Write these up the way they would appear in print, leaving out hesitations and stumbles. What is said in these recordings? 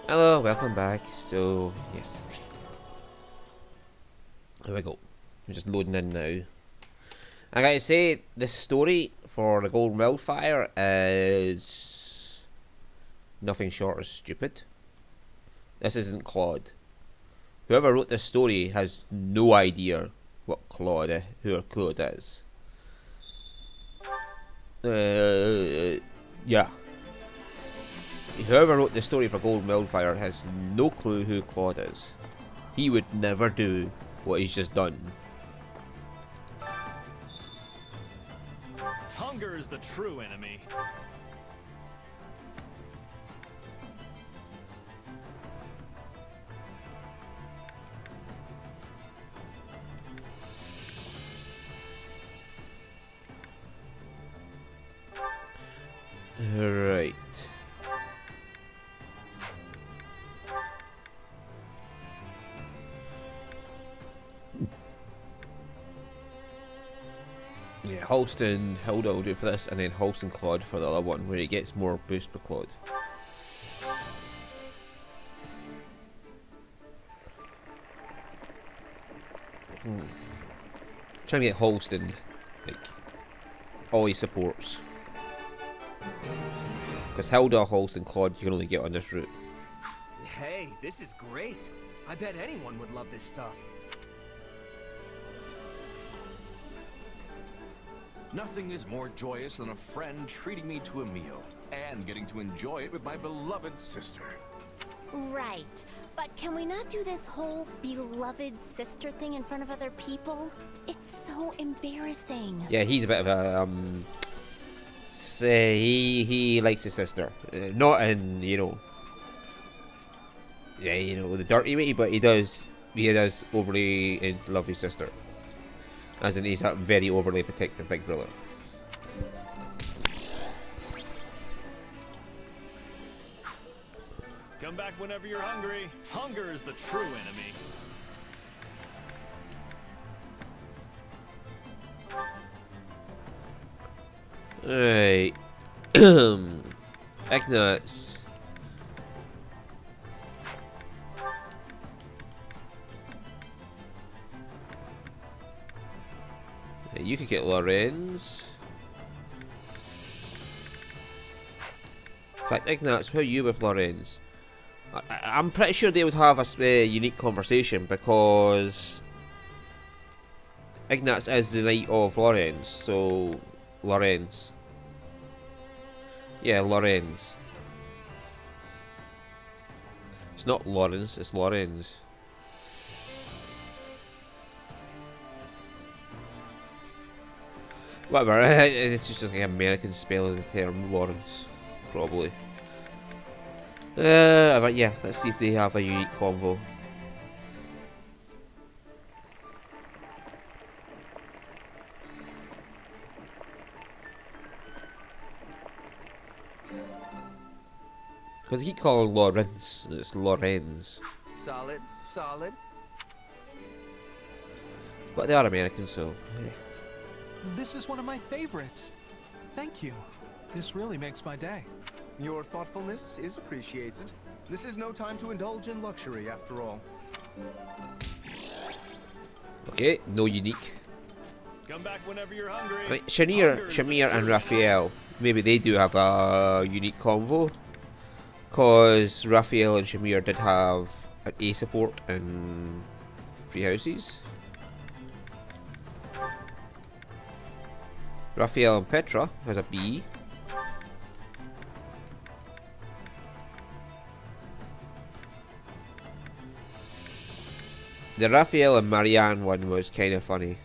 Hello, welcome back. So, yes. Here we go. I'm just loading in now. I gotta say, the story for the Golden Wildfire is nothing short of stupid. This isn't Claude. Whoever wrote this story has no idea who Claude is. Yeah. Whoever wrote the story for Golden Wildfire has no clue who Claude is. He would never do what he's just done. Hunger is the true enemy. Right. Yeah, Halston, Hilda will do for this, and then Halston Claude for the other one, where he gets more boost per Claude. Trying to get Halston, like, all he supports. Because Hilda, Halston, Claude, you can only get on this route. Hey, this is great. I bet anyone would love this stuff. Nothing is more joyous than a friend treating me to a meal and getting to enjoy it with my beloved sister. Right, but can we not do this whole beloved sister thing in front of other people? It's so embarrassing. Yeah, he's a bit of a, say he likes his sister. Not in, the dirty way, but he does overly love his sister. As in, he's a very overly protective big brother. Come back whenever you're hungry. Hunger is the true enemy. Alright. Ignatz. You could get Lorenz. In fact, Ignatz, how are you with Lorenz? I'm pretty sure they would have a unique conversation because Ignatz is the knight of Lorenz, so Lorenz. Yeah, Lorenz. It's not Lawrence, it's Lorenz. Whatever, it's just like an American spelling of the term Lawrence, probably. But yeah, let's see if they have a unique convo. Because they keep calling Lawrence, and it's Lorenz. Solid, solid. But they are American, so... Yeah. This is one of my favorites. Thank you. This really makes my day. Your thoughtfulness is appreciated. This is no time to indulge in luxury, after all. Okay, no unique. Come back whenever you're hungry. Right, Shamir and Raphael, maybe they do have a unique convo. Because Raphael and Shamir did have an A support in Free Houses. Raphael and Petra has a B. The Raphael and Marianne one was kind of funny.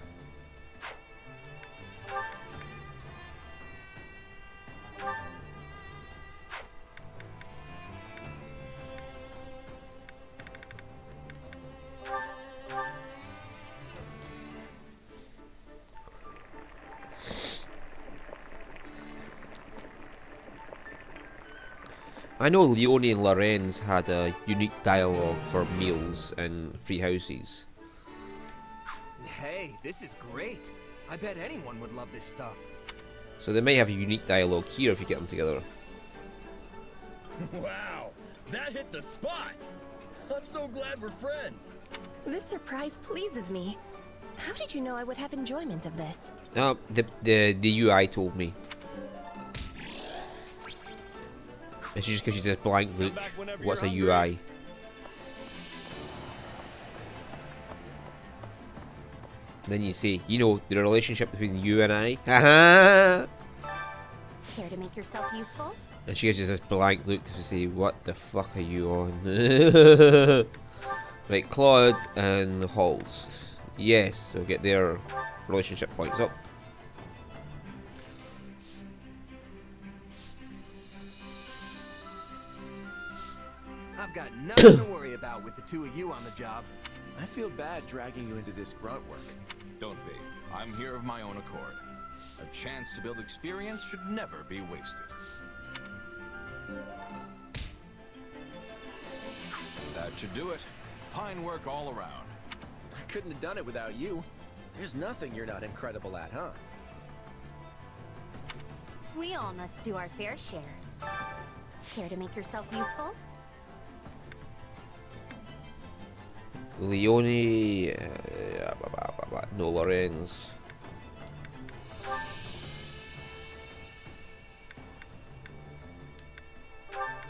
I know Leonie and Lorenz had a unique dialogue for meals in Free Houses. Hey, this is great. I bet anyone would love this stuff. So they may have a unique dialogue here if you get them together. Wow, That hit the spot! I'm so glad we're friends. This surprise pleases me. How did you know I would have enjoyment of this? No, the UI told me. It's just because she says blank look. What's a UI? Then you see, you know, the relationship between you and I. Haha! Care to make yourself useful? And she gives you this blank look to say, what the fuck are you on? Right, Claude and Holst. Yes, so get their relationship points up. I've got nothing to worry about with the two of you on the job. I feel bad dragging you into this grunt work. Don't be. I'm here of my own accord. A chance to build experience should never be wasted. That should do it. Fine work all around. I couldn't have done it without you. There's nothing you're not incredible at, huh? We all must do our fair share. Care to make yourself useful? Leone, no Lorenz.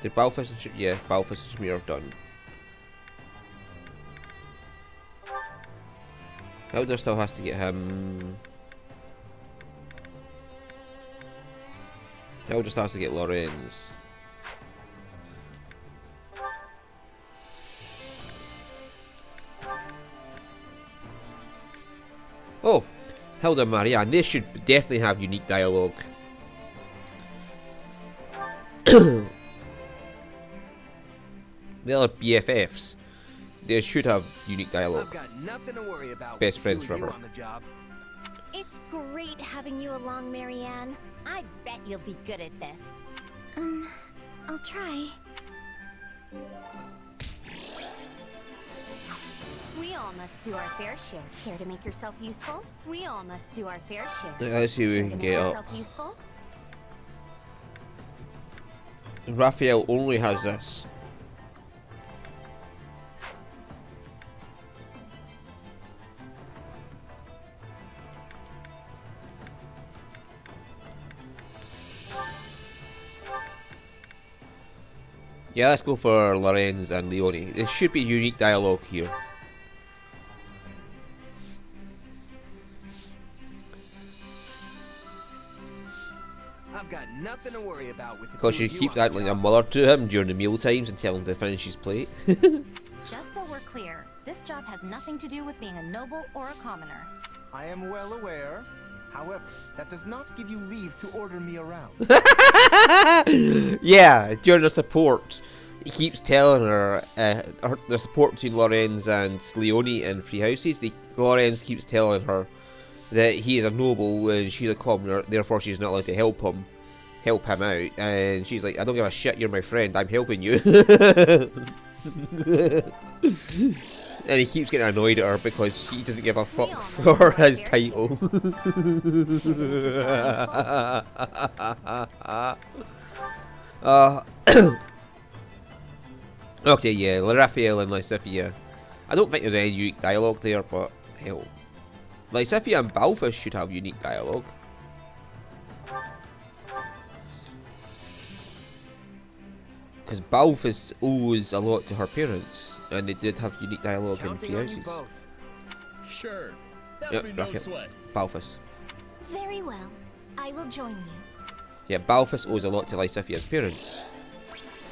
Did Balfus and yeah, Balfus and Smear done. Elder still has to get him. Elder still has to get Lorenz. Oh, Hilda and Marianne, they should definitely have unique dialogue. They are BFFs. They should have unique dialogue. I've got nothing to worry about. Best with friends the two of you forever. on the job. It's great having you along, Marianne. I bet you'll be good at this. I'll try. We all must do our fair share. Care to make yourself useful? We all must do our fair share. Let's see what we Care can to get make up. yourself useful? Raphael only has this. Yeah, let's go for Lorenz and Leone. There should be unique dialogue here. I've got nothing to worry about with the Because two she of you keeps on the acting like a job. mother to him during the meal times and telling him to finish his plate. Just so we're clear, this job has nothing to do with being a noble or a commoner. I am well aware. However, that does not give you leave to order me around. Yeah, during the support, he keeps telling her, the support between Lorenz and Leone in Free Houses, Lorenz keeps telling her that he is a noble and she's a commoner, therefore she's not allowed to help him out, and she's like, I don't give a shit, you're my friend, I'm helping you. And he keeps getting annoyed at her because he doesn't give a fuck for his title. Okay, yeah, Raphael and Lysithea. I don't think there's any unique dialogue there, but hell. Lysithea and Balfus should have unique dialogue. Because Balfus owes a lot to her parents, and they did have unique dialogue in Free Counting on you Houses. both. Sure. That'll Yep, be no Raphael. sweat. Balfus. Very well. I will join you. Yeah, Balfus owes a lot to Lysithea's parents.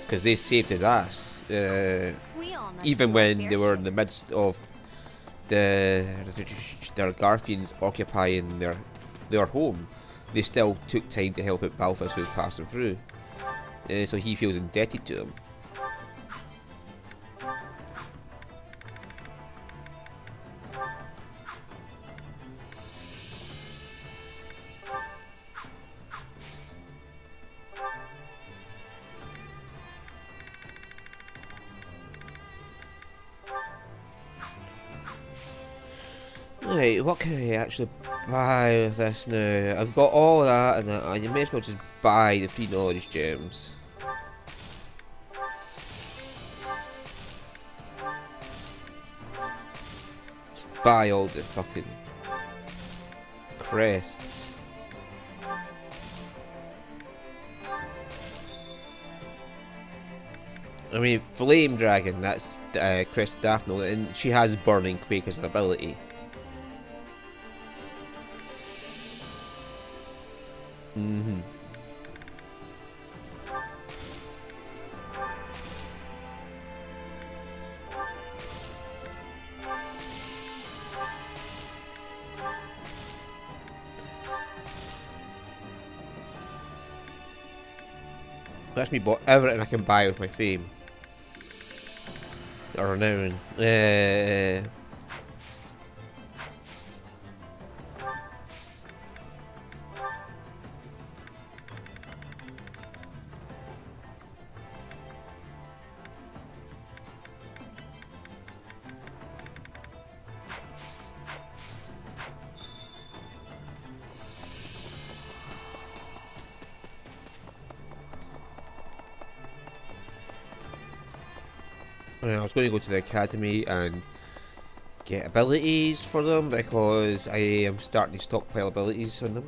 Because they saved his ass. We all must Even do our when fair they were in share. the midst of their Garthians occupying their home, they still took time to help out Balfus who was passing through. So he feels indebted to them. Right, what can I actually buy with this now? I've got all that and that, and you may as well just buy the 3 knowledge gems. buy all the fucking crests. I mean, Flame Dragon, that's Crest Daphne, and she has Burning Quake as an ability. That's me bought everything I can buy with my fame. Or renown. I was going to go to the academy and get abilities for them because I am starting to stockpile abilities on them.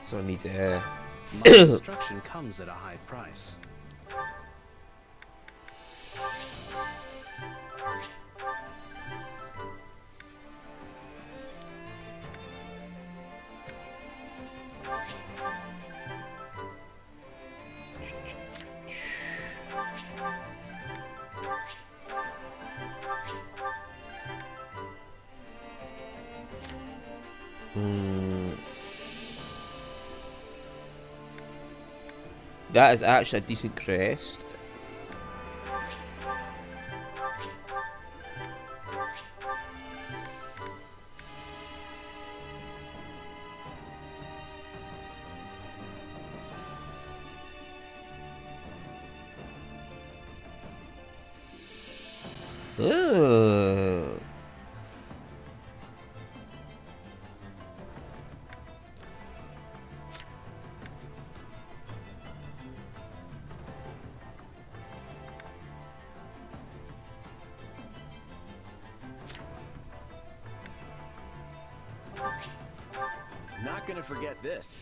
So I need My destruction comes at a high price. That is actually a decent crest. Oh. Not gonna forget this.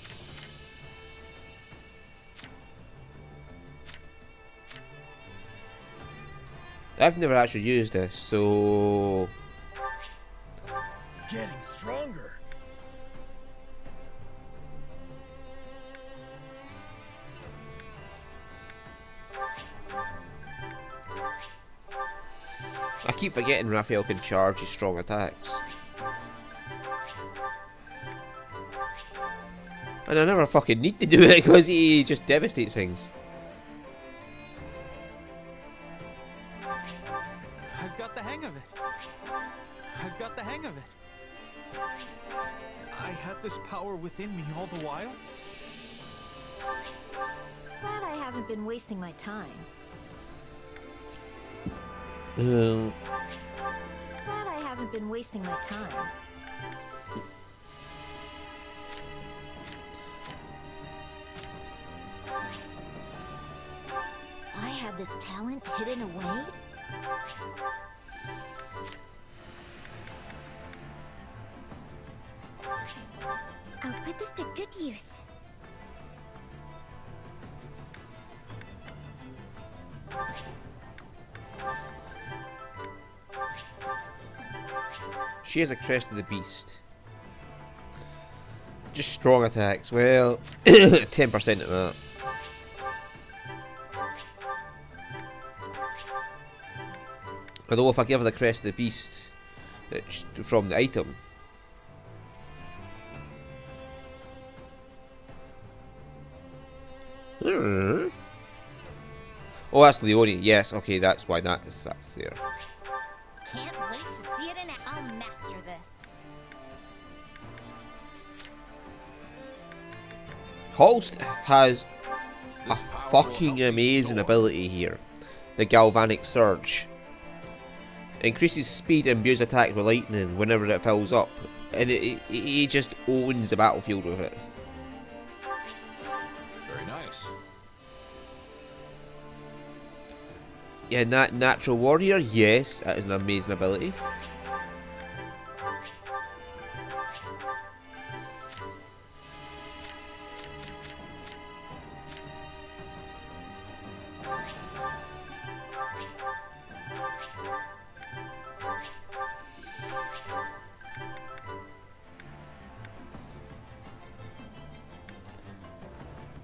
I've never actually used this, so Getting stronger. I keep forgetting Raphael can charge his strong attacks. And I never fucking need to do it because he just devastates things. I've got the hang of it. I've got the hang of it. I had this power within me all the while. Glad I haven't been wasting my time. Um, Glad I haven't been wasting my time. I had this talent hidden away? I'll put this to good use. she has a crest of the beast. Just strong attacks. Well, 10% of that. Although if I give her the crest of the beast from the item, oh, that's Leonie. Yes, okay, that's why that's there. Can't wait to see it in it. I'll master this. Holst has a fucking amazing ability here. The Galvanic Surge. Increases speed and imbues attack with lightning whenever it fills up. And he just owns the battlefield with it. Very nice. Yeah, Natural Warrior, yes, that is an amazing ability.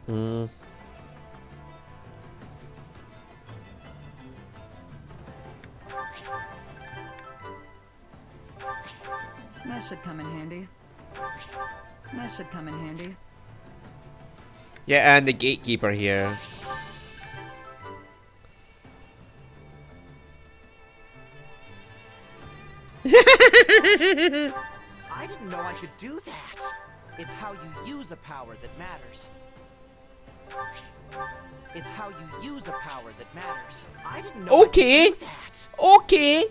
That should come in handy. That should come in handy. Yeah, and the gatekeeper here. I didn't know I could do that. It's how you use a power that matters. It's how you use a power that matters. I didn't know Okay. I could do that. Okay.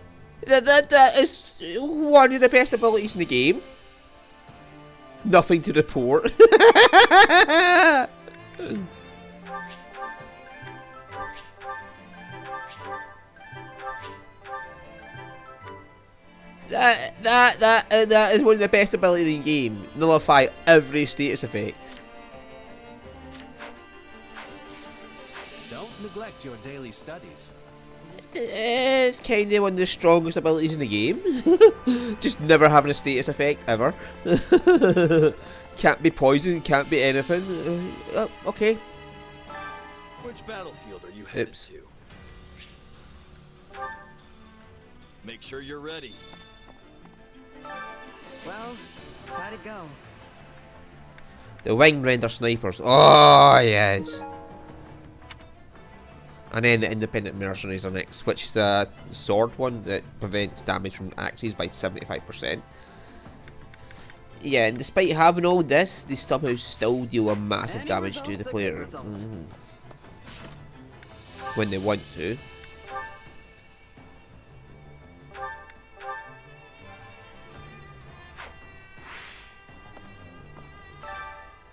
That is one of the best abilities in the game. Nothing to report. That is one of the best abilities in the game. Nullify every status effect. Don't neglect your daily studies. It's kind of one of the strongest abilities in the game. Just never having a status effect ever. Can't be poisoned, can't be anything. Okay. Which battlefield are you headed Oops. to? Make sure you're ready. Well, how'd it go? The wing render snipers. Oh yes. And then the independent mercenaries are next, which is a sword one that prevents damage from axes by 75%. Yeah, and despite having all this, they somehow still deal a massive damage to the player. When they want to.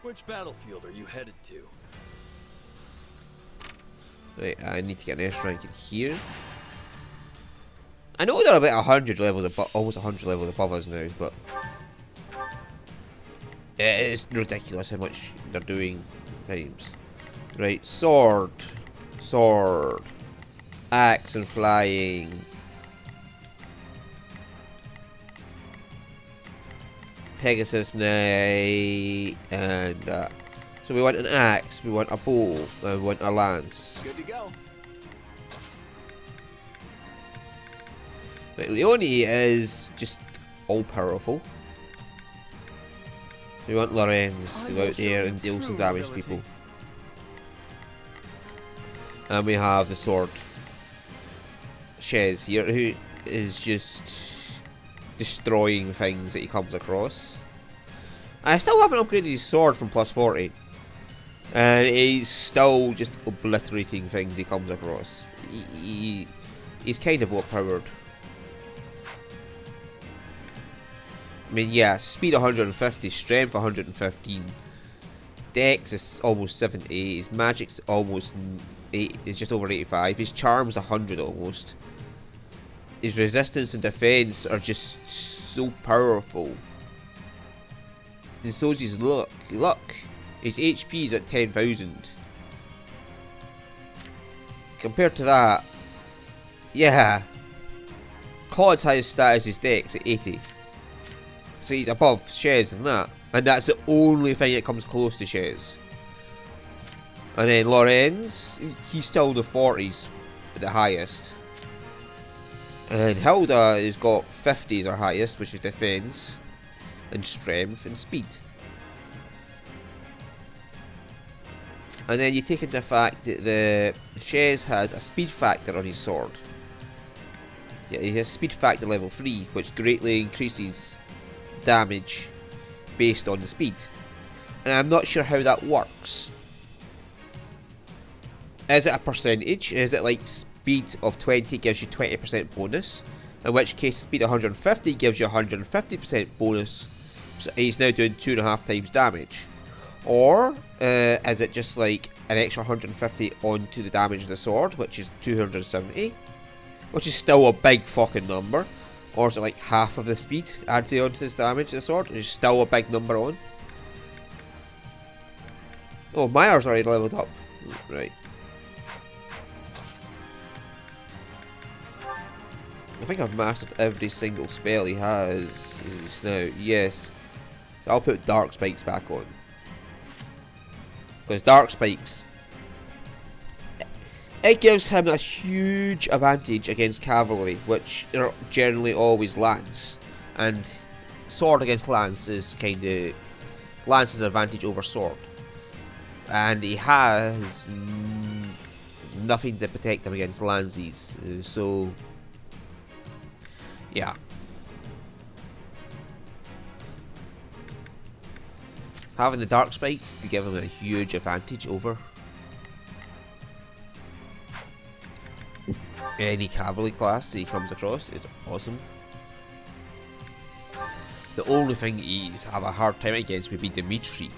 Which battlefield are you headed to? Right, I need to get an S rank in here. I know they're about 100 levels above, almost 100 levels above us now, but it's ridiculous how much they're doing at times. Right, sword, axe and flying. Pegasus Knight and that. So we want an axe, we want a bow, and we want a lance. Good to go. Right, Leone is just all powerful. So we want Lorenz to go out there and deal some damage to people. And we have the sword Shez here, who is just destroying things that he comes across. I still haven't upgraded his sword from plus 40. And he's still just obliterating things he comes across. He's kind of overpowered. I mean, yeah, speed 150, strength 115, dex is almost 70, his magic's almost 8, it's just over 85, his charm's 100 almost. His resistance and defense are just so powerful. And so's his luck. His HP is at 10,000. Compared to that, yeah, Claude's highest stat is his dex at 80. So he's above Shez and that. And that's the only thing that comes close to Shez. And then Lorenz, he's still in the 40s at the highest. And Hilda has got 50 as her highest, which is defense, and strength, and speed. And then you take into the fact that the Shez has a speed factor on his sword. Yeah, he has speed factor level 3, which greatly increases damage based on the speed. And I'm not sure how that works. Is it a percentage? Is it like speed of 20 gives you 20% bonus? In which case speed 150 gives you 150% bonus. So he's now doing 2.5 times damage. Or is it just like an extra 150 onto the damage of the sword, which is 270? Which is still a big fucking number. Or is it like half of the speed added onto this damage of the sword, which is still a big number on? Oh, Myers already leveled up. Right. I think I've mastered every single spell he has now. Yes. So I'll put Dark Spikes back on. because dark spikes. It gives him a huge advantage against cavalry, which are generally always lance, and sword against lance is lance has an advantage over sword, and he has nothing to protect him against lances. So yeah. Having the dark spikes to give him a huge advantage over any cavalry class he comes across is awesome. The only thing he's have a hard time against would be Dimitri,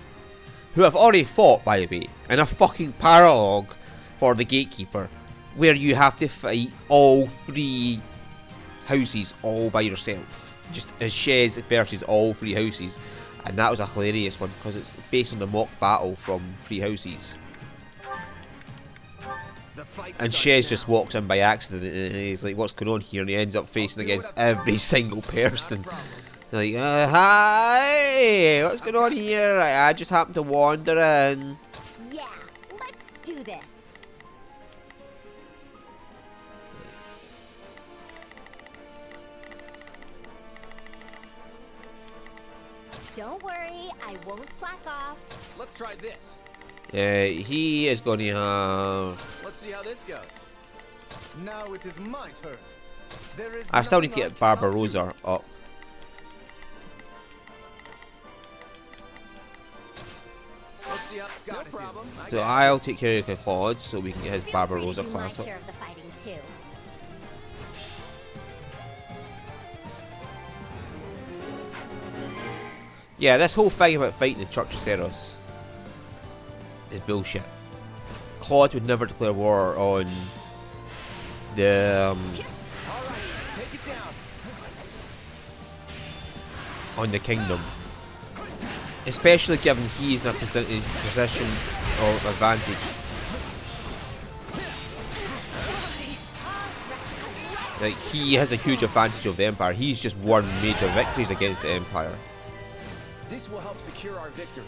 who I've already fought, by the way, in a fucking paralogue for the Gatekeeper, where you have to fight all 3 houses all by yourself. Just as Shez versus all 3 houses. And that was a hilarious one because it's based on the mock battle from 3 houses. And Shez just walks in by accident and he's like, what's going on here? And he ends up facing against every single person. Like, hi! What's going on here? I just happened to wander in. Yeah, let's do this. Don't worry, I won't slack off. Let's try this. He is going to have... Let's see how this goes. Now it is my turn. There is I still need to get Barbarossa up. Let's see how... No problem. So I'll take care of Claude so we can get his Barbarossa class up. Share of the fighting too. Yeah, this whole thing about fighting the Church of Ceros is bullshit. Claude would never declare war on the kingdom, especially given he's in a position of advantage. Like, he has a huge advantage over the Empire. He's just won major victories against the Empire. This will help secure our victory.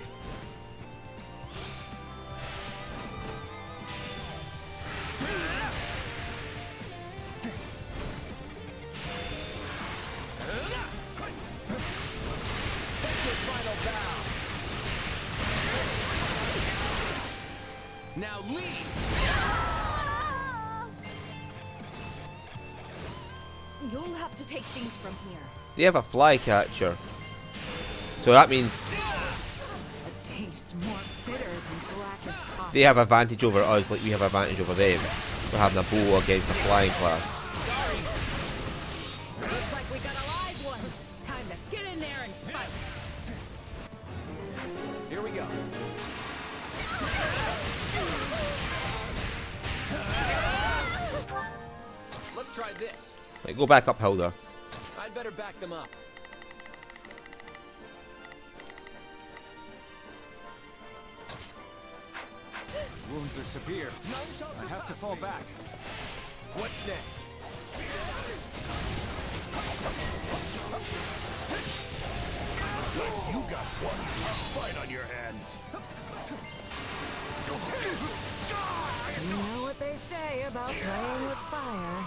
Take your final bow. Now leave. You'll have to take things from here. They have a flycatcher. So that means A taste more bitter than blackest coffee. they have advantage over us like we have advantage over them for having a bow against a flying class. Sorry. Looks like we got a live one. Time to get in there and fight. Here we go. Let's try this. Like, go back up, Hilda. I'd better back them up. Wounds are severe. I have to fall back. What's next? You got one tough fight on your hands. You know what they say about playing with fire.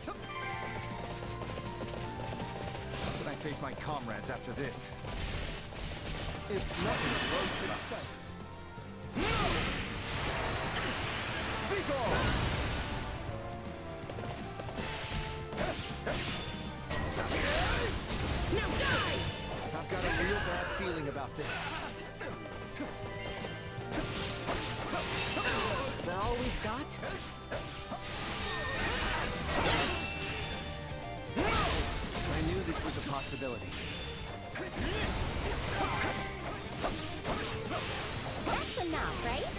How can I face my comrades after this? It's nothing close in sight. Be gone! Now die! I've got a real bad feeling about this. Is that all we've got? I knew this was a possibility. That's enough, right?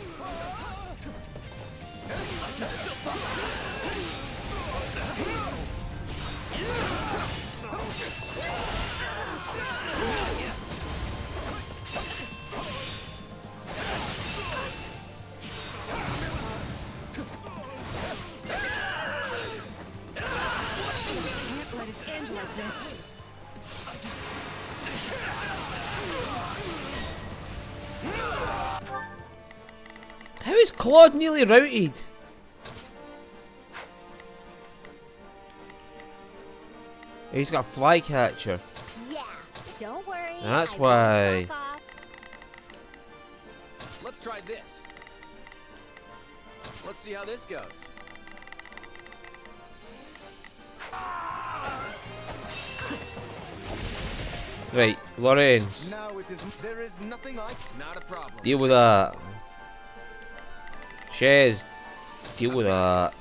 Can't let it end like this. Claude nearly routed. He's got a flycatcher. Yeah, don't worry. That's I why. won't slack off. Let's try this. Let's see how this goes. Right, Lorenz. Now it is. There is nothing I. Not a problem. Deal with that. Shez, deal with that.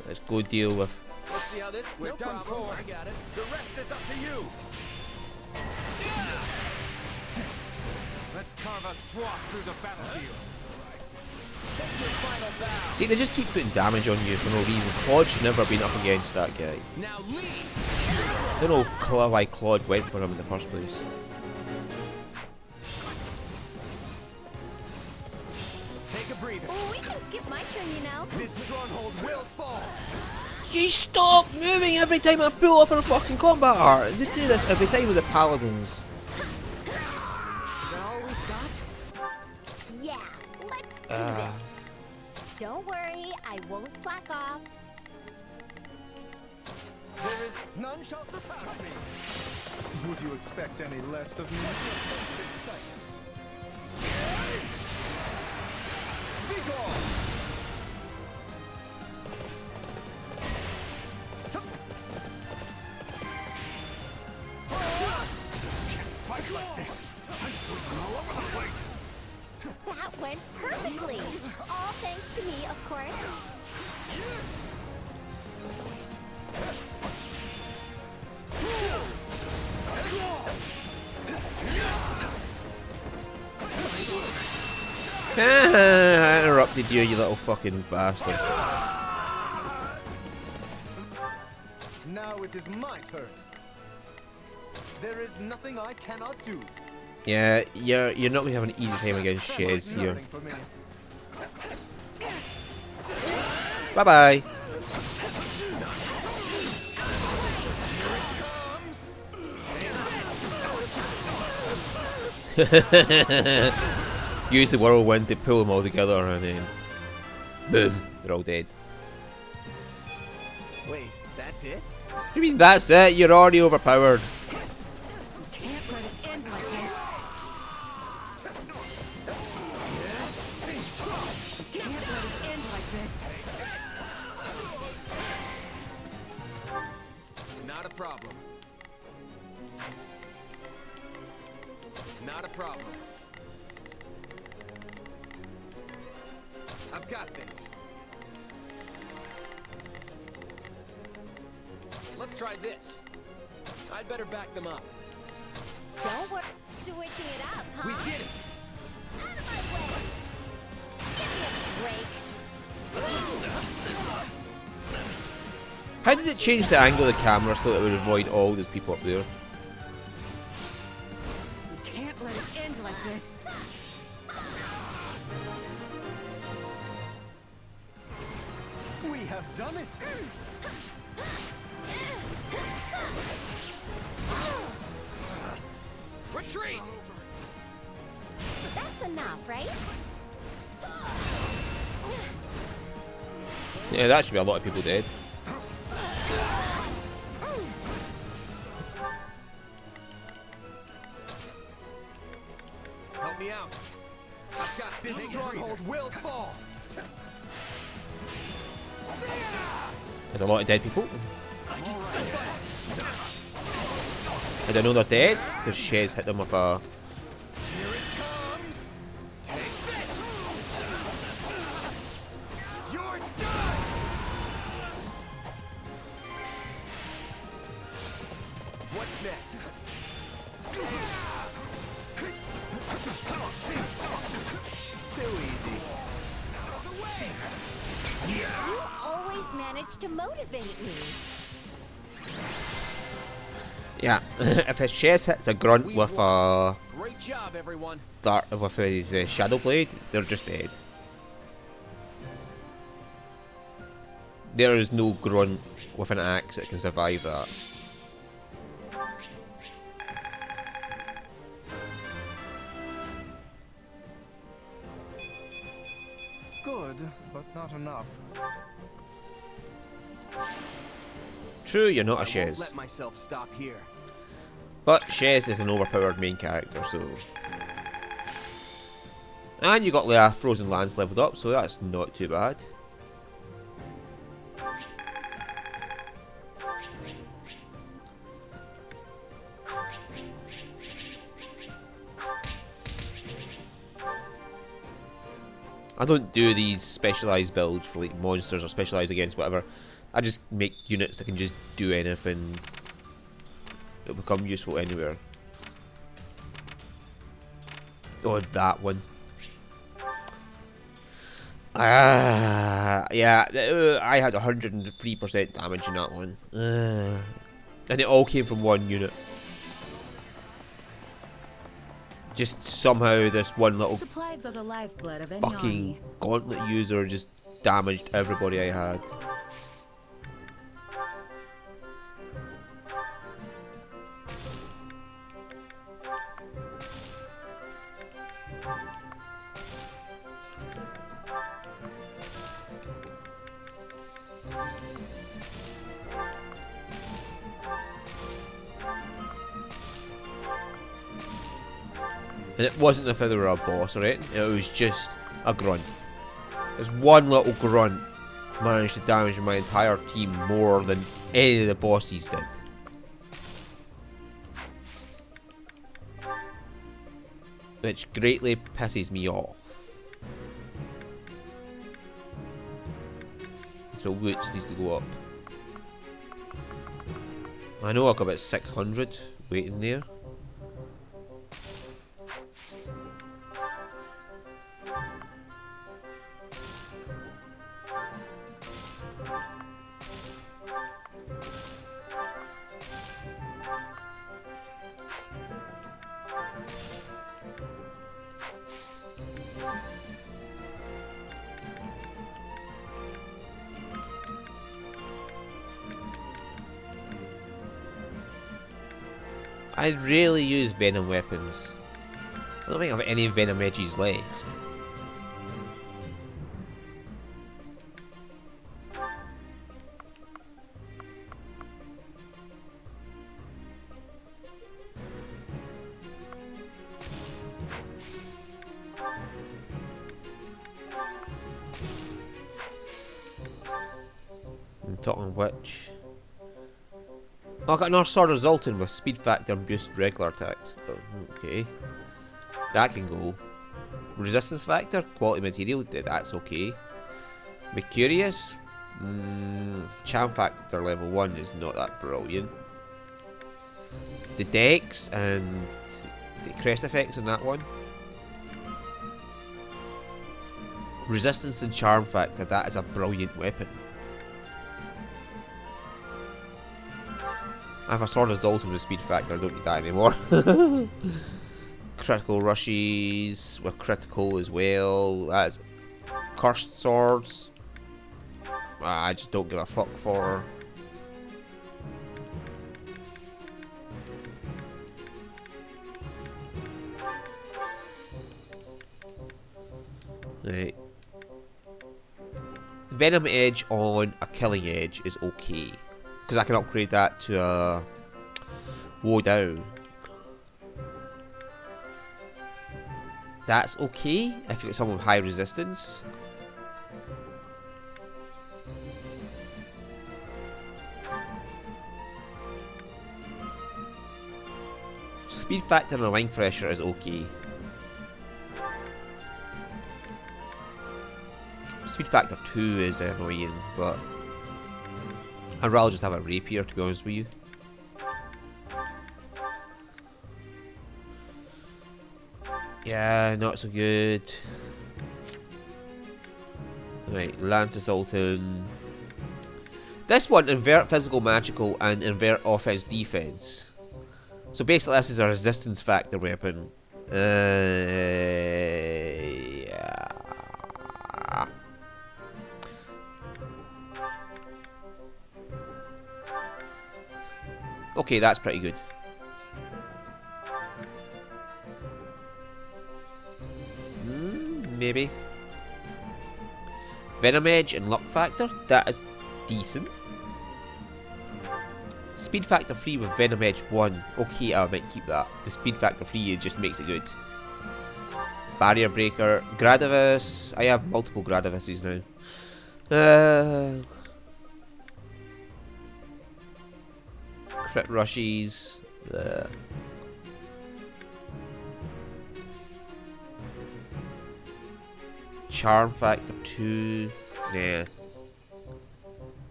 Let's go deal with. Let's see how this. We're no done problem. for. I got it. The rest is up to you. Let's carve a swath through the battlefield. Take your final bow. See, they just keep putting damage on you for no reason. Claude should never have been up against that guy. Now leave. I don't know why Claude went for him in the first place. Take a breather. Oh, we can skip my turn, you know. This stronghold will fall. You stop moving every time I pull off a fucking combat art. They do this every time with the paladins. Is that all we've got? Yeah, let's do this. Don't worry, I won't slack off. There is none shall surpass me. Would you expect any less of me? Be gone! Fight like this. All over the place. That went perfectly. All thanks to me, of course. I interrupted you, you little fucking bastard. Now it is my turn. There is nothing I cannot do. Yeah, you're not gonna have an easy time against Shez here. Nothing for me. Bye bye. Use the whirlwind to pull them all together and then boom, they're all dead. Wait, that's it? What do you mean that's it? You're already overpowered. Can't let it end like this. Can't let it end like this. Not a problem. Not a problem. I've got this. Let's try this. I'd better back them up. Don't worry. Switching it up, huh? We did it! Out of my way! Give me a break. How did it change the angle of the camera so that it would avoid all those people up there? You can't let it end like this. We have done it. Retreat! That's enough, right? Yeah, that should be a lot of people dead. Help me out. I've got this stronghold will fall. There's a lot of dead people. I don't know they're dead because Shez hit them with a. Here it comes. Take this. You're done. What's next? Too easy. You always manage to motivate me. Yeah, if his Shez hits a grunt with a Great job, everyone. dart with his shadow blade, they're just dead. There is no grunt with an axe that can survive that. not enough. True, you're not a I won't Shez. let myself stop here. But Shez is an overpowered main character, so... And you got Leia Frozen Lands leveled up, so that's not too bad. I don't do these specialised builds for like monsters or specialised against whatever. I just make units that can just do anything. It'll become useful anywhere. Oh, that one. Yeah, I had 103% damage in that one. And it all came from one unit. Just somehow this one little Supplies are the lifeblood of any fucking army. gauntlet user just damaged everybody I had. And it wasn't if they were a boss or anything, it was just a grunt. This one little grunt managed to damage my entire team more than any of the bosses did. Which greatly pisses me off. So Woots needs to go up. I know I've got about 600 waiting there. I rarely use venom weapons. I don't think I have any venom edges left. I'm talking which. Oh, I got another Sword of Zoltan with speed factor and boost regular attacks. Oh, okay. That can go. Resistance factor, quality material, that's okay. Mercurius? Charm factor level 1 is not that brilliant. The dex and the crest effects on that one. Resistance and charm factor, that is a brilliant weapon. I have a Sword of Zoltan with speed factor, I don't need that anymore. Critical rushes with critical as well. That's cursed swords. I just don't give a fuck for. Right. Venom edge on a killing edge is okay. Because I can upgrade that to a woe down. That's okay if you get someone with high resistance. Speed factor on a wing thresher is okay. Speed factor 2 is annoying, but I'd rather just have a rapier, to be honest with you. Yeah, not so good. Right, Lance Assaulting. This one, invert physical magical and invert offense defense. So basically this is a resistance factor weapon. Yeah. Okay, that's pretty good. Maybe. Venom Edge and Luck Factor, that is decent. Speed Factor 3 with Venom Edge 1, okay, I might keep that. The Speed Factor 3 it just makes it good. Barrier Breaker, Gradivis, I have multiple Gradivises now. Crit Rushes, Charm Factor 2, nah.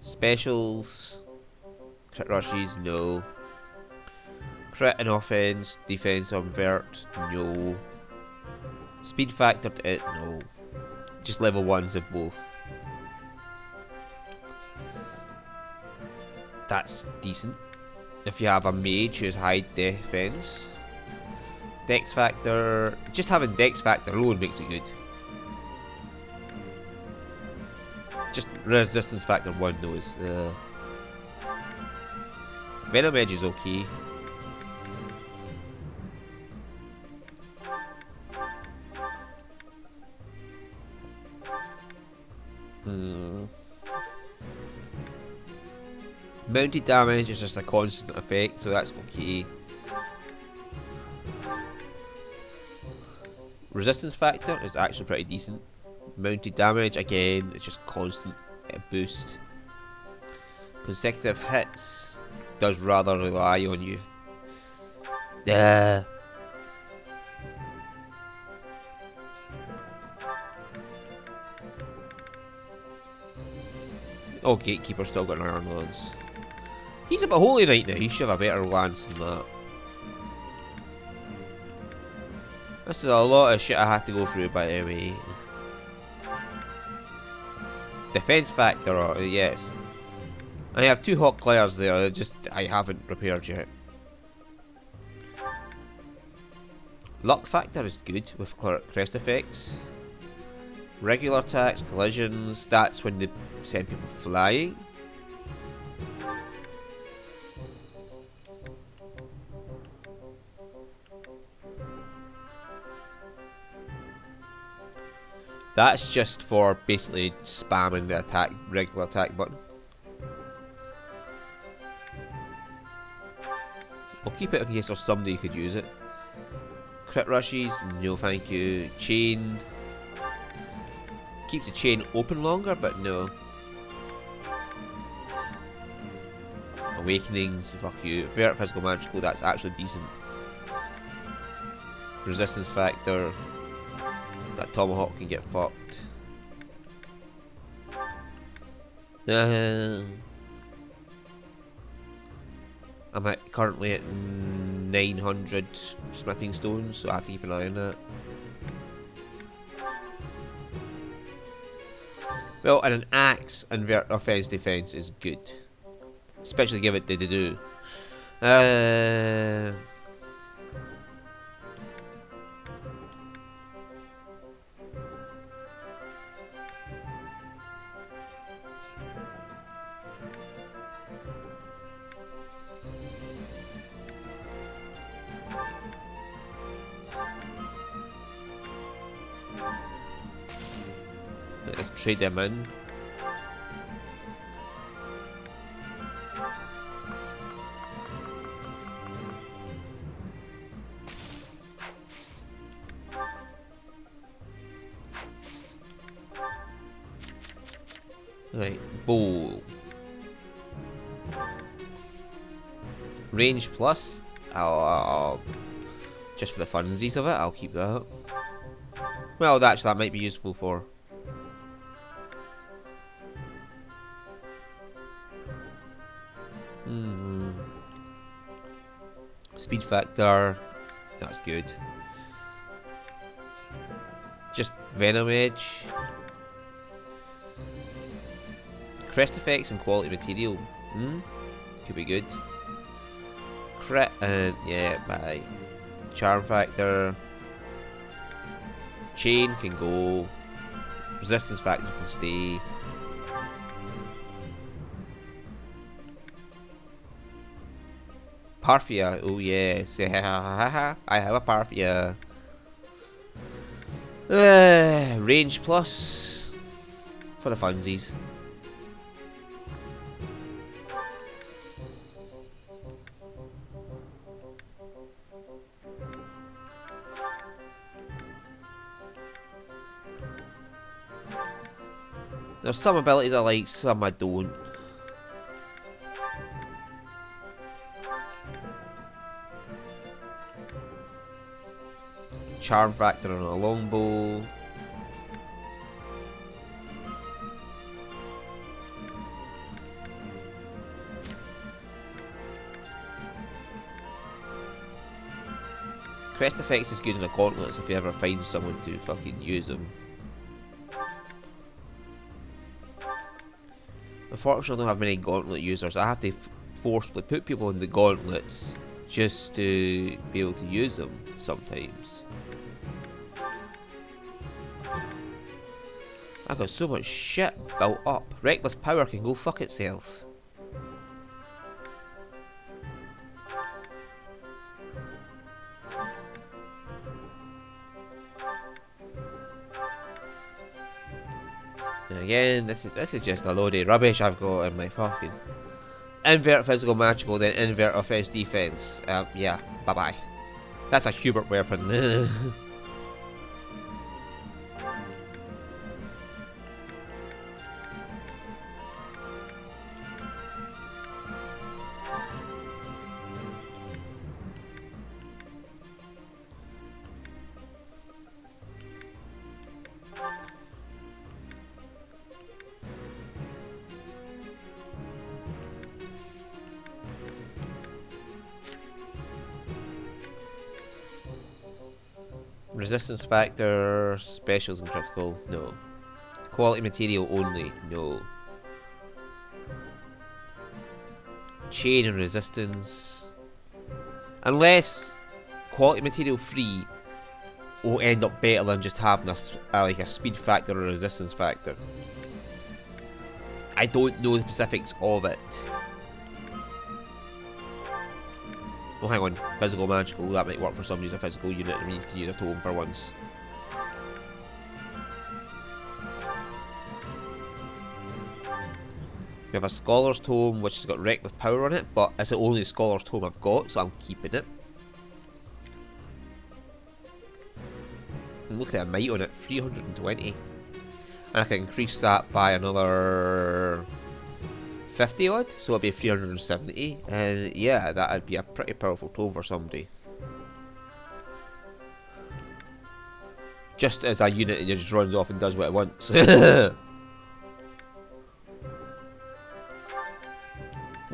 Specials, Crit Rushes, no. Crit and offense, defense on vert, no. Speed Factor to it, no. Just level 1s of both. That's decent. If you have a mage who has high defense. Dex Factor, just having Dex Factor alone makes it good. Just Resistance Factor 1 though is Venom Edge is okay. Mounted damage is just a constant effect, so that's okay. Resistance Factor is actually pretty decent. Mounted damage, again, it's just constant boost. Consecutive hits does rather rely on you. Oh, Gatekeeper still got an Iron Lance. He's a bit Holy Knight now, he should have a better lance than that. This is a lot of shit I have to go through, by the way. Defense Factor, yes. I have 2 Hot Clairs there, just I haven't repaired yet. Luck Factor is good with crest effects. Regular attacks, collisions, that's when they send people flying. That's just for basically spamming the regular attack button. I'll keep it in case there's somebody who could use it. Crit Rushes, no thank you. Chain. Keeps the chain open longer, but no. Awakenings, fuck you. Vert Physical Magical, that's actually decent. Resistance Factor. That Tomahawk can get fucked. I'm currently at 900 smithing stones, so I have to keep an eye on that. Well, and an axe and offense defense is good, especially give it the do. Let's trade them in. Right, bow. Range plus. I'll just for the funsies of it, I'll keep that. Well, actually, that might be useful for. Speed Factor, that's good. Just Venom Edge. Crest effects and quality material. Could be good. Crit and yeah, bye. Charm Factor. Chain can go. Resistance Factor can stay. Parfia, oh yes, I have a Parfia. Range plus. for the funsies. There's some abilities I like, some I don't. Charm factor on a longbow. Crest effects is good in the gauntlets if you ever find someone to fucking use them. Unfortunately, I don't have many gauntlet users. I have to forcibly put people in the gauntlets just to be able to use them sometimes. I've got so much shit built up. Reckless power can go fuck itself. Again, this is just a load of rubbish I've got in my fucking invert physical magical, then invert offense defense. Yeah, bye bye. That's a Hubert weapon. Resistance factor, specials and critical, no. Quality material only, no. Chain and resistance. Unless quality material free will end up better than just having like a speed factor or a resistance factor. I don't know the specifics of it. Oh, hang on. Physical magical. That might work for somebody who's a physical unit and needs to use a tome for once. We have a Scholar's Tome which has got Reckless Power on it, but it's the only Scholar's Tome I've got, so I'm keeping it. And look at the might on it, 320. And I can increase that by another 50 odd, so it'll be 370, and yeah, that'd be a pretty powerful tome for somebody. Just as a unit, it just runs off and does what it wants. Well,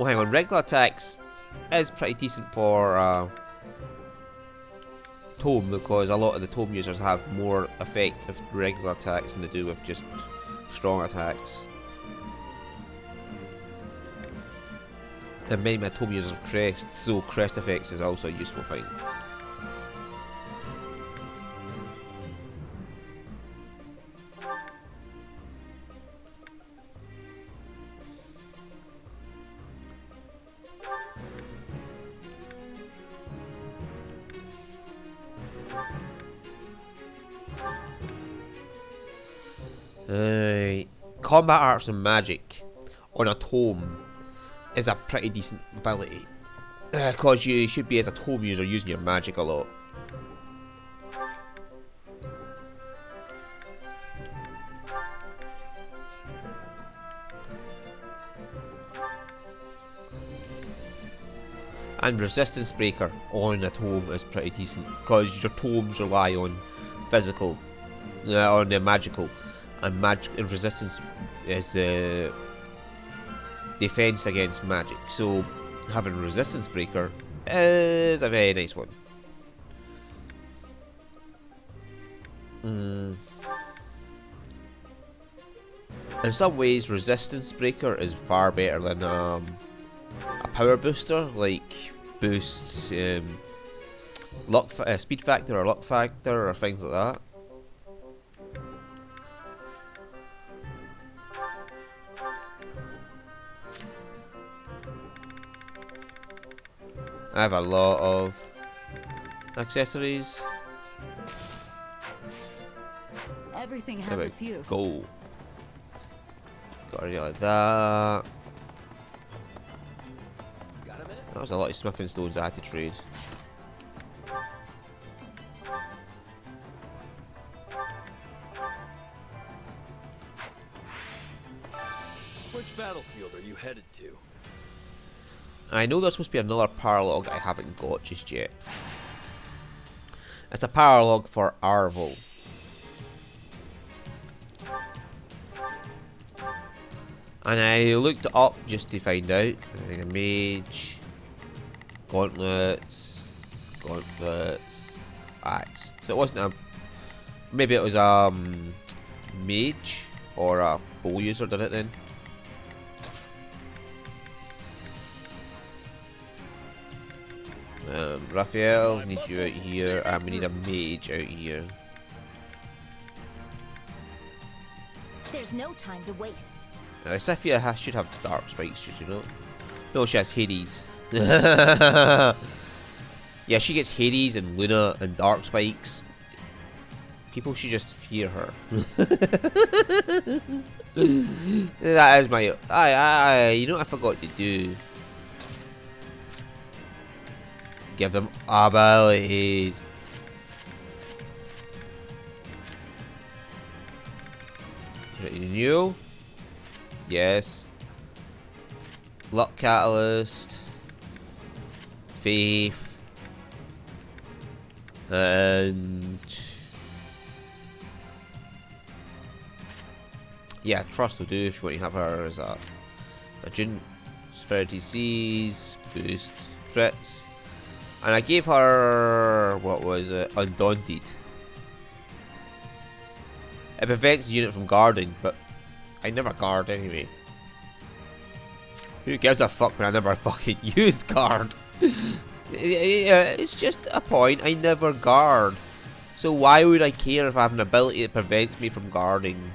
hang on, regular attacks is pretty decent for tome, because a lot of the tome users have more effect with regular attacks than they do with just strong attacks. And many of my tome users have crests, so crest effects is also a useful thing. Combat arts and magic on a tome is a pretty decent ability, because you should be, as a tome user, using your magic a lot. And resistance breaker on a tome is pretty decent, because your tomes rely on physical, on the magical, and resistance is the defense against magic, so having resistance breaker is a very nice one. In some ways, resistance breaker is far better than a power booster, like boosts luck, speed factor or luck factor or things like that. I have a lot of accessories. Everything has There we its use. go. Put her like that. Got a minute? That was a lot of smithing stones I had to trade. Which battlefield are you headed to? I know there's supposed to be another paralogue I haven't got just yet. It's a paralogue for Arvel. And I looked it up just to find out. I think a mage, gauntlets, axe. So it wasn't a. Maybe it was a mage or a bow user did it then. Raphael, need you out here, and we need a mage out here. There's no time to waste. Sifia should have dark spikes, just you know. No, she has Hades. Yeah, she gets Hades and Luna and dark spikes. People should just fear her. That is my. You know what I forgot to do? Give them abilities. Renew. Yes. Luck Catalyst. Faith. And yeah, Trust will do if you want to have her as a June. Prosperity Seas. Boost threats. And I gave her, what was it, Undaunted. It prevents the unit from guarding, but I never guard anyway. Who gives a fuck when I never fucking use guard? It's just a point, I never guard. So why would I care if I have an ability that prevents me from guarding?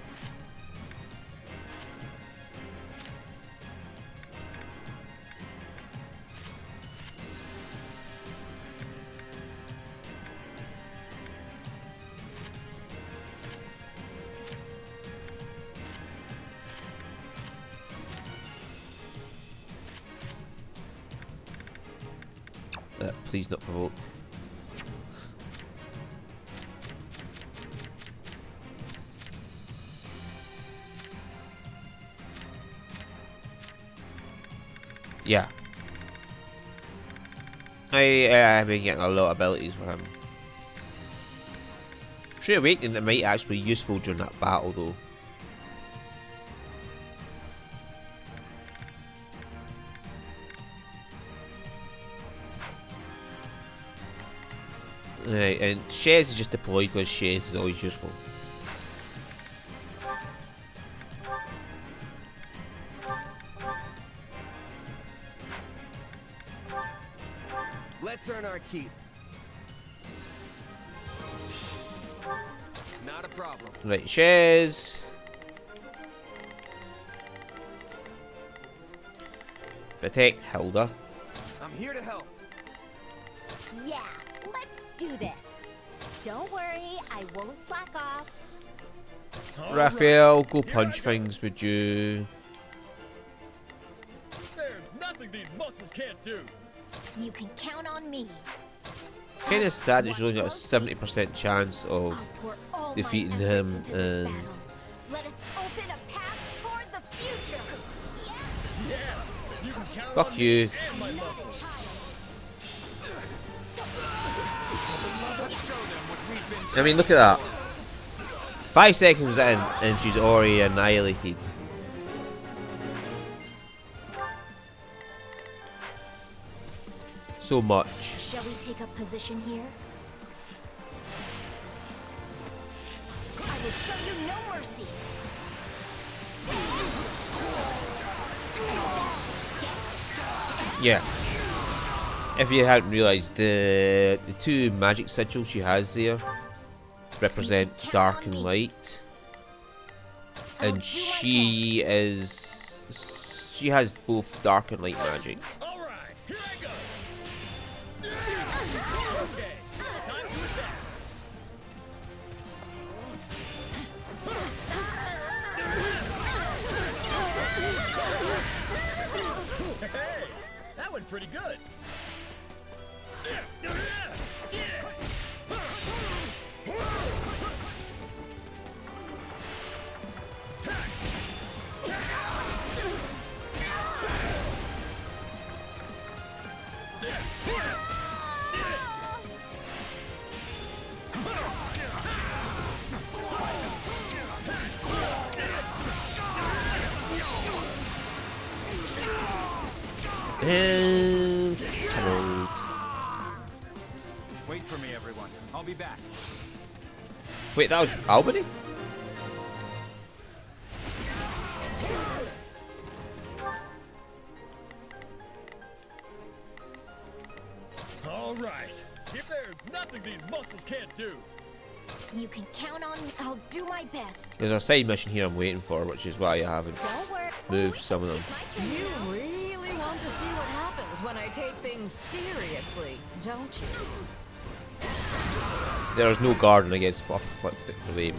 Please not provoke. Yeah. I've been getting a lot of abilities for him. True Awakening that might actually be useful during that battle though. Right, and Shares is just deployed because Shares is always useful. Let's earn our keep. Not a problem. Right, Shares. Protect Hilda. I'm here to help. Yeah, let's do this. Don't worry, I won't slack off. Raphael, go punch things, would you? There's nothing these muscles can't do. You can count on me. Kinda sad that she's only got a 70% chance of defeating him, and Let us open a path toward the future. Yeah, you can count fuck on you. me and my muscles. I mean, look at that. 5 seconds in, and she's already annihilated. So much. Shall we take up position here? I will show you no mercy. Yeah. If you hadn't realised, the two magic sigils she has there represent dark and light, and she has both dark and light magic. All right, here I go. Okay, time to attack. Hey, that went pretty good. And come Wait for me, everyone. I'll be back. Wait, that was Albany? All right. If there's nothing these muscles can't do. You can count on me. I'll do my best. There's a side mission here I'm waiting for, which is why I haven't Don't worry. moved some of them. You really want to see what happens when I take things seriously, don't you? There's no garden against apocalyptic flame.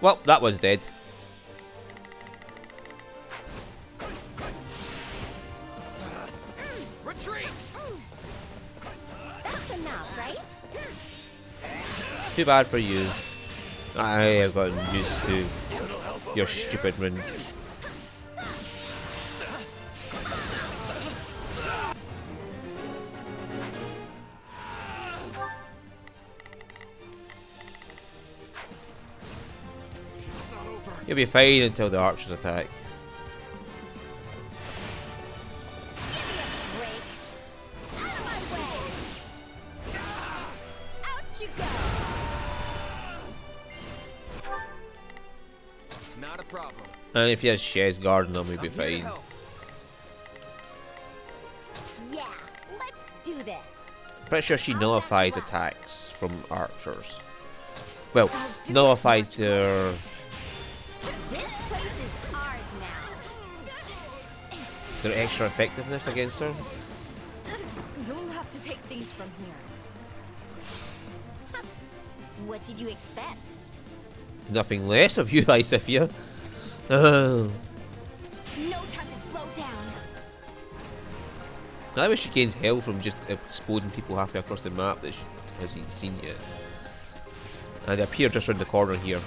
Well, that was dead. Retreat! That's enough, right? Too bad for you. I have gotten used to your stupid run. You'll be fine until the archers attack. Out you go. Not a problem. And if he has Shez Garden, then we'll be I'm here to fine. help. Yeah, let's do this. Pretty sure she nullifies attacks from archers. Well, nullifies their... This place is ours now. their extra effectiveness against her. You'll have to take things from here. What did you expect? Nothing less of you, Isifia. Oh. No time to slow down. I wish she gains health from just exploding people halfway across the map that she hasn't seen yet. And they appear just around the corner here.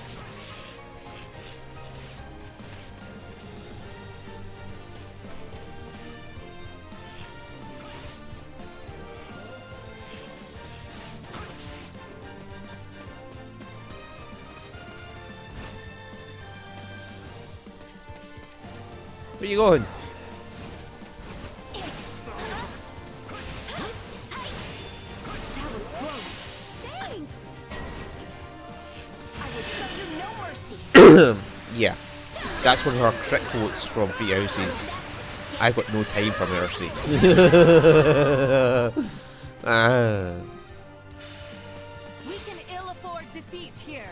Where you going? That was close. Thanks. I will show you no mercy. Yeah. That's one of her trick quotes from Three Houses. I've got no time for mercy. Ah. We can ill afford defeat here.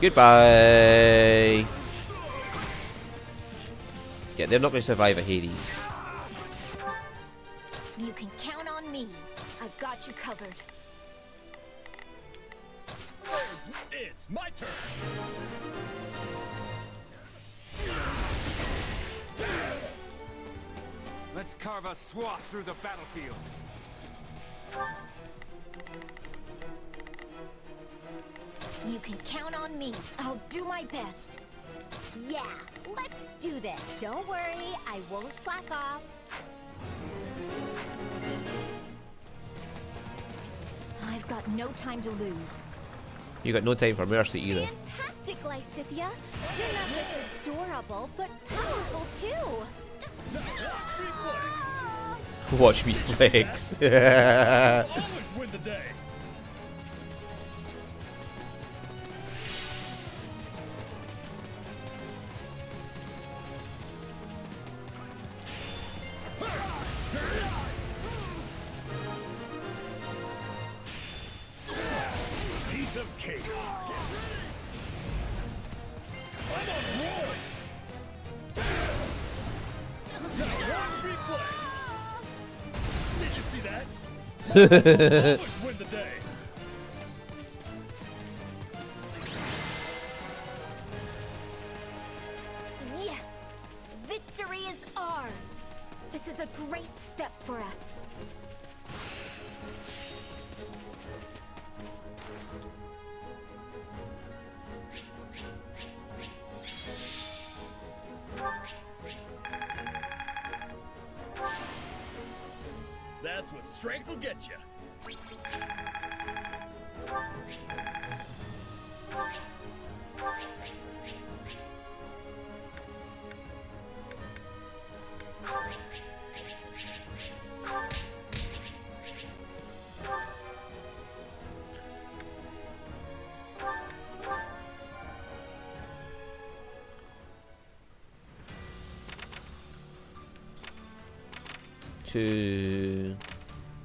Goodbye. Yeah, they're not going to survive a Hades. You can count on me. I've got you covered. It's my turn. Let's carve a swath through the battlefield. You can count on me. I'll do my best. Yeah, let's do this. Don't worry, I won't slack off. I've got no time to lose. You got no time for mercy either. Fantastic, Lysithia. You're not just adorable, but powerful too. Watch me flex. Always win the day. Piece of cake. I'm on board. Now watch me flex. Did you see that? Always win the day. This is a great step for us. That's what strength will get you.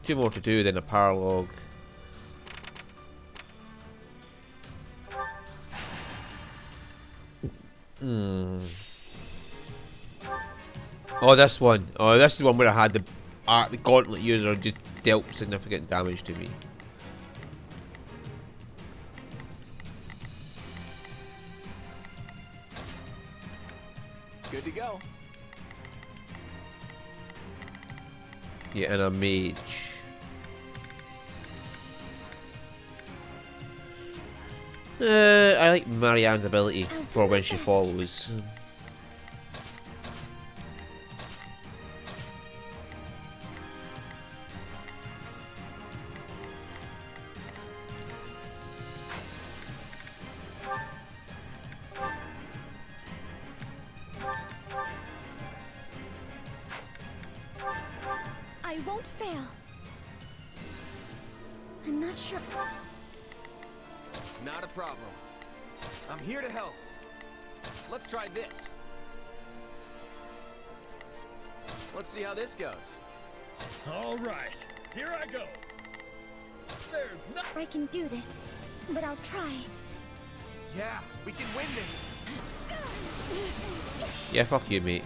Two more to do, then a paralog. Oh, this one. Oh, this is the one where I had the gauntlet user just dealt significant damage to me. Good to go. Yeah, and a mage. I like Marianne's ability for when she follows. I won't fail. I'm not sure. Not a problem. I'm here to help. Let's try this. Let's see how this goes. All right, here I go. There's no. I can do this, but I'll try. Yeah, we can win this. Yeah, fuck you, mate.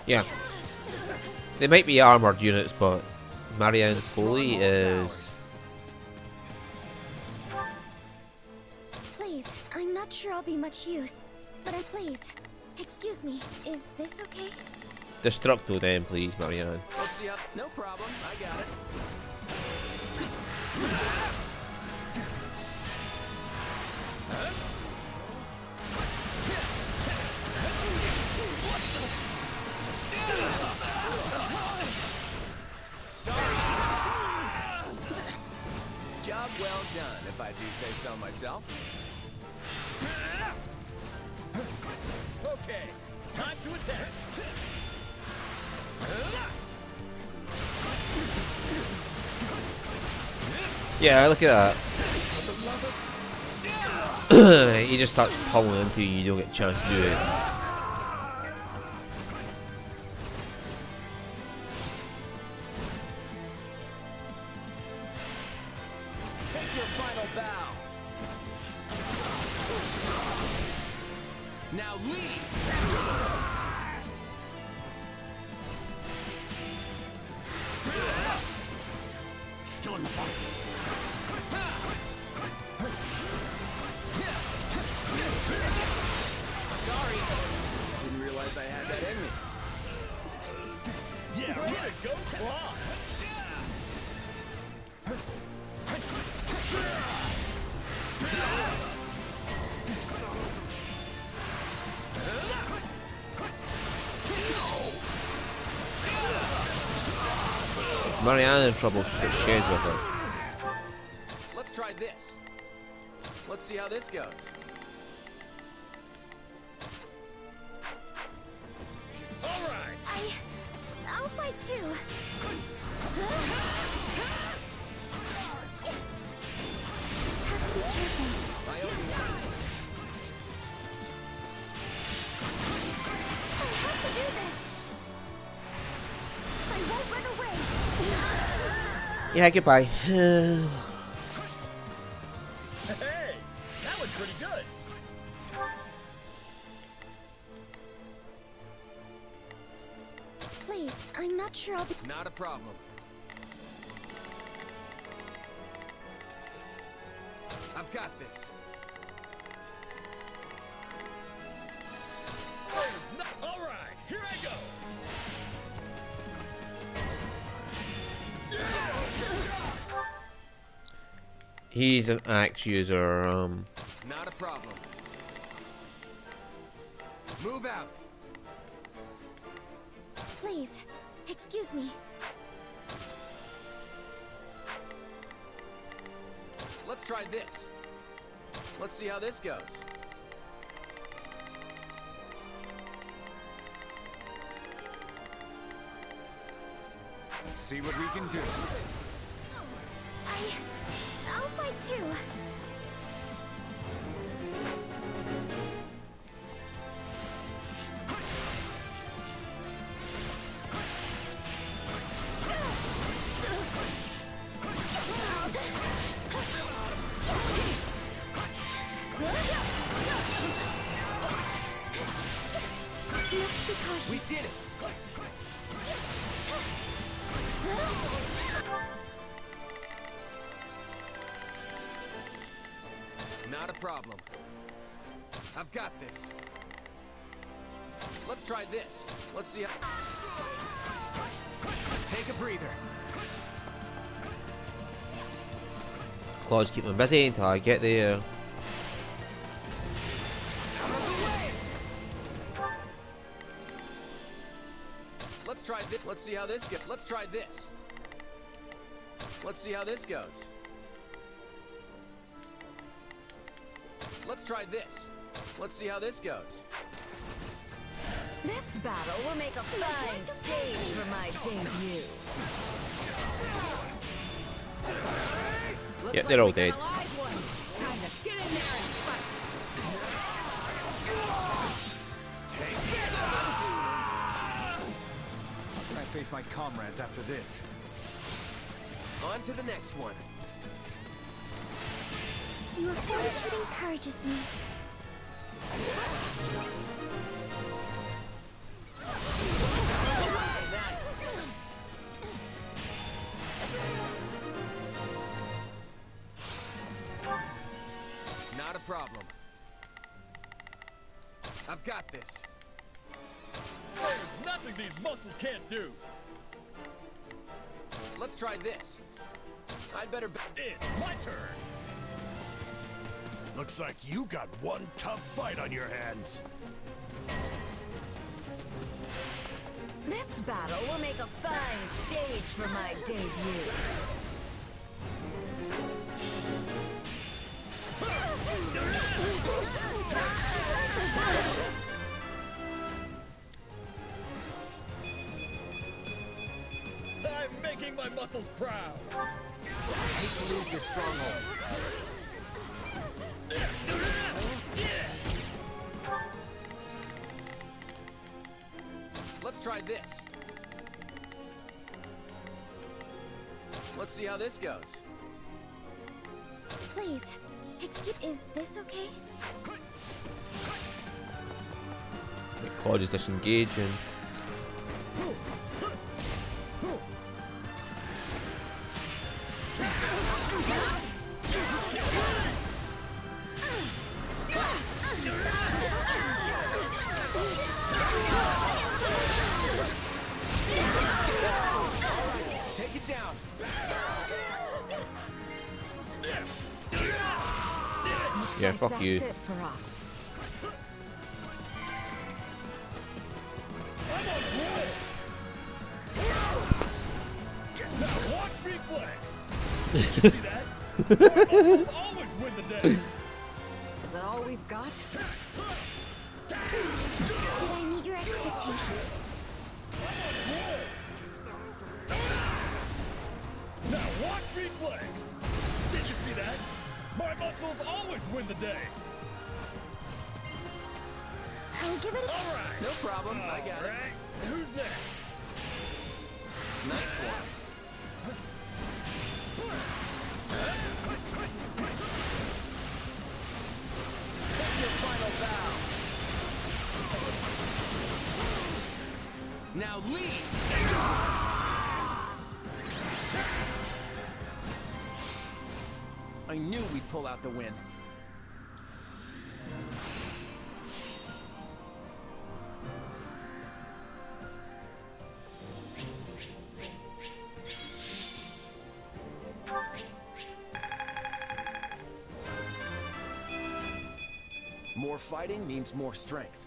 Yeah. They might be armored units, but Marianne's Foley is... Please, I'm not sure I'll be much use, but please, excuse me, is this okay? Destructo then, please, Marianne. Let's see how. No problem. I got it. Job well done, if I do say so myself. Okay, time to attack. Yeah, look at that. He just starts pulling into you, you don't get a chance to do it. Take your final bow. Now leave. Still in the fight. Sorry. Didn't realize I had that in me. Yeah, way to go, Claw. Marianne in trouble, she's got shades with her. Let's try this. Let's see how this goes. All right. I'll fight too. Have to be careful. I owe you one. I have to do this. I won't run away. Yeah, goodbye. Hey, that was pretty good. Please, I'm not sure I'll be... Not a problem. I've got this. All right, here I go. He's an axe user. Not a problem. Move out. Please, excuse me. Let's try this. Let's see how this goes. See what we can do. I'll fight too. Must be cautious. We did it. Not a problem. I've got this. Let's try this. Let's see how... Take a breather. Claws keep him busy until I get there. Let's try this. Let's see how this goes. Let's try this. Let's see how this goes. Let's try this. Let's see how this goes. This battle will make a fine stage for my debut. Yeah, they're all dead. Time to get in there and fight. I face my comrades after this. On to the next one. Your fortitude encourages me. Nice. Not a problem. I've got this. There's nothing these muscles can't do. Let's try this. I'd better... It's my turn. Looks like you got one tough fight on your hands. This battle will make a fine stage for my debut. I'm making my muscles proud. I hate to lose this stronghold. Let's try this. Let's see how this goes. Please, is this okay? Claw just disengaging. Take it down. Yeah, fuck you. That's it for us. Now watch me flex. Did you see that? My muscles always win the day. Is that all we've got? Did I meet your expectations? Now watch me flex. Did you see that? My muscles always win the day. I'll give it a... All right. No problem. I got it. Right. Who's next? Nice one. Take your final bow. Now leave! I knew we'd pull out the win. More fighting means more strength.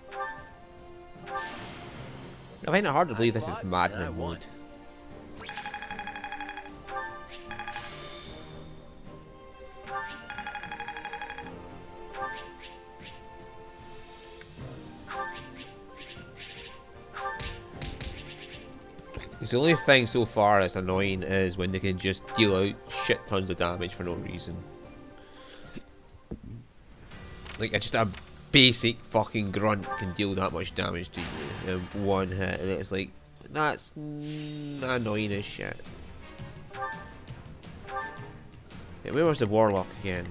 I find it hard to believe this is maddening mode. The only thing so far that's annoying is when they can just deal out shit tons of damage for no reason. Like, just a basic fucking grunt can deal that much damage to you in one hit, and it's like, that's annoying as shit. Yeah, where was the warlock again?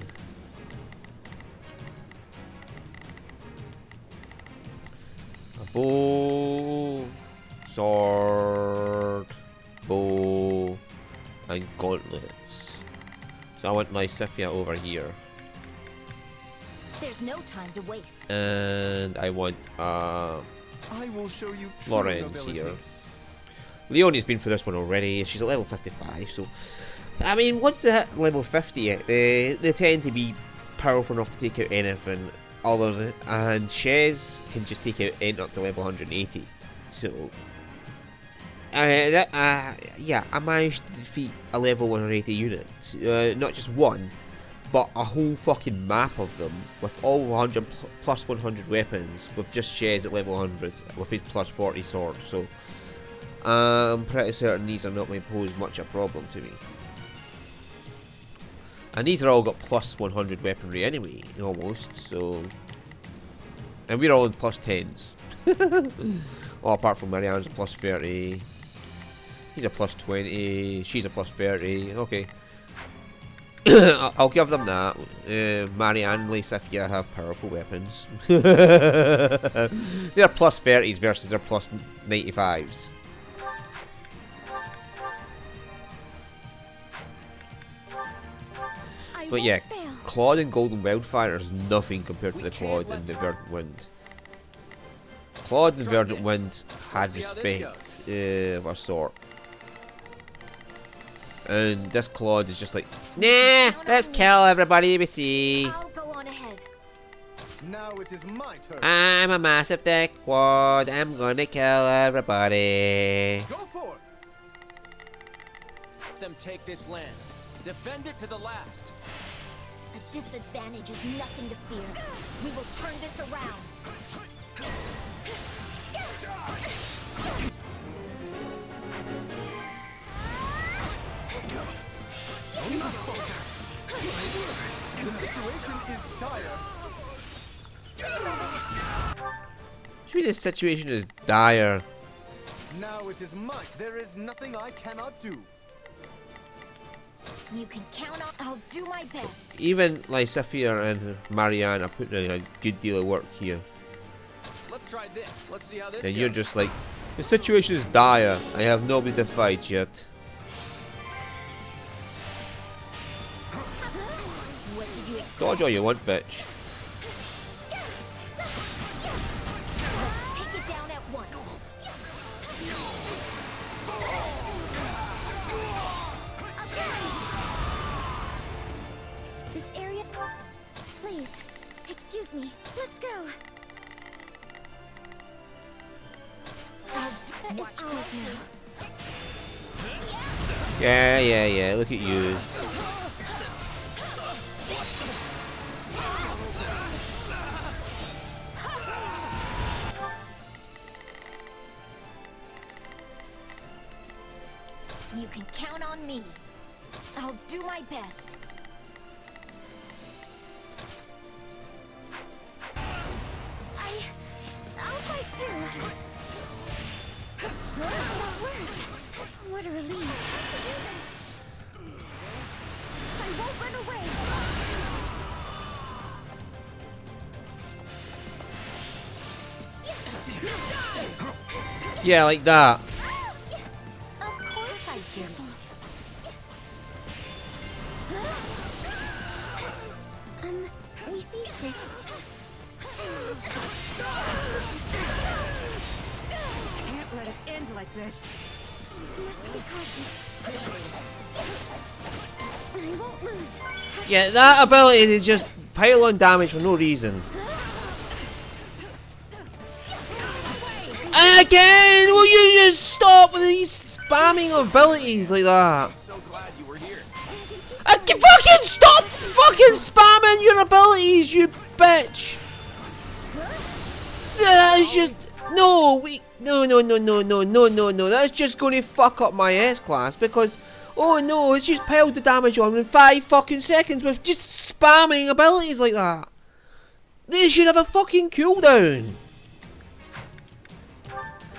A bow, sword, bow, and gauntlets. So I want Lysithea over here. There's no time to waste. And I want I will show you true Lorenz nobility. here. Leonie's been for this one already. She's at level 55, so I mean, once they hit level 50, they tend to be powerful enough to take out anything other than, and Shez can just take out anything up to level 180. So yeah, I managed to defeat a level 180 unit, not just one, but a whole fucking map of them with all 100 plus 100 weapons, with just Shez at level 100 with his plus 40 sword. So I'm pretty certain these are not going to pose much a problem to me. And these are all got plus 100 weaponry anyway, almost. So, and we're all in plus 10s. Well, apart from Marianne's a plus 30. He's a plus 20. She's a plus 30. Okay. I'll give them that. Marianne and Lysithea have powerful weapons. They're plus 30s versus their plus 95s. But yeah, Claude and Golden Wildfire is nothing compared to the Claude and the Verdant Wind. Claude and Verdant Wind had respect of a sort. And this Claude is just like, nah, let's kill everybody we see. I'll go on ahead. Now it is my turn. I'm a massive dick Claude. I'm gonna kill everybody. Go for it. Let them take this land. Defend it to the last. A disadvantage is nothing to fear. We will turn this around. The situation is dire. Should this situation is dire. Now it is mine. There is nothing I cannot do. You can count on. I'll do my best. Even Lysithea and Marianne are putting in a good deal of work here. Let's try this. Let's see how this And goes. you're just like, the situation is dire. I have nobody to fight yet. What did you expect? Dodge all you want, bitch. Let's take it down at once. This area. Please, excuse me. Let's go. That is ours now. Yeah. Look at you. You can count on me. I'll do my best. I'll fight too. That worked. What a relief. To do this. I won't run away. Yeah, like that. Of course I do. We seized it. Can't let it end like this. Must be cautious. I won't lose. Yeah, that ability to just pile on damage for no reason. And again, will you just stop with these spamming abilities like that? I'm so glad you were here. Fucking stop fucking spamming your abilities, you bitch! That's just no, no. That's just going to fuck up my S class because oh no, it's just piled the damage on in 5 fucking seconds with just spamming abilities like that. They should have a fucking cooldown.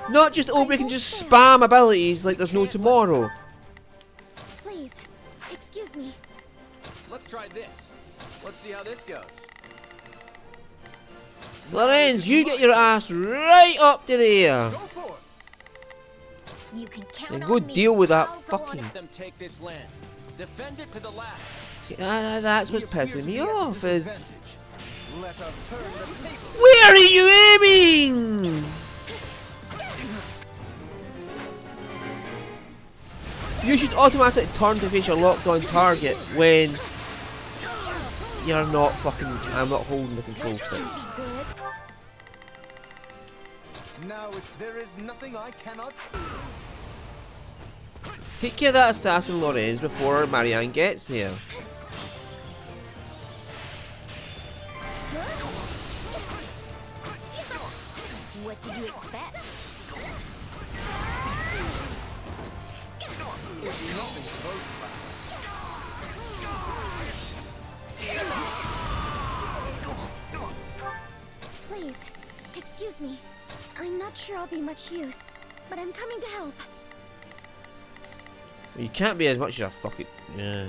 Not just oh we can just spam abilities like there's no tomorrow. Please, excuse me. Let's try this. Let's see how this goes. Lorenz, you get your ass right up to there. You can count And on go me. deal with that I'll go fucking. Let them take this land. Defend it to the last. See, that's what's pissing me off is. Let us turn the table. Where are you aiming? You should automatically turn to face your locked on target when you're not fucking. I'm not holding the control stick. Now there is nothing I cannot. Take care of that assassin Lorenz before Marianne gets there. What did you expect? There's nothing close about. Please, excuse me. I'm not sure I'll be much use, but I'm coming to help. You can't be as much as a fucking. Yeah.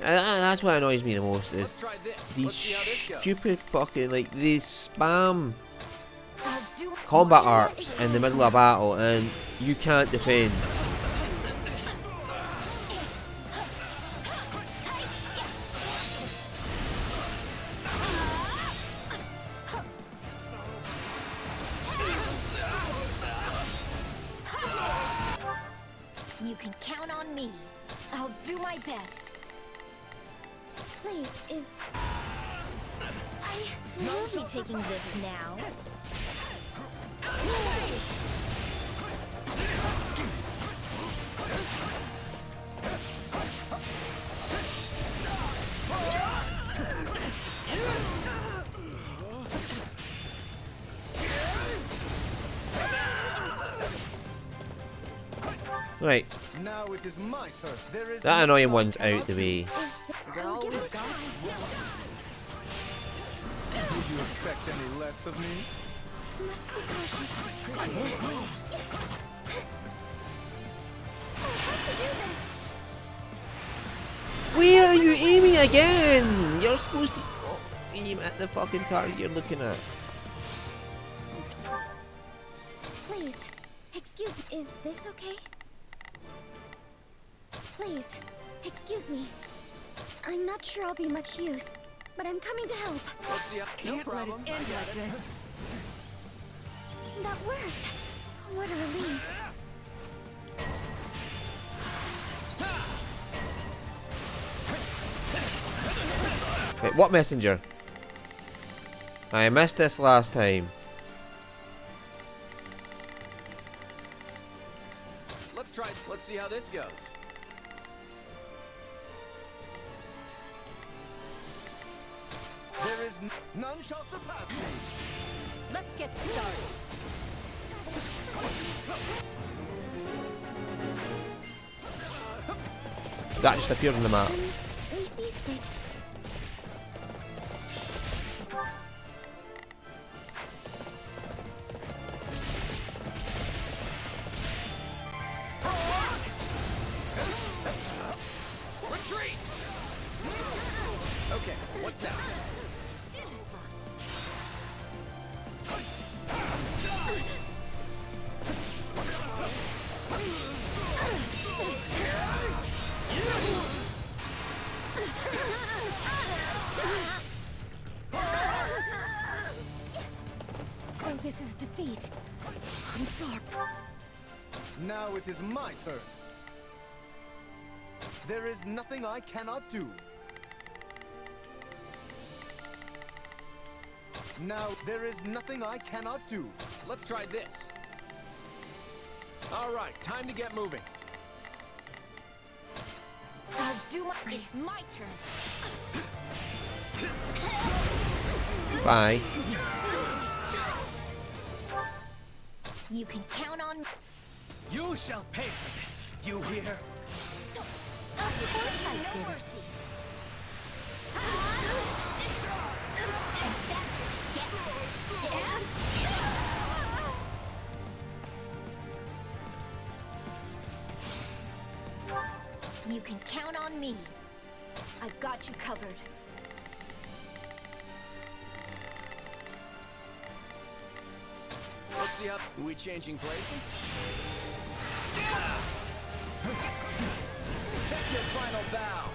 That's what annoys me the most Let's is try this. these Let's see how this goes. stupid fucking like they spam combat arts in the middle of battle and you can't defend. You can count on me. I'll do my best. Please, is... I will be taking this now. Right, Now it is my turn. There is that annoying nothing I one's out cannot the do. way. Is that all we've got? Would you expect any less of me? Must be cautious. I have to do this. Where are you aiming again? You're supposed to aim at the fucking target you're looking at. Please, excuse me. Is this okay? Please, excuse me. I'm not sure I'll be much use, but I'm coming to help. Let's see how. Can't No problem. let it end like this. That worked. What a relief. Wait, what messenger? I missed this last time. Let's try. Let's see how this goes. There is none shall surpass me. Let's get started. That just appeared on the map. We seized it. Retreat. Okay, what's next? So this is defeat. I'm sorry. Now it is my turn. There is nothing I cannot do. Now there is nothing I cannot do. Let's try this. All right, time to get moving. I'll do my. It's my turn. Bye. You can count on me. You shall pay for this. You hear? Of course I did. Mercy. And that's what you get. Damn. You can count on me. I've got you covered. Let's see how. Are we changing places? Take your final bow.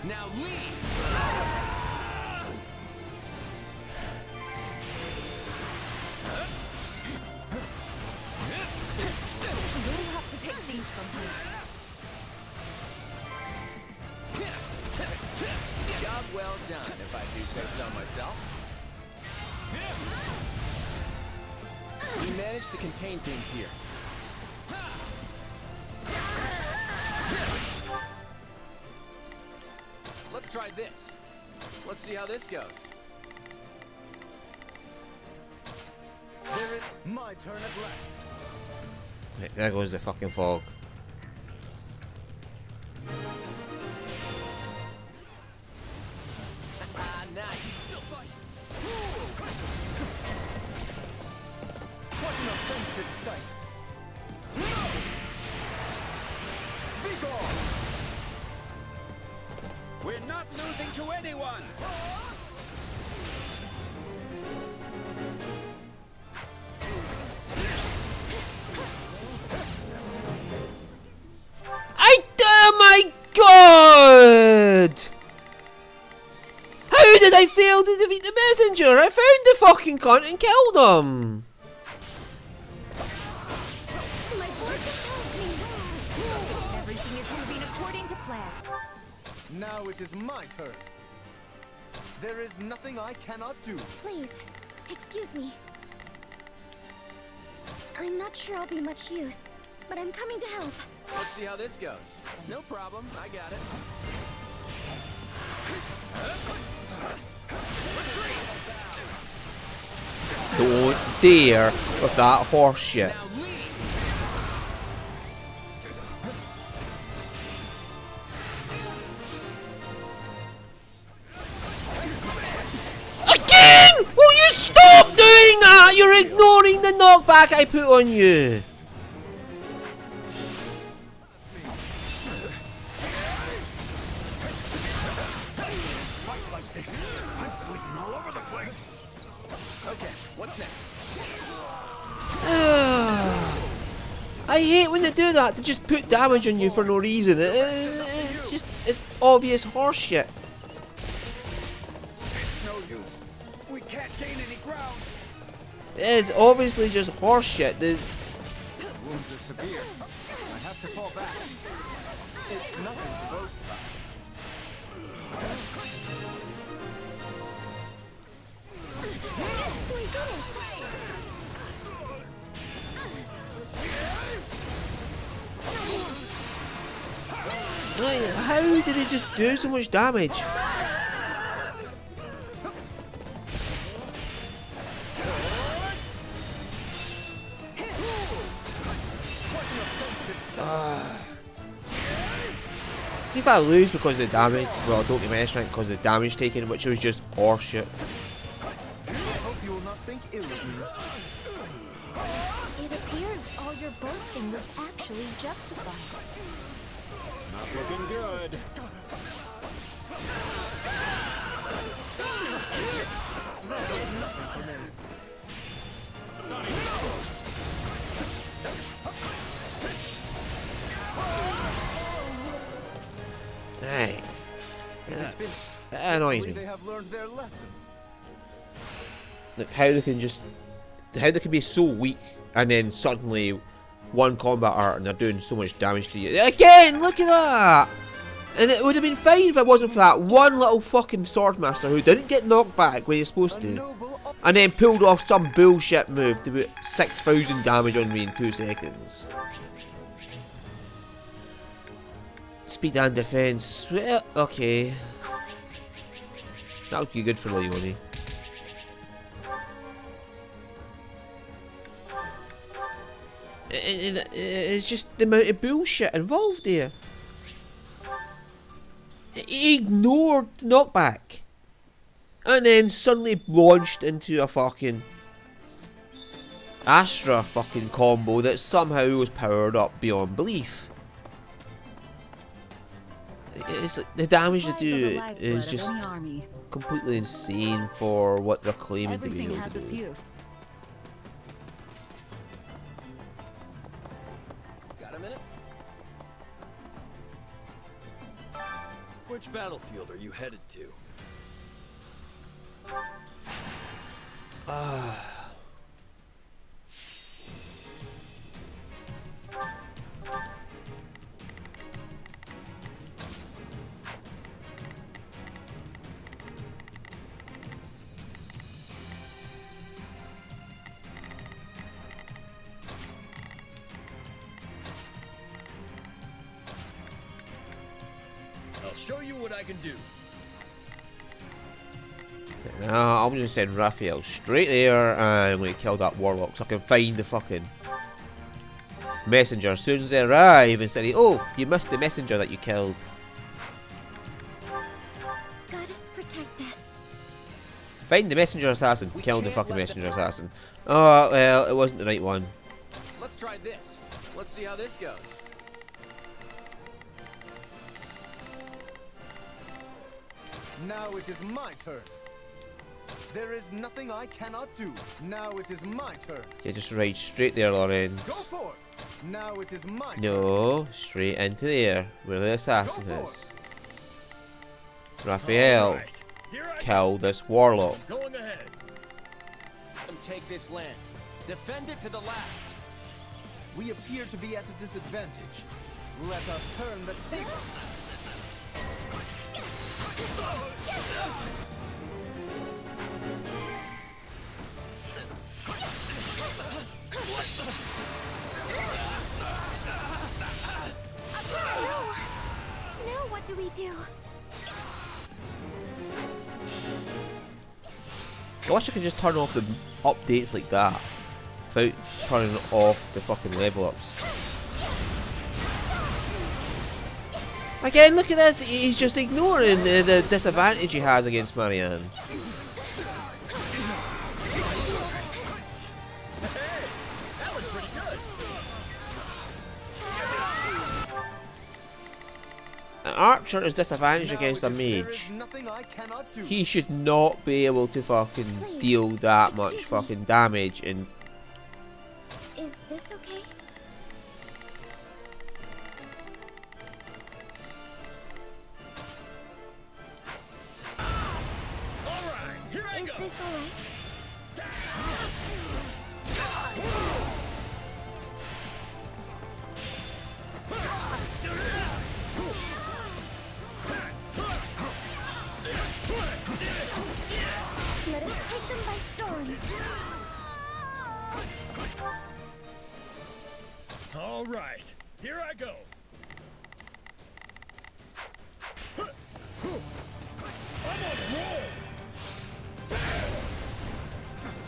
Now leave. You'll have to take these from me. Job well done, if I do say so myself. We managed to contain things here. Let's try this. Let's see how this goes. My turn at last. Right, there goes the fucking fog. Ah, nice. What an offensive sight. Be gone. We're not losing to anyone! Oh my god! How did I fail to defeat the messenger? I found the fucking cunt and killed him! My board tells me. Everything is moving according to plan. Now it is my turn. There is nothing I cannot do. Please, excuse me. I'm not sure I'll be much use, but I'm coming to help. Let's see how this goes. No problem, I got it. Don't dare with that horse shit. Now leave. Again! Will you stop doing that? You're ignoring the knockback I put on you. Okay, what's next? I hate when they do that. They just put damage on you for no reason. It's obvious horseshit. It's no use. We can't gain any ground. It's obviously just horseshit. Wounds are severe. I have to fall back. It's nothing to boast about. We did it! How did they just do so much damage? See if I lose because of the damage, well, I don't get my strength because of the damage taken, which was just horseshit. I hope you will not think ill of me. It appears all your boasting was actually justified. Not looking good. it is finished. That annoys Hopefully me. they have learned their lesson. Like how they can be so weak and then suddenly one combat art and they're doing so much damage to you. Again, look at that! And it would have been fine if it wasn't for that one little fucking swordmaster who didn't get knocked back when he's supposed to, and then pulled off some bullshit move to put 6,000 damage on me in 2 seconds. Speed and defense. Well, okay. That would be good for Leone. It's just the amount of bullshit involved there. He ignored the knockback and then suddenly launched into a fucking Astra fucking combo that somehow was powered up beyond belief. It's like the damage they do is just completely insane for what they're claiming to be able to do. Got a minute? Which battlefield are you headed to? I'll show you what I can do. Nah, I'm gonna send Raphael straight there and I'm gonna kill that warlock so I can find the fucking messenger as soon as they arrive and say, oh, you missed the messenger that you killed. Goddess protect us. Find the messenger assassin, kill the fucking messenger assassin. Oh, well, it wasn't the right one. Let's try this. Let's see how this goes. Now it is my turn. There is nothing I cannot do. Now it is my turn. Yeah, just right straight there, Lorenz. Go for it. Now it is my turn. No, straight into there, where the assassin is. Raphael, kill this warlock. Going ahead. Take this land. Defend it to the last. We appear to be at a disadvantage. Let us turn the tables. Now what do we do? I wish I could just turn off the updates like that without turning off the fucking level ups. Again, look at this, he's just ignoring the disadvantage he has against Marianne. An archer is disadvantaged against a mage. He should not be able to fucking deal that much fucking damage and... Is this okay? Alright, here I go. Is this alright? Let us take them by storm. Alright, here I go. I'm on a roll.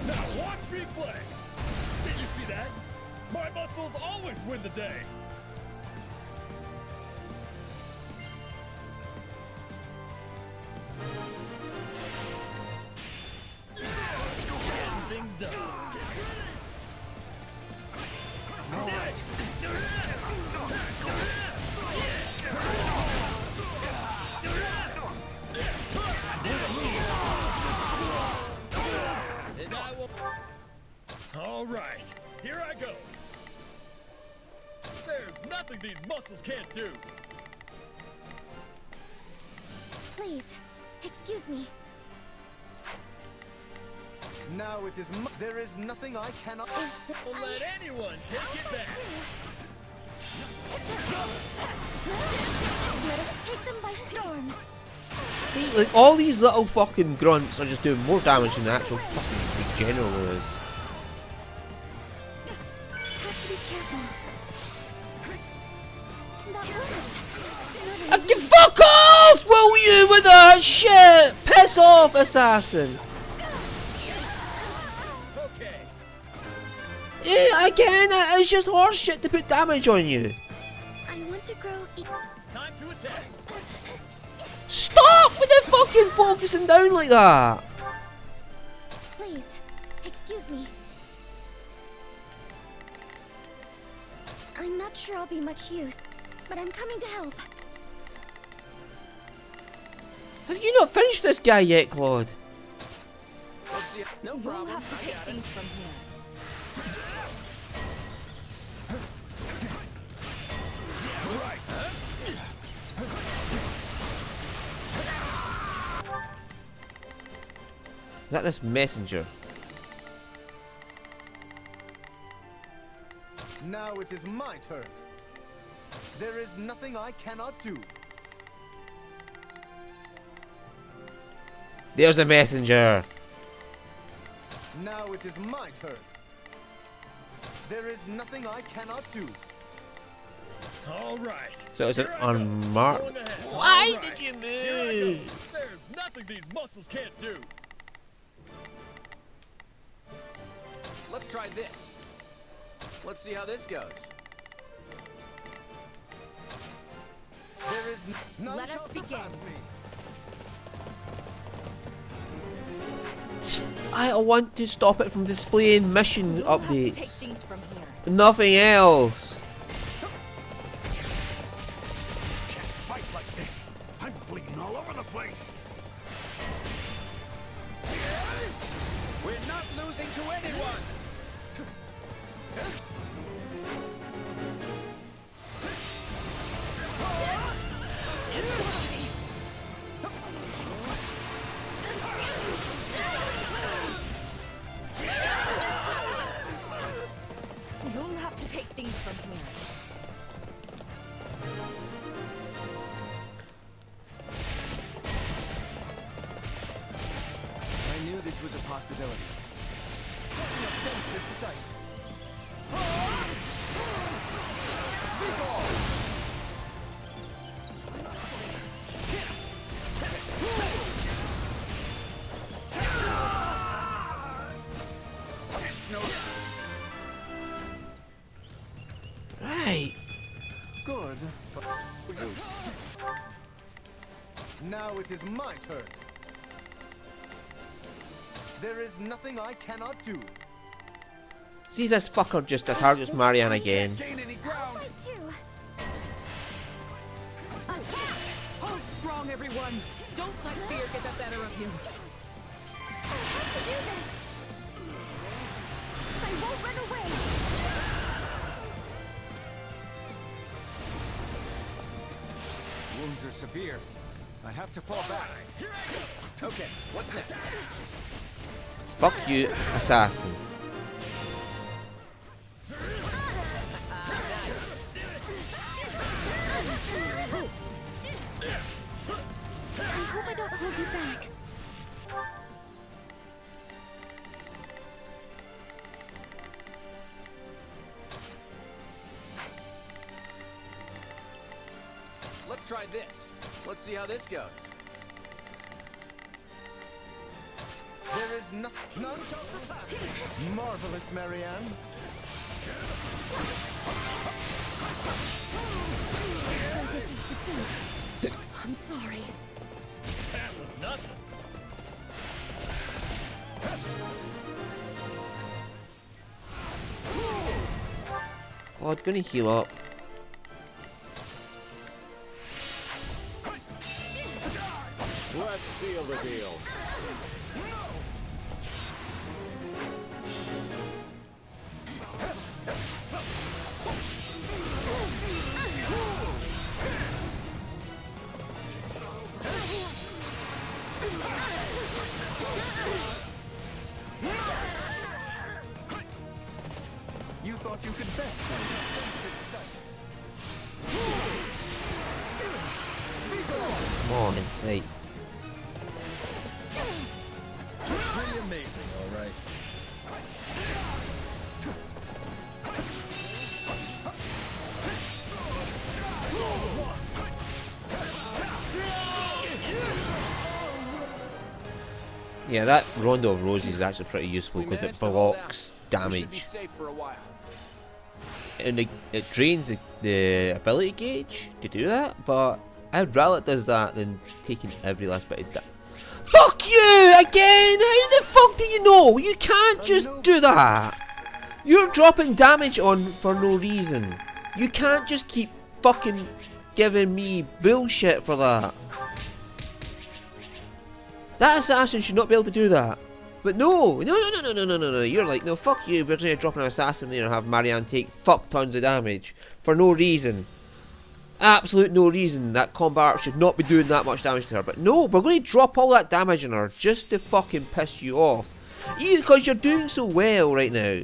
Now watch me flex. Did you see that? My muscles always win the day. Getting things done. And I will... All right, here I go. There's nothing these muscles can't do. Please, excuse me. Now it is there is nothing I cannot. Don't let anyone take it back. Let us take them by storm. See, like, all these little fucking grunts are just doing more damage than the actual fucking general is. Have to be careful. That worked. Fuck off, will you, with that shit? Piss off, assassin. Okay. Yeah, again, it's just horse shit to put damage on you. I want to grow. Time to attack. Stop with the fucking focusing down like that. Please, excuse me. I'm not sure I'll be much use, but I'm coming to help. Have you not finished this guy yet, Claude? Let's see. No problem. We'll have to take things from here. Is that this messenger? Now it is my turn. There is nothing I cannot do. There's a messenger. Now it is my turn. There is nothing I cannot do. All right. So it's an Here I go. unmarked. Going ahead. Why All did right. you Here I go. move? There's nothing these muscles can't do. Let's try this. Let's see how this goes. There is none Let shall us begin. surpass me. I want to stop it from displaying mission We'll have to take updates. things from here. Nothing else. Can't fight like this. I'm bleeding all over the place. We're not losing to anyone. You'll have to take things from here. I knew this was a possibility. Offensive sight. Right. Good. Use. Now it is my turn. There is nothing I cannot do. See this fucker just targets Marianne again. Gain any ground. Fight too. Attack! Hold strong, everyone. Don't let fear get the better of you. I have to do this. I won't run away. Wounds are severe. I have to fall back. Okay, what's next? Fuck you, assassin. I hope I don't hold you back. Let's try this. Let's see how this goes. There is none shall surpass me. Marvelous, Marianne. So this is defeat. I'm sorry. That was nothing. Claude, gonna heal up. Let's seal the deal. You thought you could best me. Success. Come on, right. Pretty amazing, all right. Yeah, that Rondo of Roses is actually pretty useful because it blocks damage. And it drains the ability gauge to do that, but I'd rather it does that than taking every last bit of damage. Fuck you! Again! How the fuck do you know? You can't just do that! You're dropping damage on for no reason. You can't just keep fucking giving me bullshit for that. That assassin should not be able to do that. But no. You're like, no, fuck you. We're just gonna drop an assassin there and have Marianne take fuck tons of damage for no reason. Absolute no reason. That combat should not be doing that much damage to her. But no, we're going to drop all that damage on her just to fucking piss you off. Because you're doing so well right now.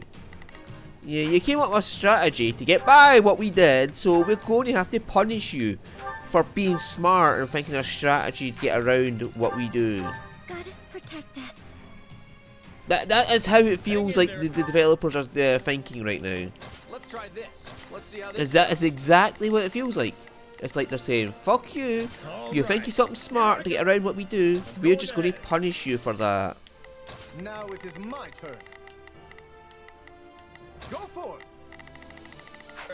You came up with a strategy to get by what we did, so we're going to have to punish you for being smart and thinking a strategy to get around what we do. Goddess protect us. That is how it feels like the developers are thinking right now. Let's try this. Let's see how this That is exactly what it feels like. It's like they're saying, fuck you. You think you're something smart to get around what we do. We're just going to punish you for that. Now it is my turn. Go for it.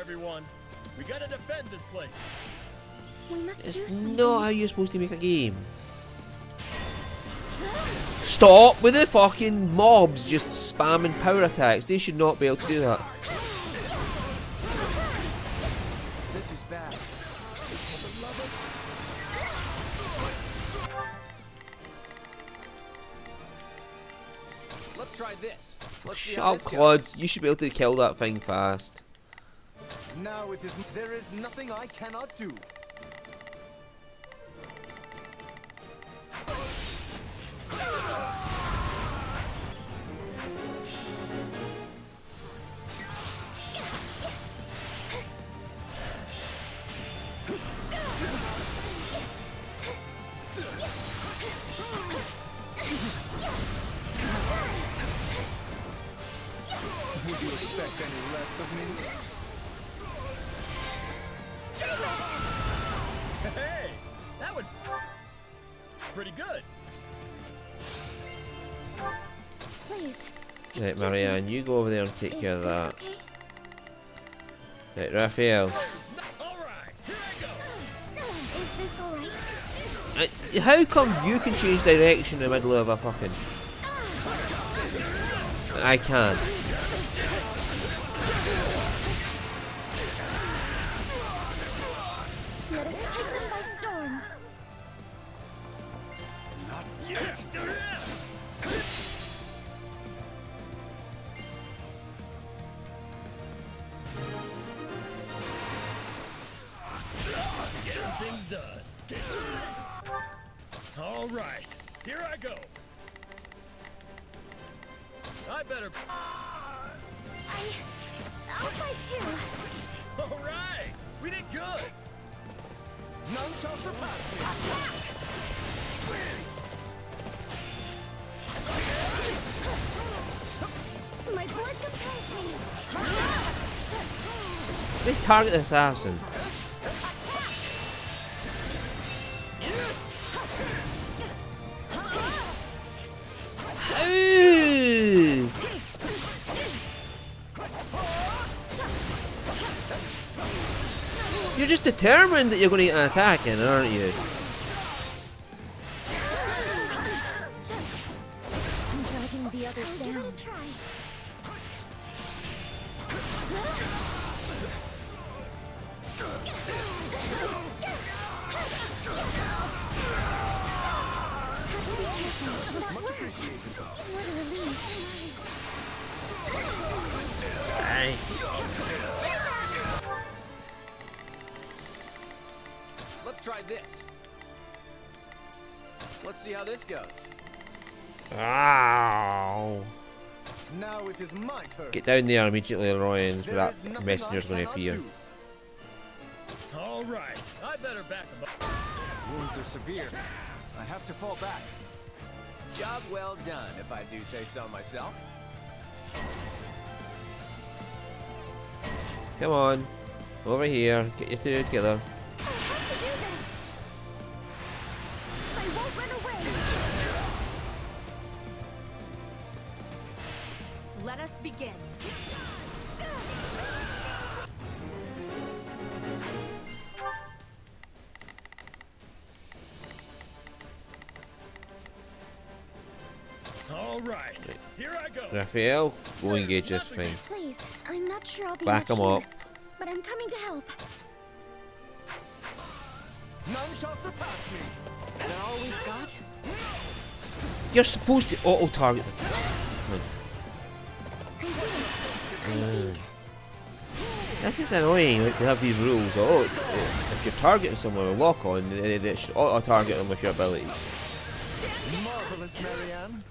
Everyone, we gotta defend this place. We must It's do something. not how you're supposed to make a game. Stop with the fucking mobs just spamming power attacks. They should not be able to do that. This is bad. Let's try this. Let's see Shut how up, this Claude. goes. You should be able to kill that thing fast. Now it is. There is nothing I cannot do. Would you expect any less of me? Hey, that would pretty good. Please. Right, Marianne, you go over there and take care of that. Okay? Right, Raphael. All right, here I go. Is this alright? How come you can change direction in the middle of a fucking... I can't. Let us take them by storm. Not yet. Getting things done. All right, here I go. I better. I'll fight too. All right, we did good. None shall surpass me. My blood compels me. They target the assassin. Ooh. You're just determined that you're going to get an attack in, aren't you? I'm dragging the others down. Give it a try. Much appreciated. What a relief. Aye. Let's try this. Let's see how this goes. Ow! Now it is my turn. Get down there immediately, Roy, and There that is nothing messenger's I going to cannot appear. do. All right, I better back him up. Wounds are severe. I have to fall back. Job well done, if I do say so myself. Come on, over here. Get you two together. I have to do this. I won't run away. Let us begin. All right, here I go. Raphael, go engage this thing. Please, I'm not sure I'll be Back much 'em up. use, but I'm coming to help. None shall surpass me. Is that all we've got? You're supposed to auto-target them. This is annoying, like, they have these rules. Oh, if you're targeting someone with lock on, they should auto-target them with your abilities. Marvelous, Marianne.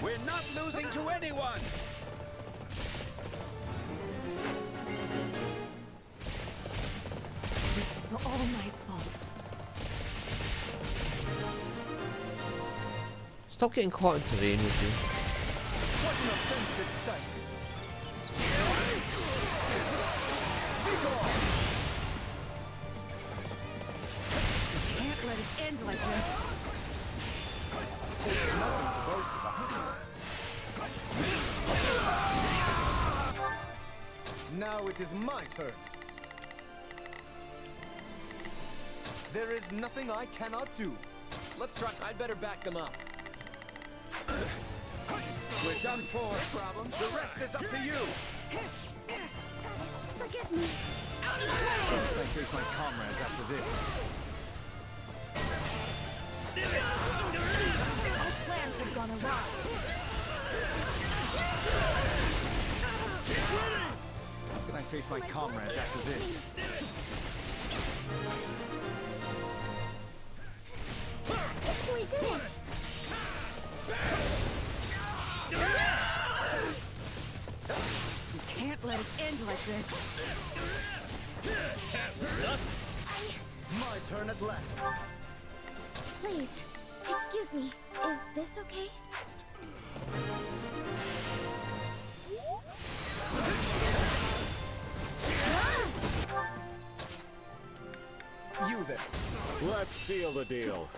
We're not losing to anyone! This is all my fault. Stop getting caught in terrain with you. What an offensive sight. Can't let it end like this. There's nothing to boast about. Now it is my turn. There is nothing I cannot do. Let's try. I'd better back them up. We're done for. Problem. The rest is up to you. Forgive me. I face my comrades after this. Our plans have gone awry. Can I face my comrades after this? We did it. We can't let it end like this. My turn at last. Please, excuse me. Is this okay? You then. Let's seal the deal.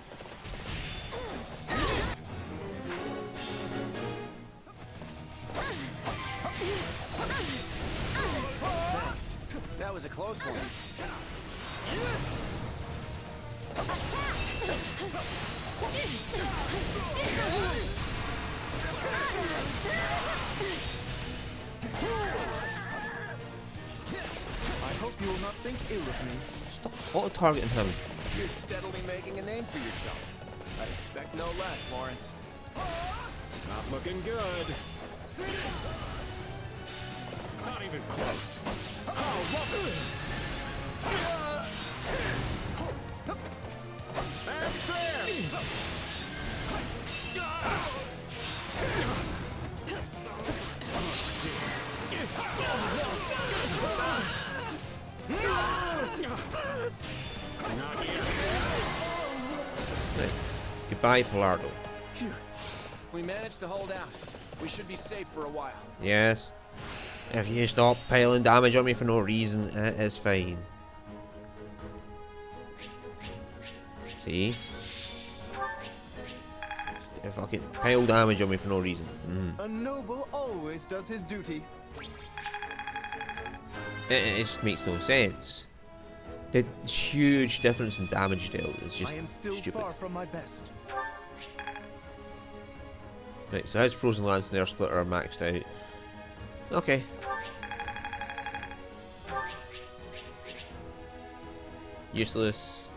Thanks. That was a close one. I hope you will not think ill of me. Stop auto-targeting him. You're steadily making a name for yourself. I'd expect no less, Lawrence. It's not looking good. Not even close. And there! Not yet. Right. Goodbye, Pilardo. Phew. We managed to hold out. We should be safe for a while. Yes. If you stop piling damage on me for no reason, it is fine. See? If I can pile damage on me for no reason. A noble always does his duty. It just makes no sense. The huge difference in damage dealt is just I am still stupid. far from my best. Right, so how's Frozen Lance and Air Splitter are maxed out? Okay. Useless.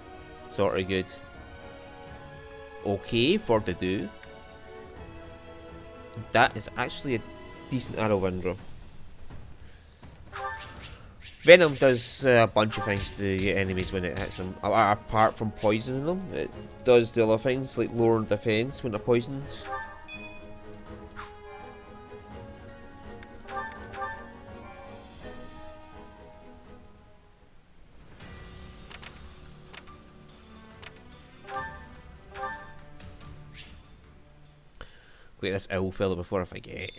Sorta good. Okay for the do. That is actually a decent arrow wind draw. Venom does a bunch of things to the enemies when it hits them. Apart from poisoning them, it does the other things like lowering defense when they're poisoned. Wait, this ill fella before I forget.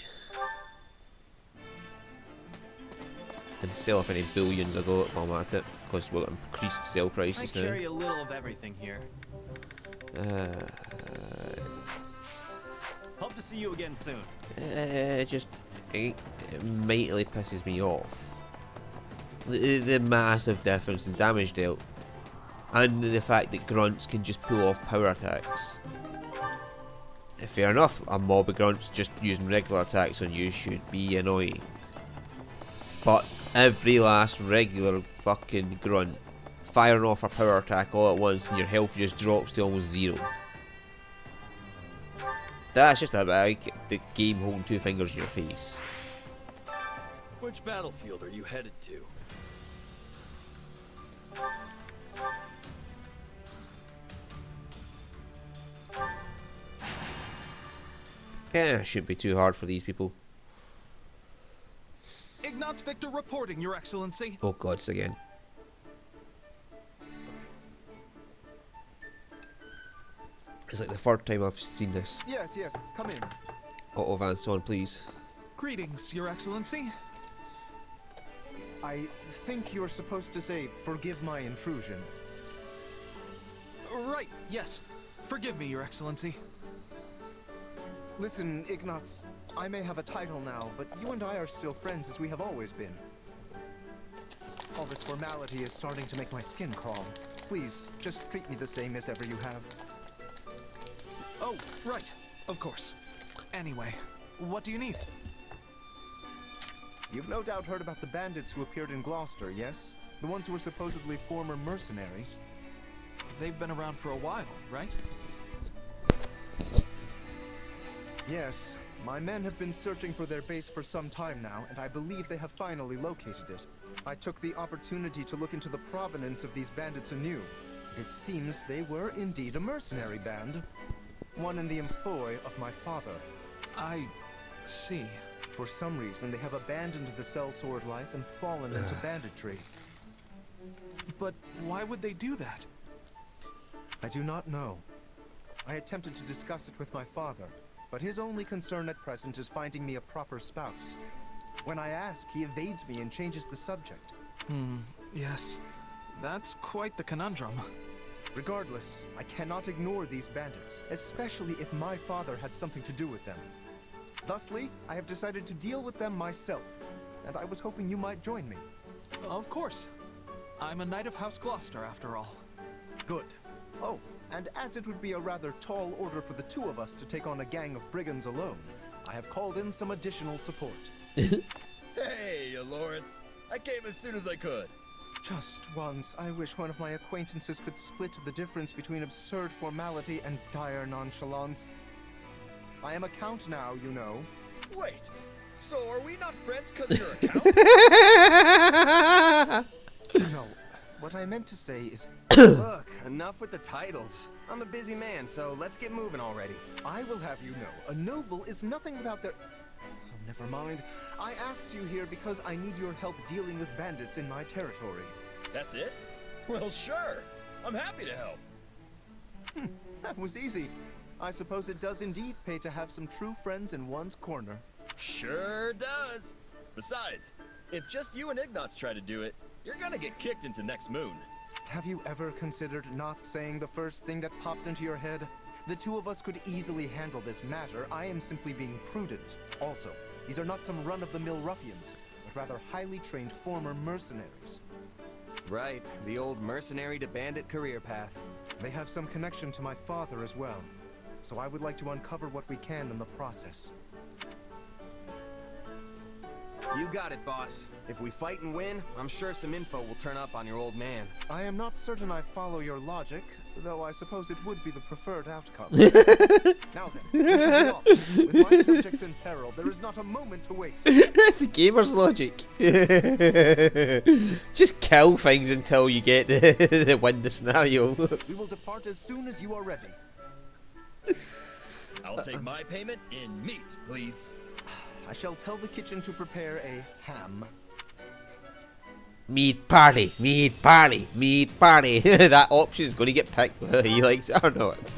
And sell off any billions I got while I'm at it, because we've got increased sale prices now. I carry a little of everything here. Hope to see you again soon. It mightily pisses me off. The massive difference in damage dealt, and the fact that grunts can just pull off power attacks. Fair enough, a mob of grunts just using regular attacks on you should be annoying. But every last regular fucking grunt firing off a power attack all at once and your health just drops to almost zero. That's just about the game holding two fingers in your face. Which battlefield are you headed to? Yeah, it shouldn't be too hard for these people. Ignatz Victor reporting, Your Excellency. Oh god, it's again. It's like the third time I've seen this. Yes, yes, come in. Auto Vance on, please. Greetings, Your Excellency. I think you're supposed to say, forgive my intrusion. Right, yes. Forgive me, Your Excellency. Listen, Ignatz, I may have a title now, but you and I are still friends as we have always been. All this formality is starting to make my skin crawl. Please, just treat me the same as ever you have. Oh, right. Of course. Anyway, what do you need? You've no doubt heard about the bandits who appeared in Gloucester, yes? The ones who were supposedly former mercenaries. They've been around for a while, right? Yes, my men have been searching for their base for some time now, and I believe they have finally located it. I took the opportunity to look into the provenance of these bandits anew. It seems they were indeed a mercenary band. One in the employ of my father. I see. For some reason, they have abandoned the sellsword life and fallen into banditry. But why would they do that? I do not know. I attempted to discuss it with my father, but his only concern at present is finding me a proper spouse. When I ask, he evades me and changes the subject. Yes. That's quite the conundrum. Regardless, I cannot ignore these bandits, especially if my father had something to do with them. Thusly, I have decided to deal with them myself, and I was hoping you might join me. Of course. I'm a knight of House Gloucester, after all. Good. Oh, and as it would be a rather tall order for the two of us to take on a gang of brigands alone, I have called in some additional support. Hey, Lawrence. I came as soon as I could. Just once, I wish one of my acquaintances could split the difference between absurd formality and dire nonchalance. I am a count now, you know. Wait, so are we not friends because you're a count? No, what I meant to say is... Look, enough with the titles. I'm a busy man, so let's get moving already. I will have you know, a noble is nothing without their... Oh, never mind. I asked you here because I need your help dealing with bandits in my territory. That's it? Well, sure. I'm happy to help. That was easy. I suppose it does indeed pay to have some true friends in one's corner. Sure does. Besides, if just you and Ignatz try to do it, you're gonna get kicked into next moon. Have you ever considered not saying the first thing that pops into your head? The two of us could easily handle this matter. I am simply being prudent. Also, these are not some run-of-the-mill ruffians, but rather highly trained former mercenaries. Right, the old mercenary to bandit career path. They have some connection to my father as well, so I would like to uncover what we can in the process. You got it, boss. If we fight and win, I'm sure some info will turn up on your old man. I am not certain I follow your logic, though I suppose it would be the preferred outcome. Now then, we should be off. With my subjects in peril, there is not a moment to waste. That's the gamer's logic. Just kill things until you get the win the scenario. We will depart as soon as you are ready. I'll take my payment in meat, please. I shall tell the kitchen to prepare a ham. Meat party, meat party, meat party. That option is going to get picked whether he likes it or not.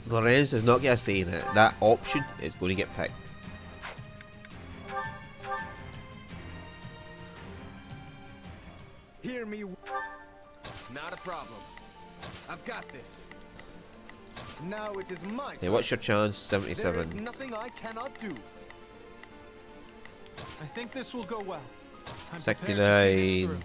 Lorenz is not going to say that. That option is going to get picked. Hear me. Not a problem. I've got this. Now it is my turn. Yeah, what's your chance? There is 77. nothing I cannot do. I think this will go well. I'm 69.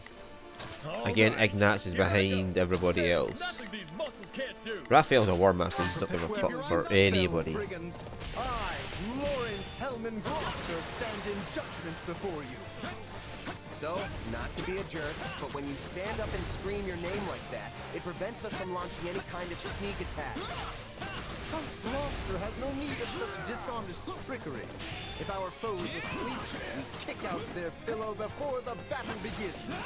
Again, Ignatz is behind everybody else. Nothing these muscles can't do. Raphael's a war master, he's not going to fuck for anybody. Brigands, I, Lawrence Hellman Gloucester, stand in judgment before you. So, not to be a jerk, but when you stand up and scream your name like that, it prevents us from launching any kind of sneak attack. House Gloucester has no need of such dishonest trickery. If our foe is asleep, we kick out their pillow before the battle begins.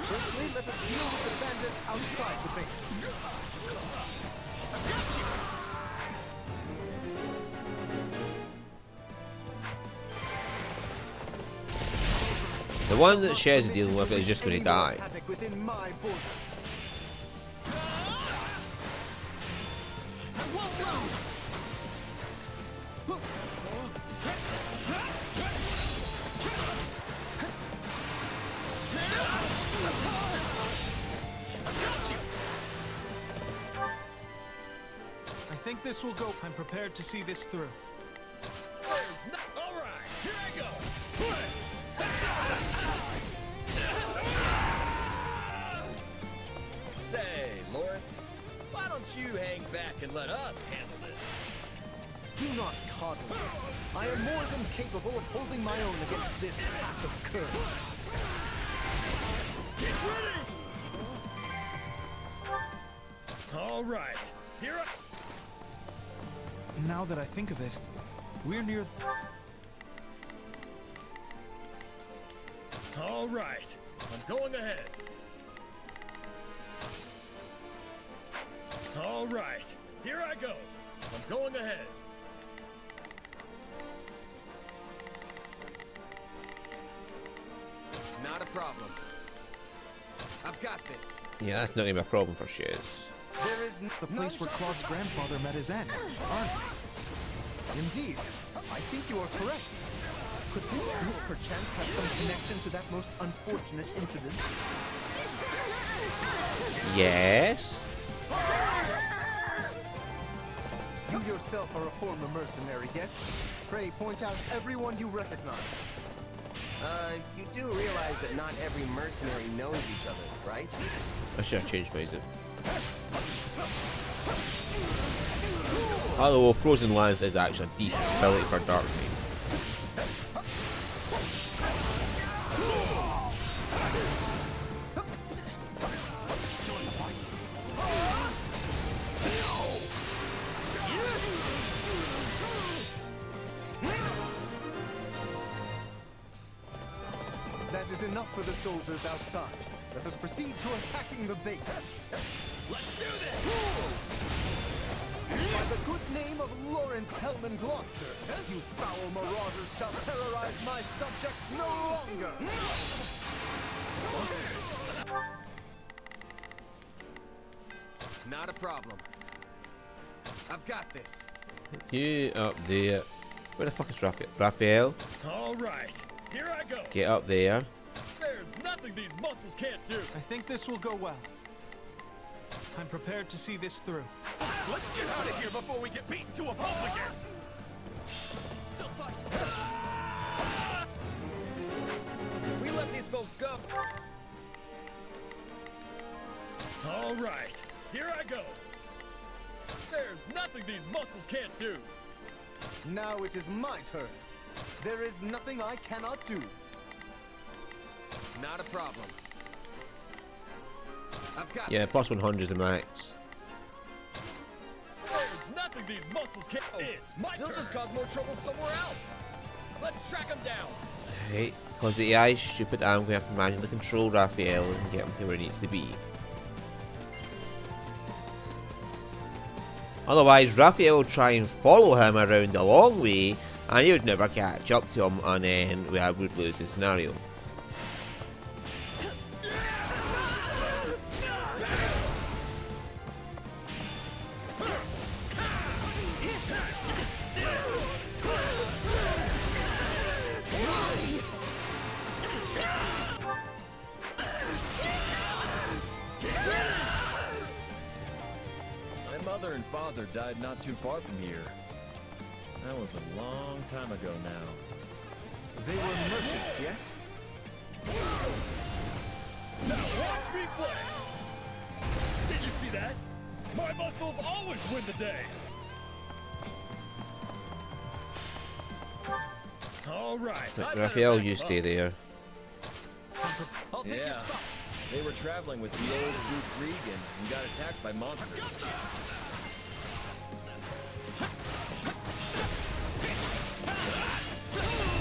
Firstly, let us deal with the bandits outside the base. The one that Shez is dealing with is just going to die. Havoc within my borders. I won't lose! I think this will go. I'm prepared to see this through. All right, here I go. Say, Lawrence, why don't you hang back and let us handle this? Do not coddle me. I am more than capable of holding my own against this pack of curs. Get ready! All right, here I... Now that I think of it, we're near. All right, I'm going ahead. All right, here I go. I'm going ahead. Not a problem. I've got this. Yeah, that's not even a problem for Shez. There is The place where Claude's grandfather met his end, aren't we? Indeed. I think you are correct. Could this group perchance have some connection to that most unfortunate incident? Yes. You yourself are a former mercenary, yes? Pray point out everyone you recognize. You do realize that not every mercenary knows each other, right? I should have changed music. Although Frozen Lands is actually a decent ability for Dark Knight. That is enough for the soldiers outside. Let us proceed to attacking the base. Let's do this! By the good name of Lawrence Hellman Gloucester, you foul marauders shall terrorize my subjects no longer! Not a problem. I've got this. You up there. Where the fuck is Raphael? All right, here I go. Get up there. There's nothing these muscles can't do. I think this will go well. I'm prepared to see this through. Let's get out of here before we get beaten to a pulp again. Still fights. We let these folks go. All right, here I go. There's nothing these muscles can't do. Now it is my turn. There is nothing I cannot do. Not a problem. I've got Yeah, this. plus 100 is the max. There's nothing these muscles can't. It's my They'll turn. just cause more trouble somewhere else. Let's track them down. Right, because the AI is stupid, I'm going to have to manually control Raphael and get him to where he needs to be. Otherwise, Raphael will try and follow him around a long way, and he would never catch up to him, and then we would lose the scenario. My mother and father died not too far from here. That was a long time ago now. They were merchants, yes? Now watch me flex! Did you see that? My muscles always win the day! Alright. Raphael, you stay there. I'll take your spot. They were traveling with the old Duke Regan and got attacked by monsters.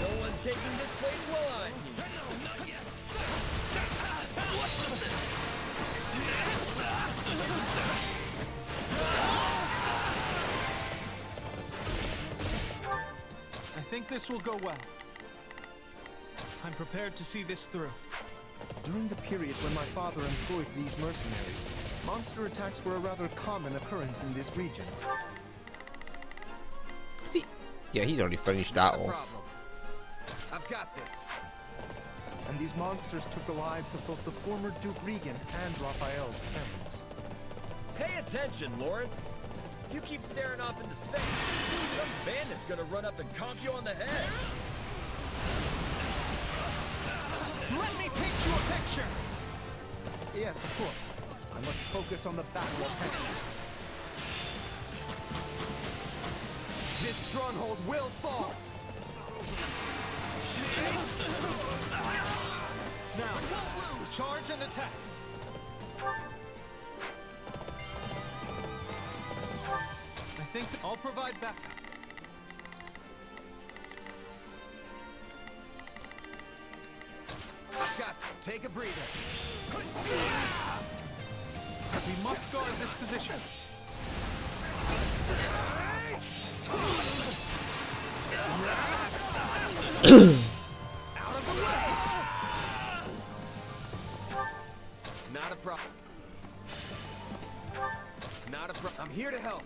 No one's taking this place while I'm here. No, not yet. I think this will go well. I'm prepared to see this through. During the period when my father employed these mercenaries, monster attacks were a rather common occurrence in this region. See? Yeah, he's already finished that Not a off. problem. I've got this. And these monsters took the lives of both the former Duke Regan and Raphael's parents. Pay attention, Lawrence. If you keep staring off into space, some bandit's gonna run up and conk you on the head. Let me paint you a picture! Yes, of course. I must focus on the battle ahead of us. This stronghold will fall! Now, charge and attack! I think I'll provide backup. I've got it. Take a breather. We must guard this position. Out of the way! Not a problem. Not a problem. I'm here to help.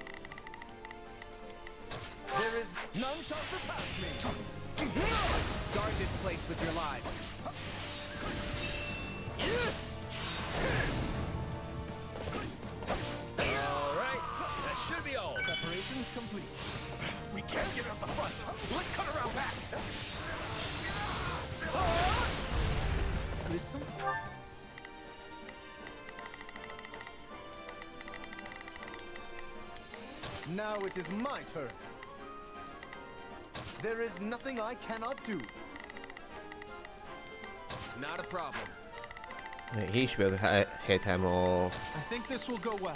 There is none shall surpass me. Guard this place with your lives. Alright, that should be all. Preparations complete. We can't get up the front. Let's cut around back. Listen. Now it is my turn. There is nothing I cannot do. Not a problem. Right, he should be able to hit him off. I think this will go well.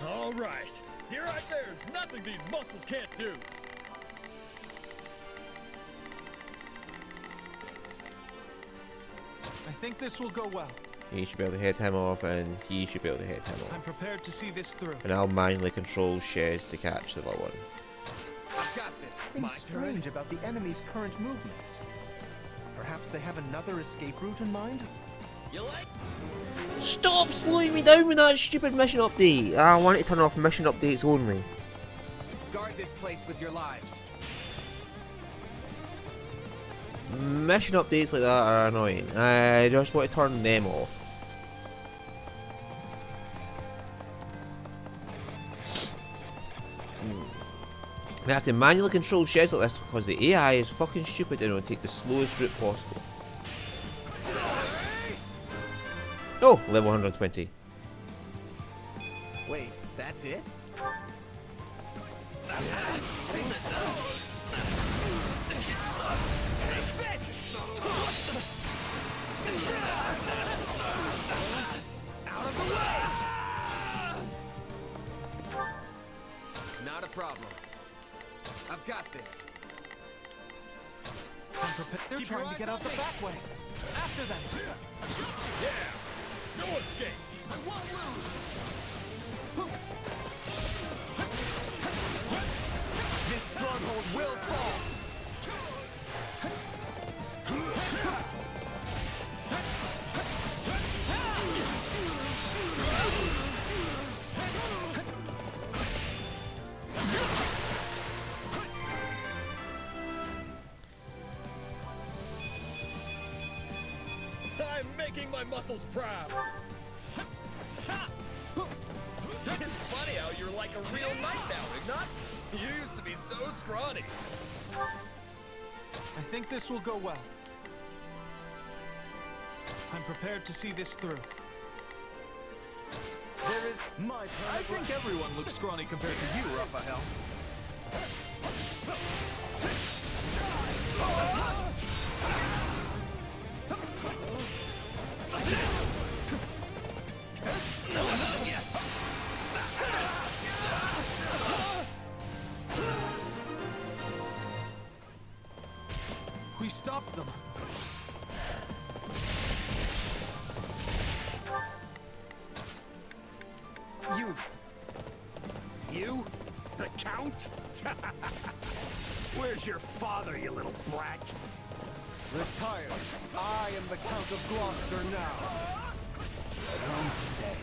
Alright, there's nothing these muscles can't do. I think this will go well. He should be able to hit him off, and he should be able to hit him I'm off. prepared to see this through. And I'll manually control Shez to catch the little one. I've got this. Something strange about the enemy's current movements. Perhaps they have another escape route in mind? You like? Stop slowing me down with that stupid mission update! I want to turn off mission updates only. Guard this place with your lives. Mission updates like that are annoying. I just want to turn them off. We have to manually control Shez like this because the AI is fucking stupid and will take the slowest route possible. Oh, level 120. Wait, that's it? Out of the way! Not a problem. I've got this. They're trying to get out the back way. After them. Yeah! No escape! I won't lose! This stronghold will fall! I'm making my muscles proud! It's funny how you're like a real knight now, Ignatz. You used to be so scrawny. I think this will go well. I'm prepared to see this through. There is my turn. I think everyone looks scrawny compared to you, Raphael. We stopped them. You? The Count? Where's your father, you little brat? Retire. I am the Count of Gloucester now. Don't say.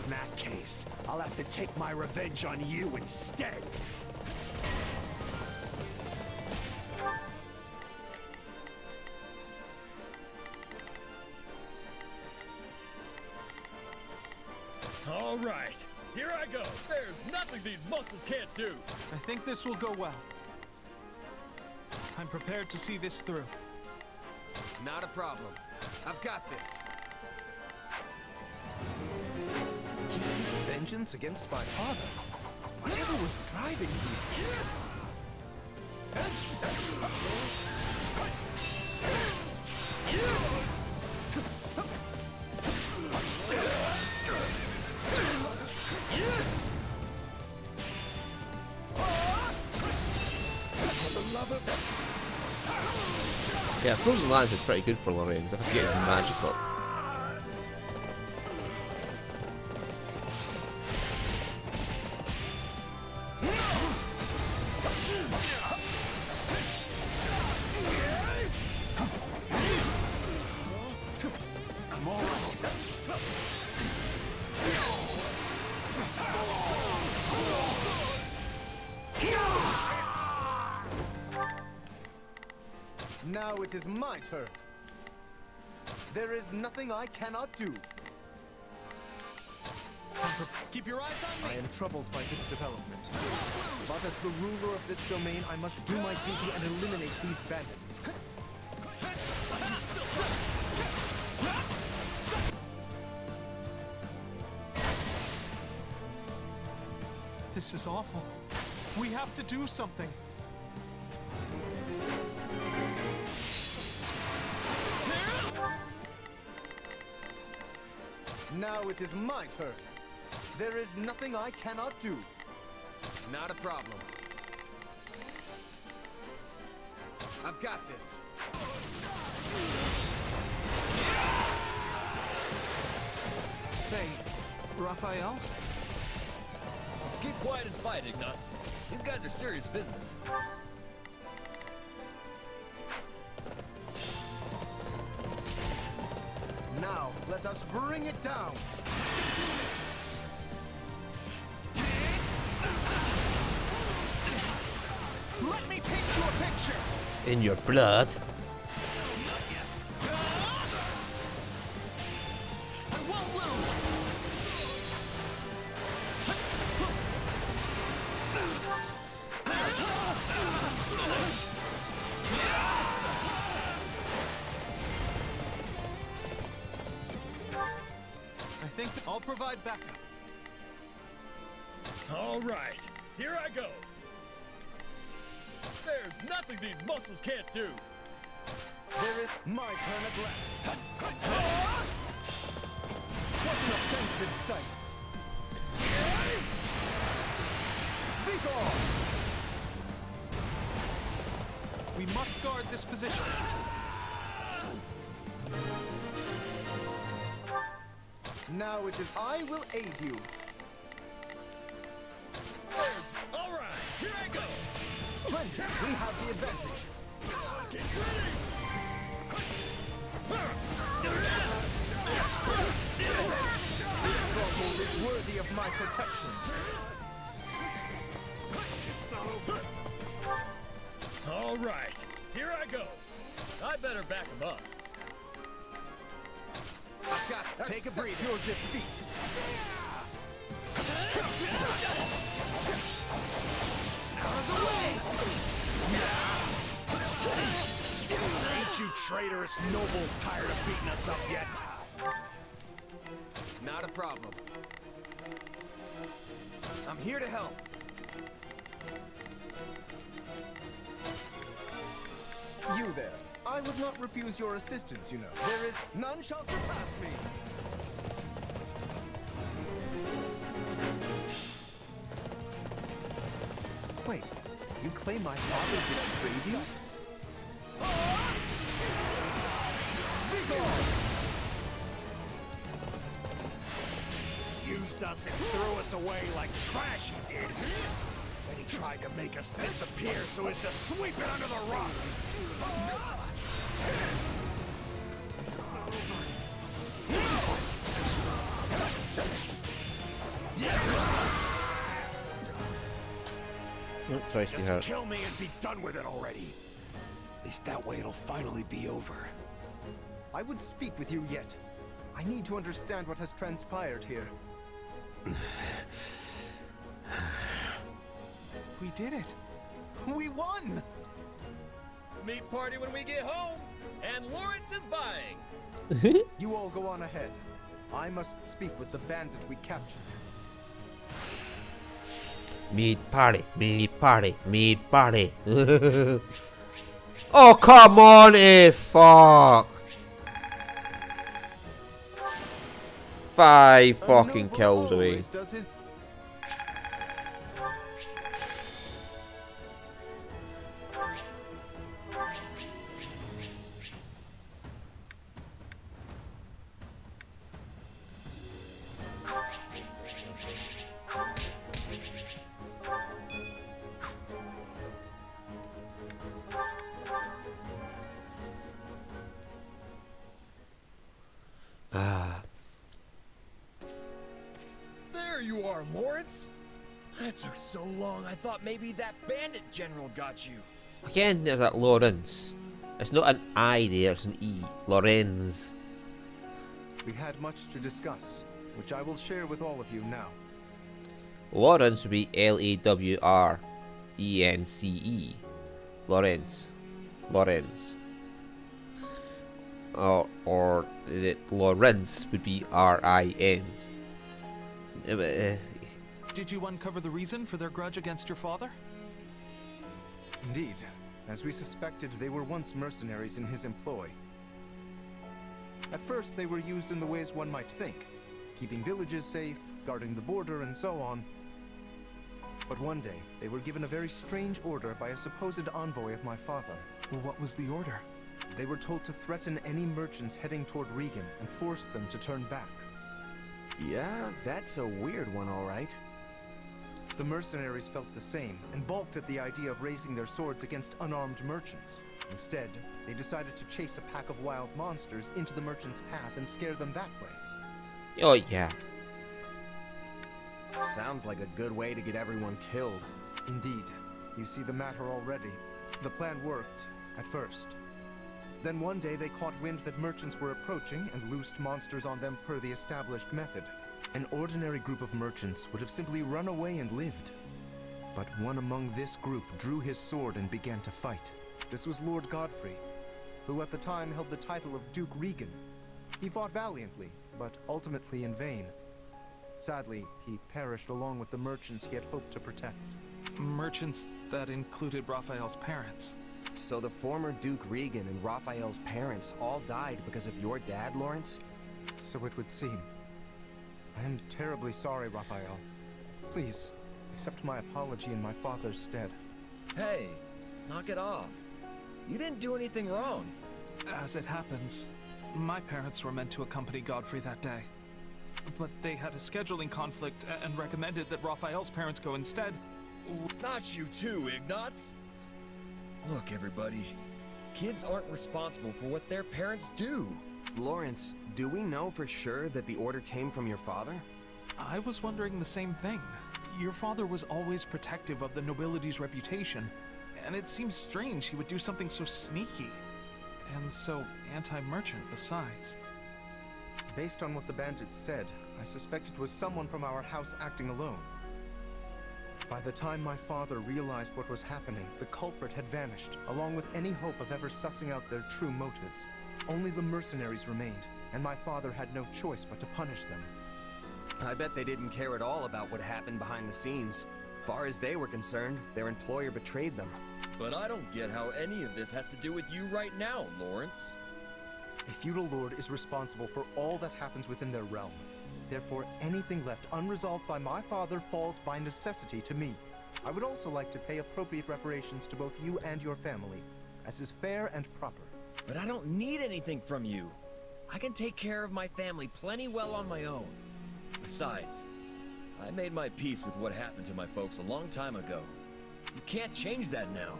In that case, I'll have to take my revenge on you instead. All right, here I go. There's nothing these muscles can't do. I think this will go well. I'm prepared to see this through. Not a problem. I've got this. He seeks vengeance against my father. Whatever was driving these people? Yeah, Frozen Lands is pretty good for Lorraine, because I forget it's magical. Now it is my turn. There is nothing I cannot do. Keep your eyes on I me. am troubled by this development. But as the ruler of this domain, I must do my duty and eliminate these bandits. This is awful. We have to do something. Now it is my turn. There is nothing I cannot do. Not a problem. I've got this. Say, Raphael? Keep quiet and fight, Ignatz. These guys are serious business. Now, let us bring it down. Let me paint you a picture. In your blood. I won't lose. provide backup. All right, here I go. There's nothing these muscles can't do. There is my turn at last. What an offensive sight. Be gone! We must guard this position. Now it is I will aid you. All right, here I go. Splendid, we have the advantage. Get ready. This stronghold is worthy of my protection. It's not over. All right, here I go. I better back him up. I've got to take a breather. Your defeat. Out of the way! Ain't you traitorous nobles tired of beating us up yet? Not a problem. I'm here to help. You there. I would not refuse your assistance, you know. There is none shall surpass me. Wait, you claim my father betrayed you? Be gone! Used us and threw us away like trash he did. Then he tried to make us disappear so as to sweep it under the rug. Sorry, Just sweetheart. kill me and be done with it already. At least that way it'll finally be over. I would speak with you yet. I need to understand what has transpired here. We did it. We won! Meat party when we get home, and Lawrence is buying. You all go on ahead. I must speak with the bandit we captured. Meat party, meat party, meat party. Oh, come on, fuck. 5 fucking kills away. There you are, Lawrence. That took so long, I thought maybe that bandit general got you. Again, there's that Lawrence. It's not an I there, it's an E. Lorenz. We had much to discuss, which I will share with all of you now. Lawrence would be Lawrence. Lorenz. Lorenz. Or Lawrence would be Rin. Did you uncover the reason for their grudge against your father? Indeed. As we suspected, they were once mercenaries in his employ. At first, they were used in the ways one might think, keeping villages safe, guarding the border, and so on. But one day, they were given a very strange order by a supposed envoy of my father. Well, what was the order? They were told to threaten any merchants heading toward Regan and force them to turn back. Yeah, that's a weird one, all right. The mercenaries felt the same and balked at the idea of raising their swords against unarmed merchants. Instead, they decided to chase a pack of wild monsters into the merchants' path and scare them that way. Oh yeah. Sounds like a good way to get everyone killed. Indeed. You see the matter already. The plan worked, at first. Then one day they caught wind that merchants were approaching and loosed monsters on them per the established method. An ordinary group of merchants would have simply run away and lived. But one among this group drew his sword and began to fight. This was Lord Godfrey, who at the time held the title of Duke Regan. He fought valiantly, but ultimately in vain. Sadly, he perished along with the merchants he had hoped to protect. Merchants that included Raphael's parents. So the former Duke Regan and Raphael's parents all died because of your dad, Lawrence? So it would seem. I am terribly sorry, Raphael. Please, accept my apology in my father's stead. Hey, knock it off. You didn't do anything wrong. As it happens, my parents were meant to accompany Godfrey that day. But they had a scheduling conflict and recommended that Raphael's parents go instead. Not you too, Ignatz. Look, everybody. Kids aren't responsible for what their parents do. Lawrence, do we know for sure that the order came from your father? I was wondering the same thing. Your father was always protective of the nobility's reputation, and it seems strange he would do something so sneaky. And so anti-merchant besides. Based on what the bandits said, I suspect it was someone from our house acting alone. By the time my father realized what was happening, the culprit had vanished, along with any hope of ever sussing out their true motives. Only the mercenaries remained, and my father had no choice but to punish them. I bet they didn't care at all about what happened behind the scenes. Far as they were concerned, their employer betrayed them. But I don't get how any of this has to do with you right now, Lawrence. A feudal lord is responsible for all that happens within their realm. Therefore, anything left unresolved by my father falls by necessity to me. I would also like to pay appropriate reparations to both you and your family, as is fair and proper. But I don't need anything from you. I can take care of my family plenty well on my own. Besides, I made my peace with what happened to my folks a long time ago. You can't change that now.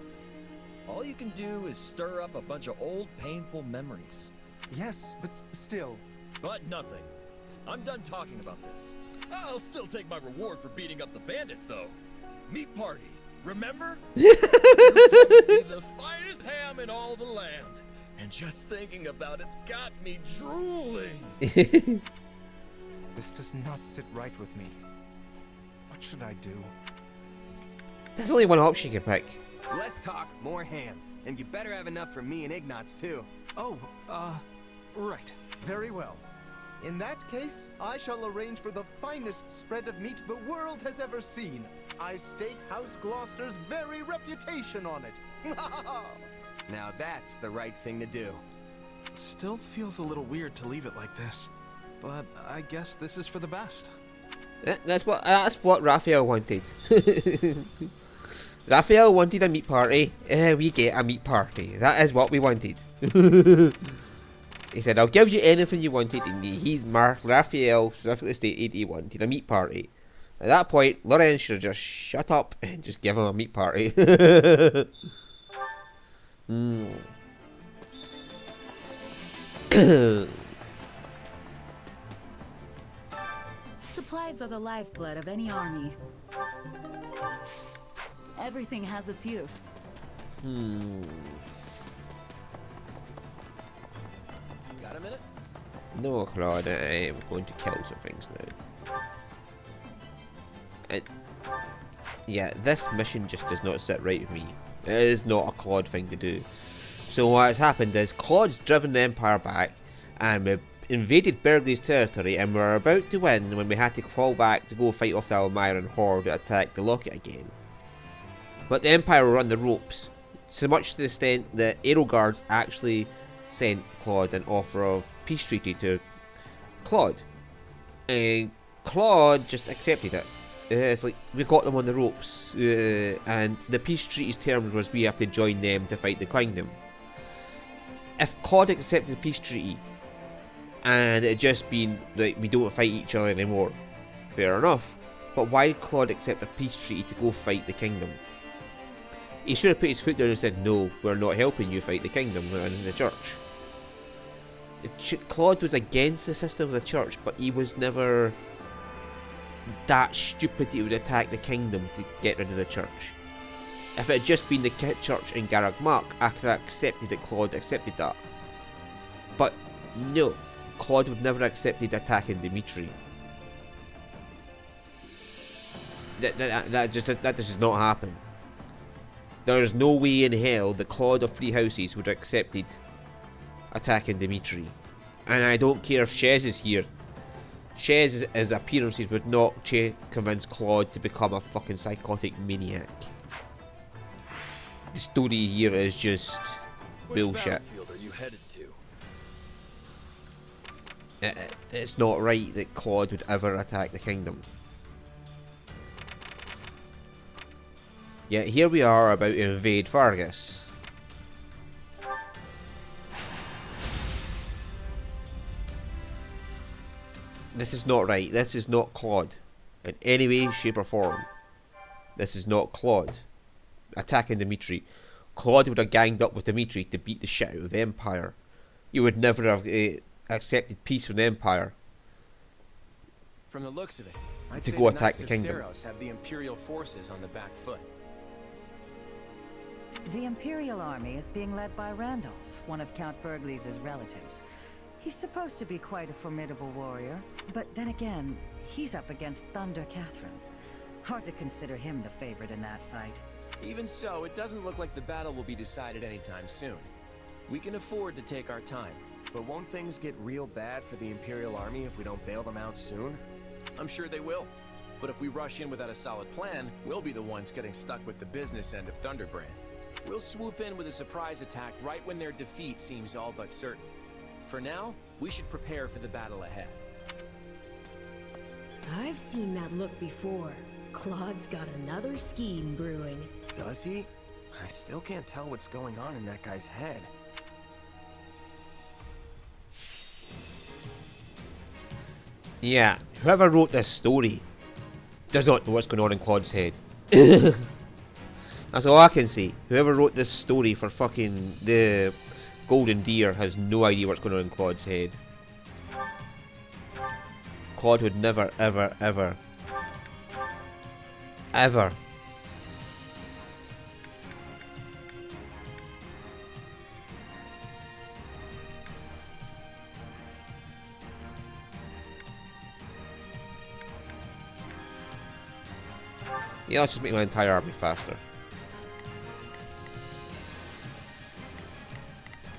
All you can do is stir up a bunch of old, painful memories. Yes, but still. But nothing. I'm done talking about this. I'll still take my reward for beating up the bandits, though. Meat party, remember? You promised me the finest ham in all the land. And just thinking about it's got me drooling. This does not sit right with me. What should I do? There's only one option you can pick. Less talk, more ham. And you better have enough for me and Ignatz, too. Oh, right. Very well. In that case, I shall arrange for the finest spread of meat the world has ever seen. I stake House Gloucester's very reputation on it. Now that's the right thing to do. Still feels a little weird to leave it like this, but I guess this is for the best. That's what Raphael wanted. Raphael wanted a meat party. We get a meat party. That is what we wanted. He said, "I'll give you anything you wanted," and Raphael specifically stated he wanted a meat party. At that point, Lorenz should have just shut up and just give him a meat party. Supplies are the lifeblood of any army. Everything has its use. Got a minute? No, Claude, I am going to kill some things now. Yeah, this mission just does not sit right with me. It is not a Claude thing to do. So what has happened is Claude's driven the Empire back, and we've invaded Burgley's territory, and we're about to win when we had to fall back to go fight off the Almiran horde that attacked the Locket again. But the Empire were on the ropes, so much to the extent that Aero Guards actually sent Claude an offer of peace treaty to Claude. And Claude just accepted it. It's like, we got them on the ropes, and the peace treaty's terms was we have to join them to fight the kingdom. If Claude accepted the peace treaty, and it had just been like, we don't fight each other anymore, fair enough. But why did Claude accept a peace treaty to go fight the kingdom? He should have put his foot down and said, "No, we're not helping you fight the kingdom and the church." Claude was against the system of the church, but he was never that stupid he would attack the kingdom to get rid of the church. If it had just been the church in Garag Mark, I could have accepted that Claude accepted that. But no, Claude would never have accepted attacking Dimitri. That does not happen. There is no way in hell the Claude of Three Houses would have accepted attacking Dimitri. And I don't care if Shez is here. Shez's appearances would not convince Claude to become a fucking psychotic maniac. The story here is just bullshit. Which battlefield are you headed to? It's not right that Claude would ever attack the kingdom. Yet here we are about to invade Vargas. This is not right. This is not Claude. In any way, shape or form. This is not Claude attacking Dimitri. Claude would have ganged up with Dimitri to beat the shit out of the Empire. He would never have accepted peace from the Empire. From the looks of it, I'd to say go the attack Knights the of kingdom. Ceros have the Imperial forces on the back foot. The Imperial army is being led by Randolph, one of Count Burghley's relatives. He's supposed to be quite a formidable warrior, but then again, he's up against Thunder Catherine. Hard to consider him the favorite in that fight. Even so, it doesn't look like the battle will be decided anytime soon. We can afford to take our time. But won't things get real bad for the Imperial army if we don't bail them out soon? I'm sure they will. But if we rush in without a solid plan, we'll be the ones getting stuck with the business end of Thunderbrand. We'll swoop in with a surprise attack right when their defeat seems all but certain. For now, we should prepare for the battle ahead. I've seen that look before. Claude's got another scheme brewing. Does he? I still can't tell what's going on in that guy's head. Yeah, whoever wrote this story does not know what's going on in Claude's head. That's all I can say. Whoever wrote this story for fucking the Golden Deer has no idea what's going on in Claude's head. Claude would never, ever, ever, ever yeah, let's just make my entire army faster.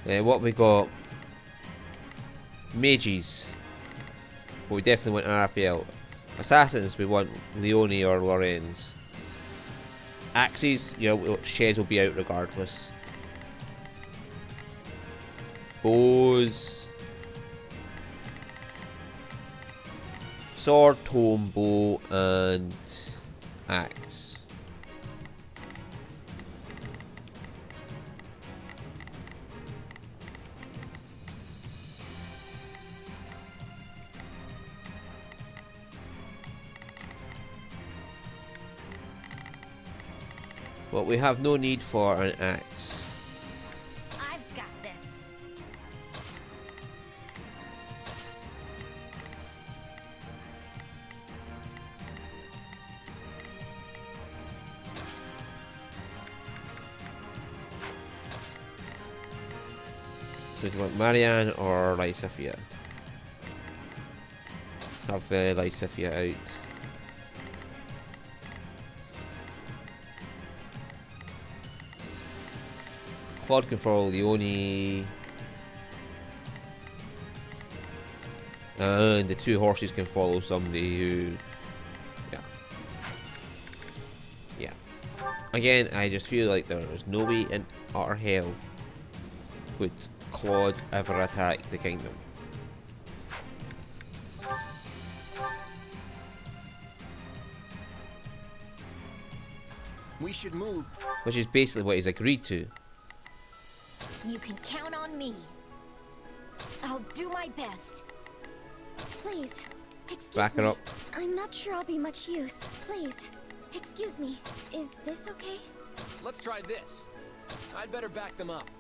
What we got? Mages. Well, we definitely want Raphael. Assassins, we want Leone or Lorenz. Axes, you know, Shez will be out regardless. Bows. Sword, tome, bow, and axe. But we have no need for an axe. I've got this. So do you want Marianne or Lysithia? Have Lysithia out. Claude can follow Leone. And the two horses can follow somebody who... Yeah. Again, I just feel like there is no way in utter hell would Claude ever attack the kingdom. We should move. Which is basically what he's agreed to. You can count on me. I'll do my best. Please, excuse Back me. her up. I'm not sure I'll be much use. Please, excuse me. Is this okay? Let's try this. I'd better back them up.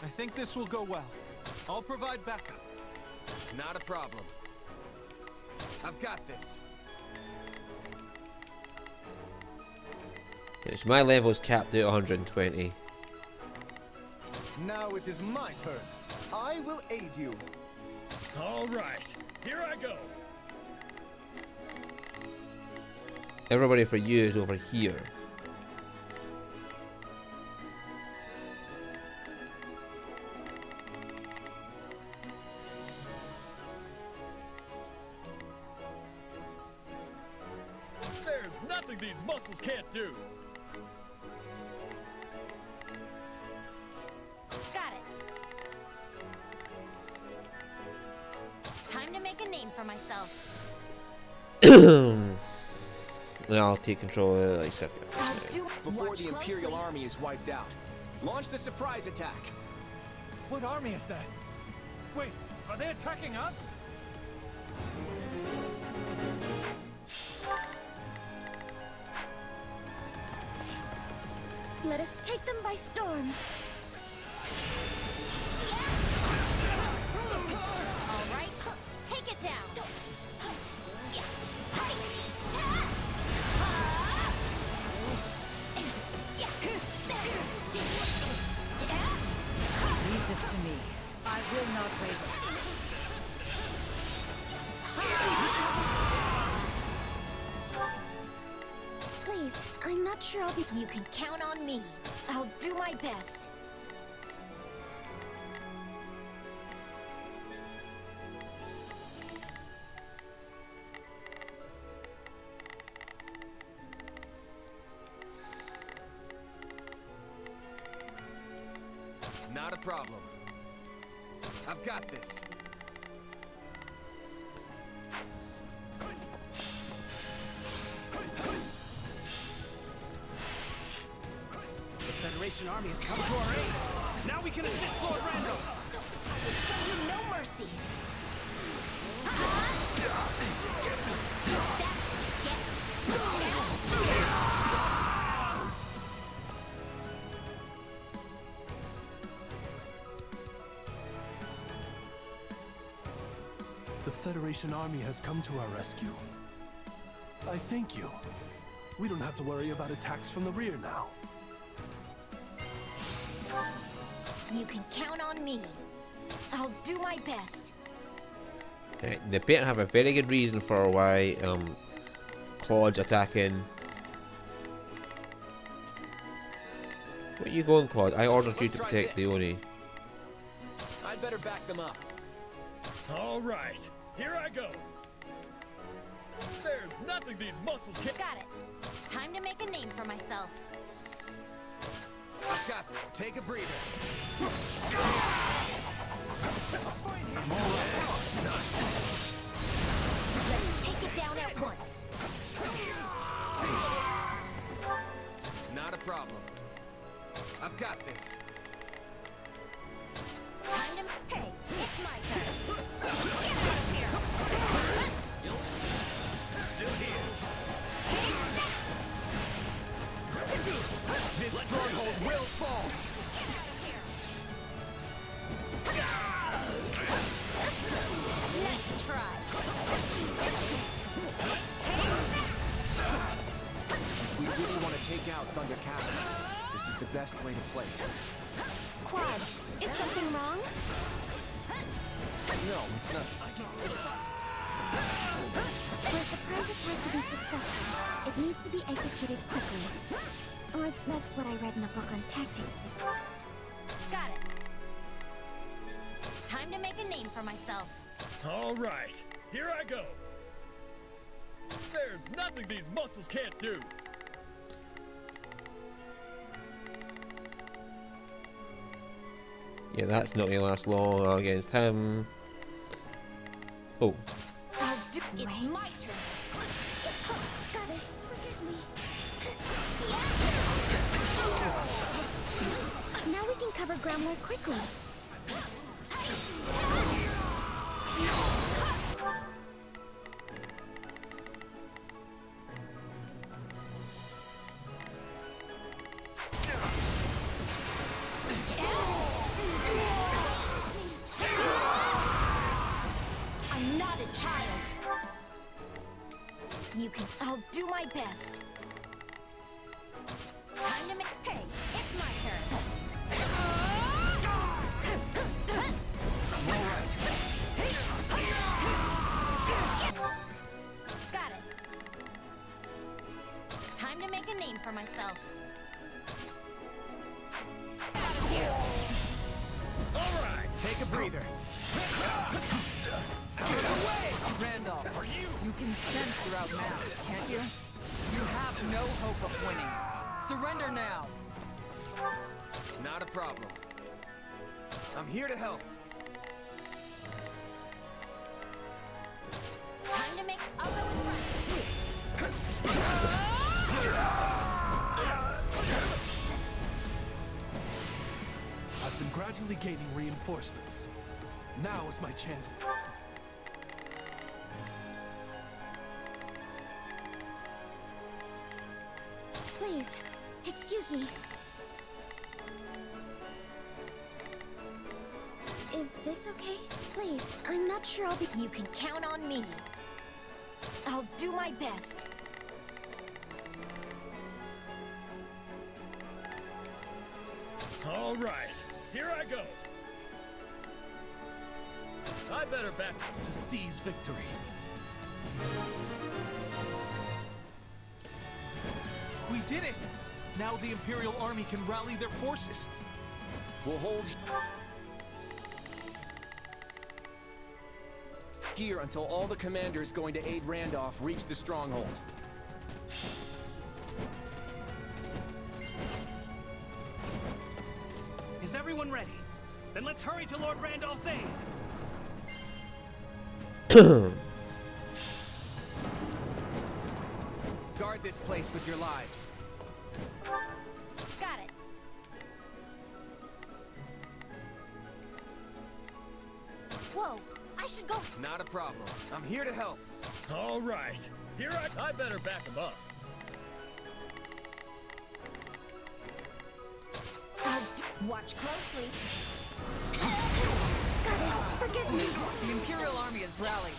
I think this will go well. I'll provide backup. Not a problem. I've got this. Yes, my level's capped at 120. Now it is my turn. I will aid you. All right, here I go. Everybody for you is over here. these muscles can't do. Got it. Time to make a name for myself. Now I'll take control of like second. Before the Imperial army is wiped out, launch the surprise attack. What army is that? Wait, are they attacking us? Let us take them by storm. All right, take it down. Leave this to me. I will not waver. Please, I'm not sure I'll be. You can count on me. I'll do my best. Not a problem. I've got this. The Federation army has come to our aid. Now we can assist Lord Randolph. Show you no mercy. That's what you get. The Federation army has come to our rescue. I thank you. We don't have to worry about attacks from the rear now. You can count on me. I'll do my best. They appear to have a very good reason for why Claude's attacking. Where are you going, Claude? I ordered you to protect the Oni. I'd better back them up. All right, here I go. There's nothing these muscles can't. Got it. Time to make a name for myself. I've got it. Take a breather. Let's take it down at once. Not a problem. I've got this. Time to. Hey, it's my turn. Get out of here. Still here. This stronghold will fall. Let's try. If we really want to take out Thunder Cavern, this is the best way to play it. Claude, is something wrong? No, it's not. For a surprise attack to be successful, it needs to be executed quickly. Or that's what I read in a book on tactics. Got it. Time to make a name for myself. All right, here I go. There's nothing these muscles can't do. Yeah, that's not going to last long against him. Oh. I'll do. It's my turn. Goddess, forgive me. Now we can cover ground more quickly. I'm not a child. You can. I'll do my best. Time to make. Hey, it's my turn. Got it. Time to make a name for myself. Out of here. All right, Take a breather. Randolph, you can sense your outmatched, can't you? You have have no hope of winning. Surrender now. Not a problem. I'm here to help. Time to make... I'll go in front. I've been gradually gaining reinforcements. Now is my chance. Please, excuse me. Is this okay? Please, I'm not sure I'll be... You can count on me. I'll do my best. All right, here I go. I better back to seize victory. We did it! Now the Imperial Army can rally their forces. We'll hold here until all the commanders going to aid Randolph reach the stronghold. Is everyone ready? Then let's hurry to Lord Randolph's aid. Guard this place with your lives. Got it. Whoa, I should go. Not a problem. I'm here to help. All right, here I better back him up. Watch closely. Goddess, forgive me. The Imperial Army has rallied.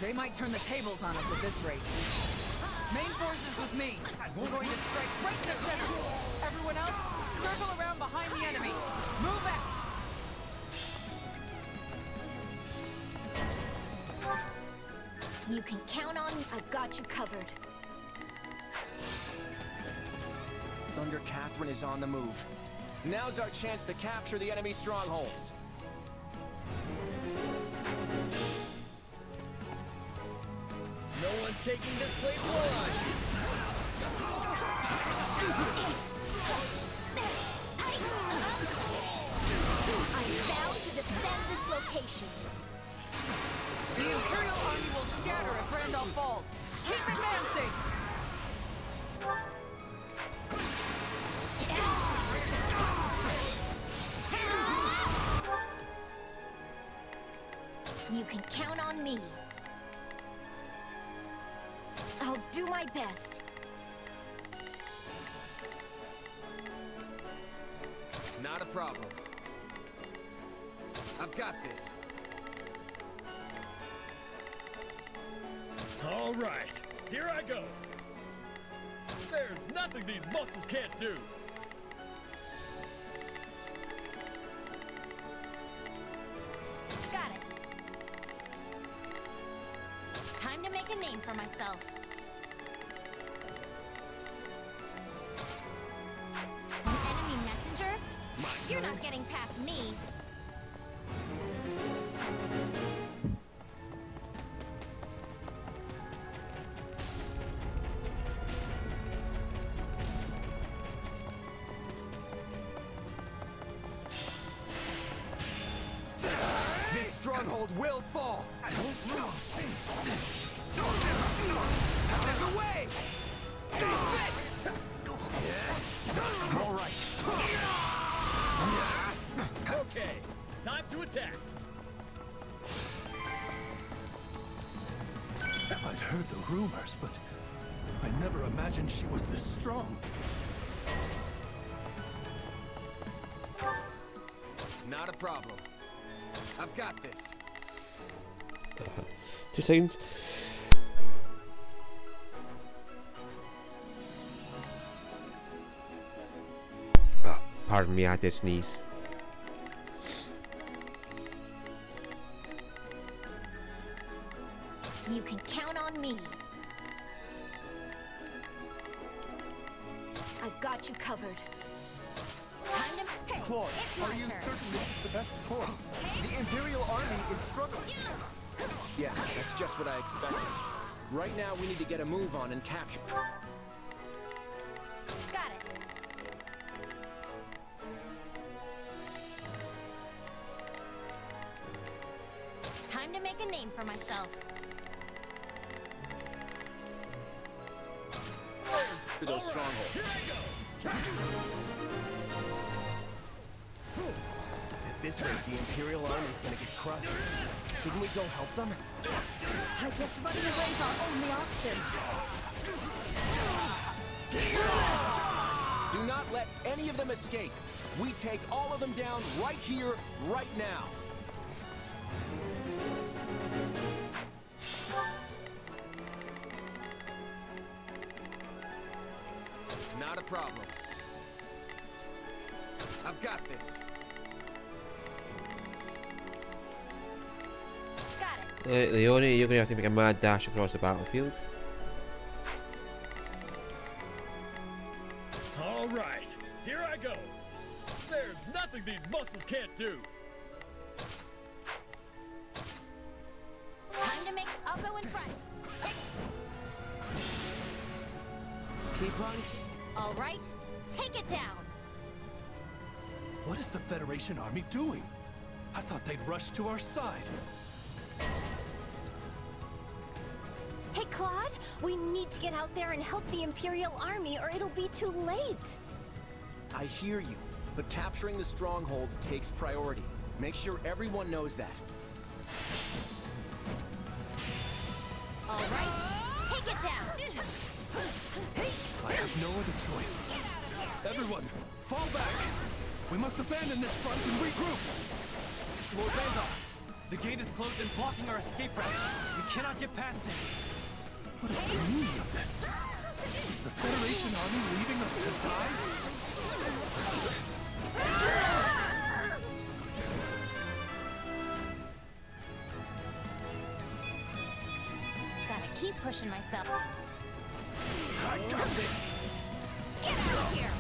They might turn the tables on us at this rate. Main forces with me. We're going to strike right in the center. Everyone else, circle around behind the enemy. Move out. You can count on... I've got you covered. Thunder Catherine is on the move. Now's our chance to capture the enemy strongholds. No one's taking this place alive. I'm bound to defend this location. The Imperial Army will scatter if Randolph falls. Keep advancing! You can count on me. I'll do my best. Not a problem. I've got this. All right, here I go. There's nothing these muscles can't do. Got it. Time to make a name for myself. An enemy messenger? You're not getting past me. This stronghold will fall. I hope not. There's a way. Take this. All right. Okay, time to attack. I'd heard the rumors, but I never imagined she was this strong. Not a problem. I've got this. 2 seconds. Pardon me, I did sneeze. You can count on me. I've got you covered. Time to... Hey, Claude, it's my are you turn. certain this is the best course? The Imperial Army is struggling. Yeah, that's just what I expected. Right now, we need to get a move on and capture. yourself. To those strongholds. At this rate, the Imperial Army is gonna get crushed. Shouldn't we go help them? I guess running away is our only option. Do not let any of them escape. We take all of them down right here, right now. Not a problem. I've got this. Got it. Leone, you're gonna have to make a mad dash across the battlefield. All right, here I go. There's nothing these muscles can't do. Time to make. I'll go in front. Keep running. All right, take it down. What is the Federation army doing? I thought they'd rush to our side. Hey, Claude, we need to get out there and help the Imperial Army or it'll be too late. I hear you, but capturing the strongholds takes priority. Make sure everyone knows that. All right, take it down. I have no other choice. Everyone, fall back! We must abandon this front and regroup! Lord Randolph, the gate is closed and blocking our escape route. We cannot get past it. What is the meaning of this? Is the Federation army leaving us to die? Gotta keep pushing myself. I got this. Get out of here.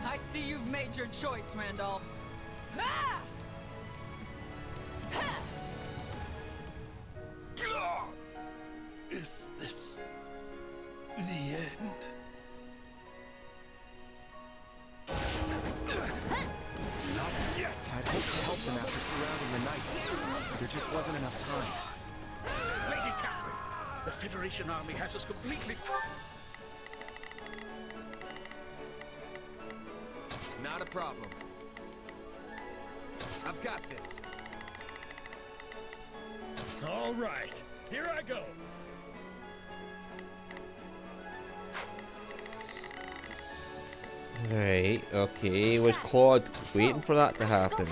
I see you've made your choice, Randolph. Ah! Is this the end? Not yet. I'd hoped to help them after surrounding the Knights. There just wasn't enough time. Lady Catherine, the Federation army has us completely... Not a problem. I've got this. All right, here I go. Right, okay. Was Claude waiting for that to happen?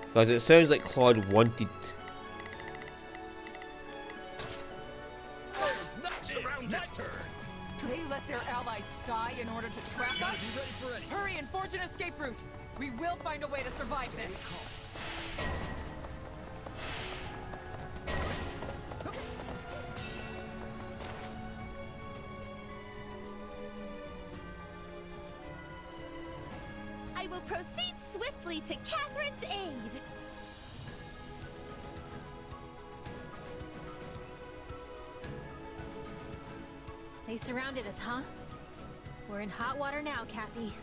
Because it sounds like Claude wanted. It's my turn. They let their allies die in order to trap us? Be ready for anything. Hurry and forge an escape route. We will find a way to survive this. I will proceed swiftly to Catherine's aid. They surrounded us, huh? We're in hot water now, Kathy.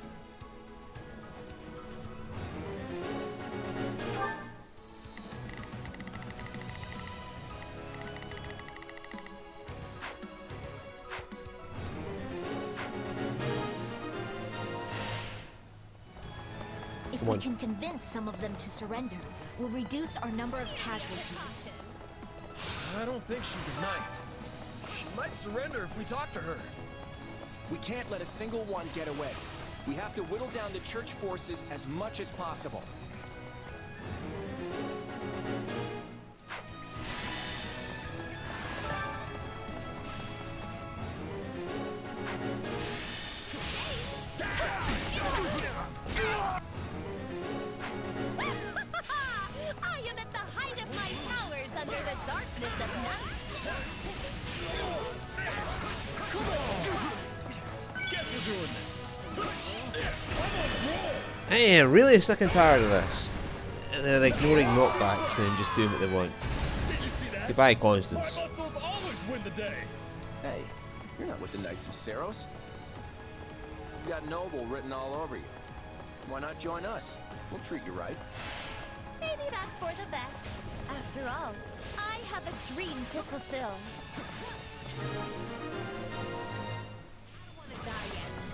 If we can convince some of them to surrender, we'll reduce our number of casualties. I don't think she's a knight. She might surrender if we talk to her. We can't let a single one get away. We have to whittle down the church forces as much as possible. I am at the height of my powers under the darkness of night. Come on! Guess we're doing doing this. I am really sick and tired of this. And they're ignoring knockbacks and just doing what they want. Did you see that? Goodbye, Constance. My muscles always win the day. Hey, you're not with the Knights of Saros. You've got Noble written all over you. Why not join us? We'll treat you right. Maybe that's for the best. After all, I have a dream to fulfill. I don't want to die yet.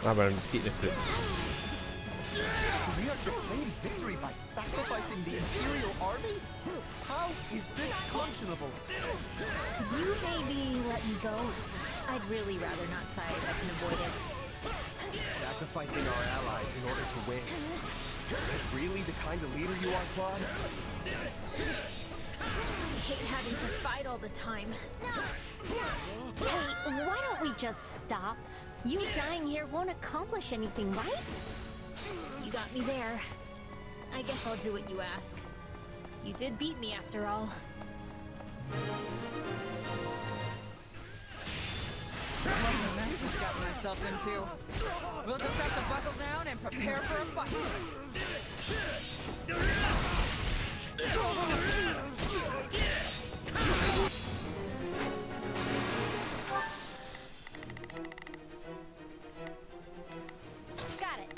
I'm defeating the crew. So we are to claim victory by sacrificing the Imperial army? How is this conscionable? You maybe let me go. I'd really rather not side if I can avoid it. Sacrificing our allies in order to win. Is that really the kind of leader you are, Claude? I hate having to fight all the time. Hey, why don't we just stop? You dying here won't accomplish anything, right? You got me there. I guess I'll do what you ask. You did beat me after all. What a mess we've gotten ourselves into. We'll just have to buckle down and prepare for a fight. Got it.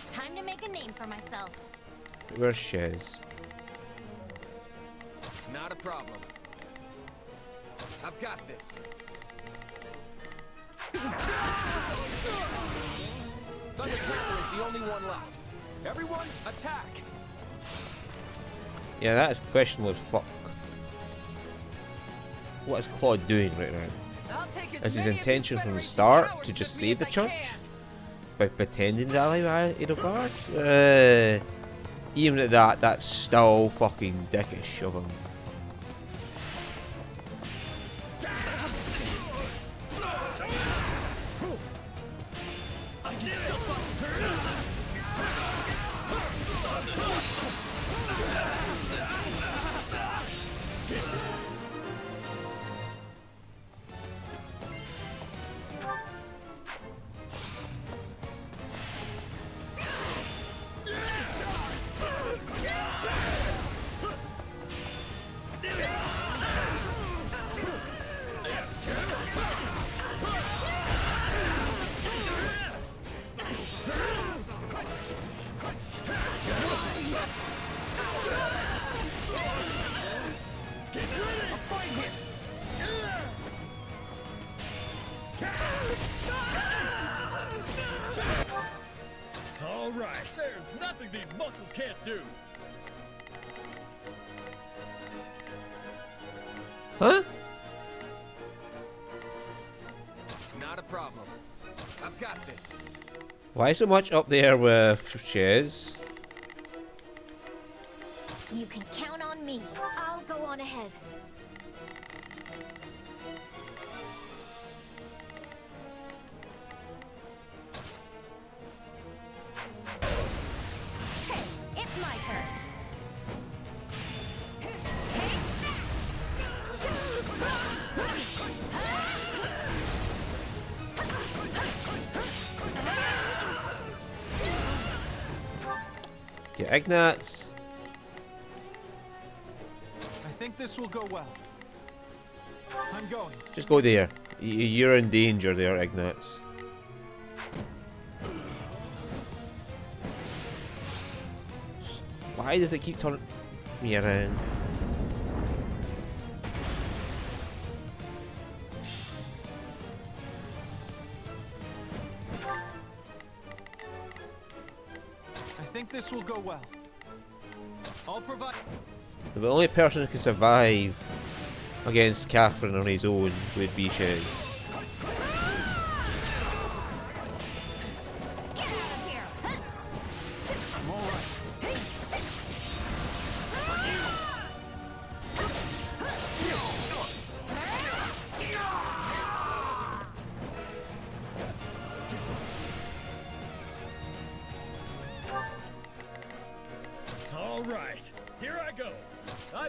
Time to make a name for myself. Where's Shez? Not a problem. I've got this. Thundercracker is the only one left. Everyone, attack! Yeah, that's questionable as fuck. What is Claude doing right now? Is his intention from the start to just save the church? By pretending to ally Edelgard? Even at that, that's still fucking dickish of him. All right, there's nothing these muscles can't do. Huh? Not a problem. I've got this. Why so much up there with Shez? You can count on me. I'll go on ahead. Hey, it's my turn. Get Ignatz. I think this will go well. I'm going. Just go there. You're in danger there, Ignatz. Why does it keep turning me around? I think this will go well. I'll provide. The only person who can survive against Catherine on his own would be Shez. I'm all right.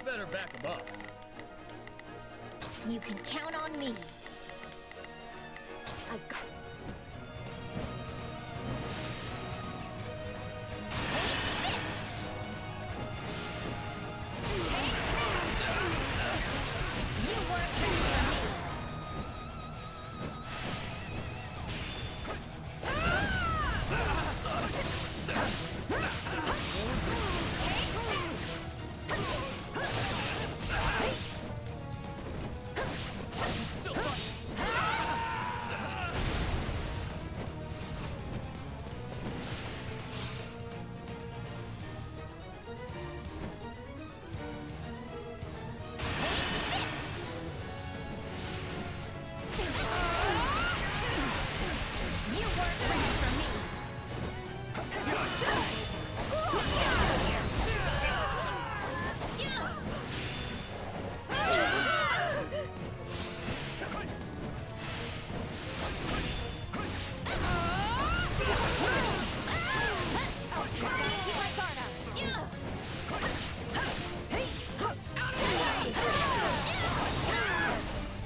better back him up. You can count on me. I've got...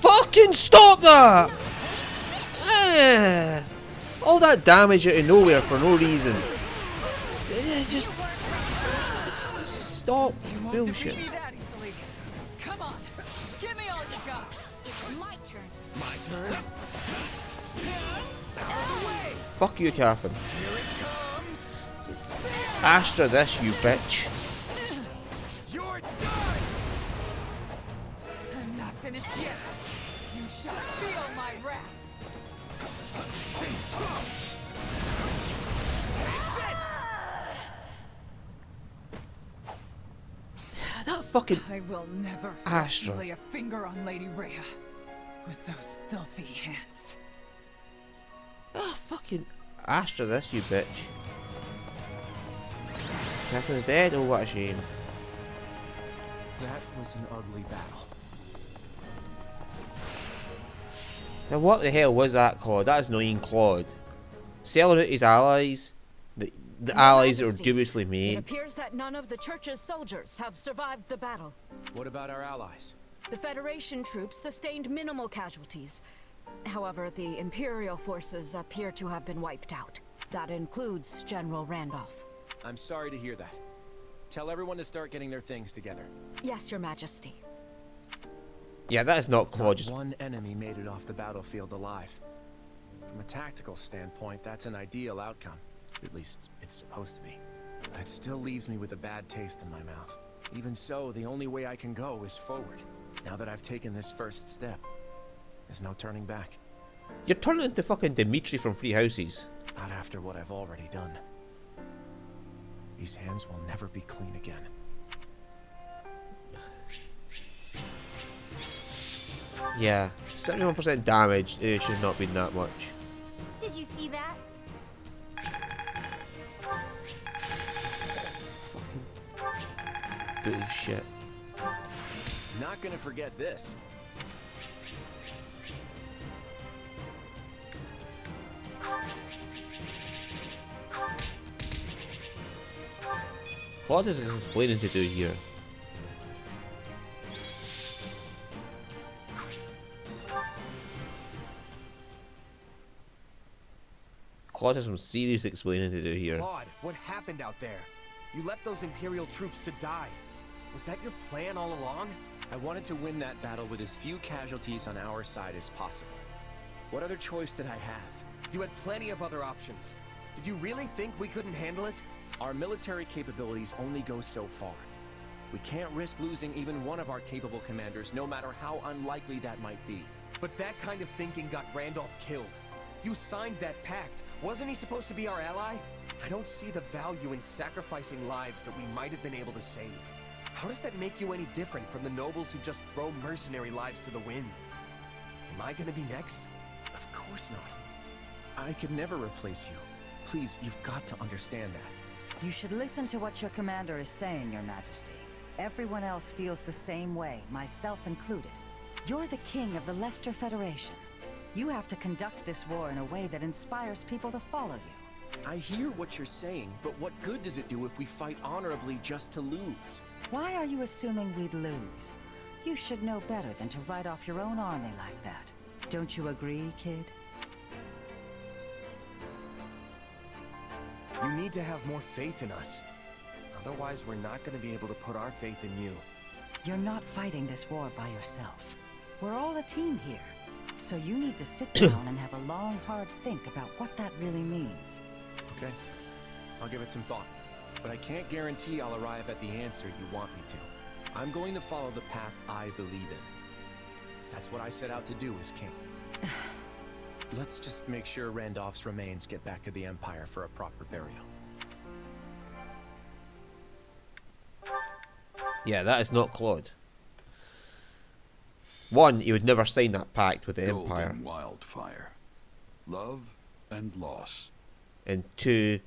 Fucking stop that! All that damage out of nowhere for no reason. Just stop bullshit. Come on, give me all you got. It's my turn. My turn? Fuck you, Catherine. Here it comes. Astra this, you bitch. You're done. I'm not finished yet. You shall feel my wrath. That fucking I will never Astra. lay a finger on Lady Rhea with those filthy hands. Ah, fucking Astra this, you bitch. Catherine's dead? Oh, what a shame. That was an ugly battle. Now what the hell was that, Claude? That is annoying Claude. Selling out his allies. The allies that were dubiously It made. appears that none of the church's soldiers have survived the battle. What about our allies? The Federation troops sustained minimal casualties. However, the Imperial forces appear to have been wiped out. That includes General Randolph. I'm sorry to hear that. Tell everyone to start getting their things together. Yes, Your Majesty. Yeah, that is not Claude. Not one enemy made it off the battlefield alive. From a tactical standpoint, that's an ideal outcome. At least, it's supposed to be. But it still leaves me with a bad taste in my mouth. Even so, the only way I can go is forward. Now that I've taken this first step, there's no turning back. You're turning into fucking Dimitri from Three Houses. Not after what I've already done. These hands will never be clean again. Yeah, 71% damage. It should not be that much. Did you see that? Bullshit. Not gonna forget this. Claude is explaining to do here. Claude has some serious explaining to do here. Claude, what happened out there? You left those Imperial troops to die. Was that your plan all along? I wanted to win that battle with as few casualties on our side as possible. What other choice did I have? You had plenty of other options. Did you really think we couldn't handle it? Our military capabilities only go so far. We can't risk losing even one of our capable commanders, no matter how unlikely that might be. But that kind of thinking got Randolph killed. You signed that pact. Wasn't he supposed to be our ally? I don't see the value in sacrificing lives that we might have been able to save. How does that make you any different from the nobles who just throw mercenary lives to the wind? Am I gonna be next? Of course not. I could never replace you. Please, you've got to understand that. You should listen to what your commander is saying, Your Majesty. Everyone else feels the same way, myself included. You're the king of the Leicester Federation. You have to conduct this war in a way that inspires people to follow you. I hear what you're saying, but what good does it do if we fight honorably just to lose? Why are you assuming we'd lose? You should know better than to write off your own army like that. Don't you agree, kid? You need to have more faith in us. Otherwise, we're not going to be able to put our faith in you. You're not fighting this war by yourself. We're all a team here. So you need to sit down and have a long, hard think about what that really means. Okay, I'll give it some thought. But I can't guarantee I'll arrive at the answer you want me to. I'm going to follow the path I believe in. That's what I set out to do as king. Let's just make sure Randolph's remains get back to the Empire for a proper burial. Yeah, that is not Claude. One, he would never sign that pact with the Empire. Wildfire. Love and loss. And two,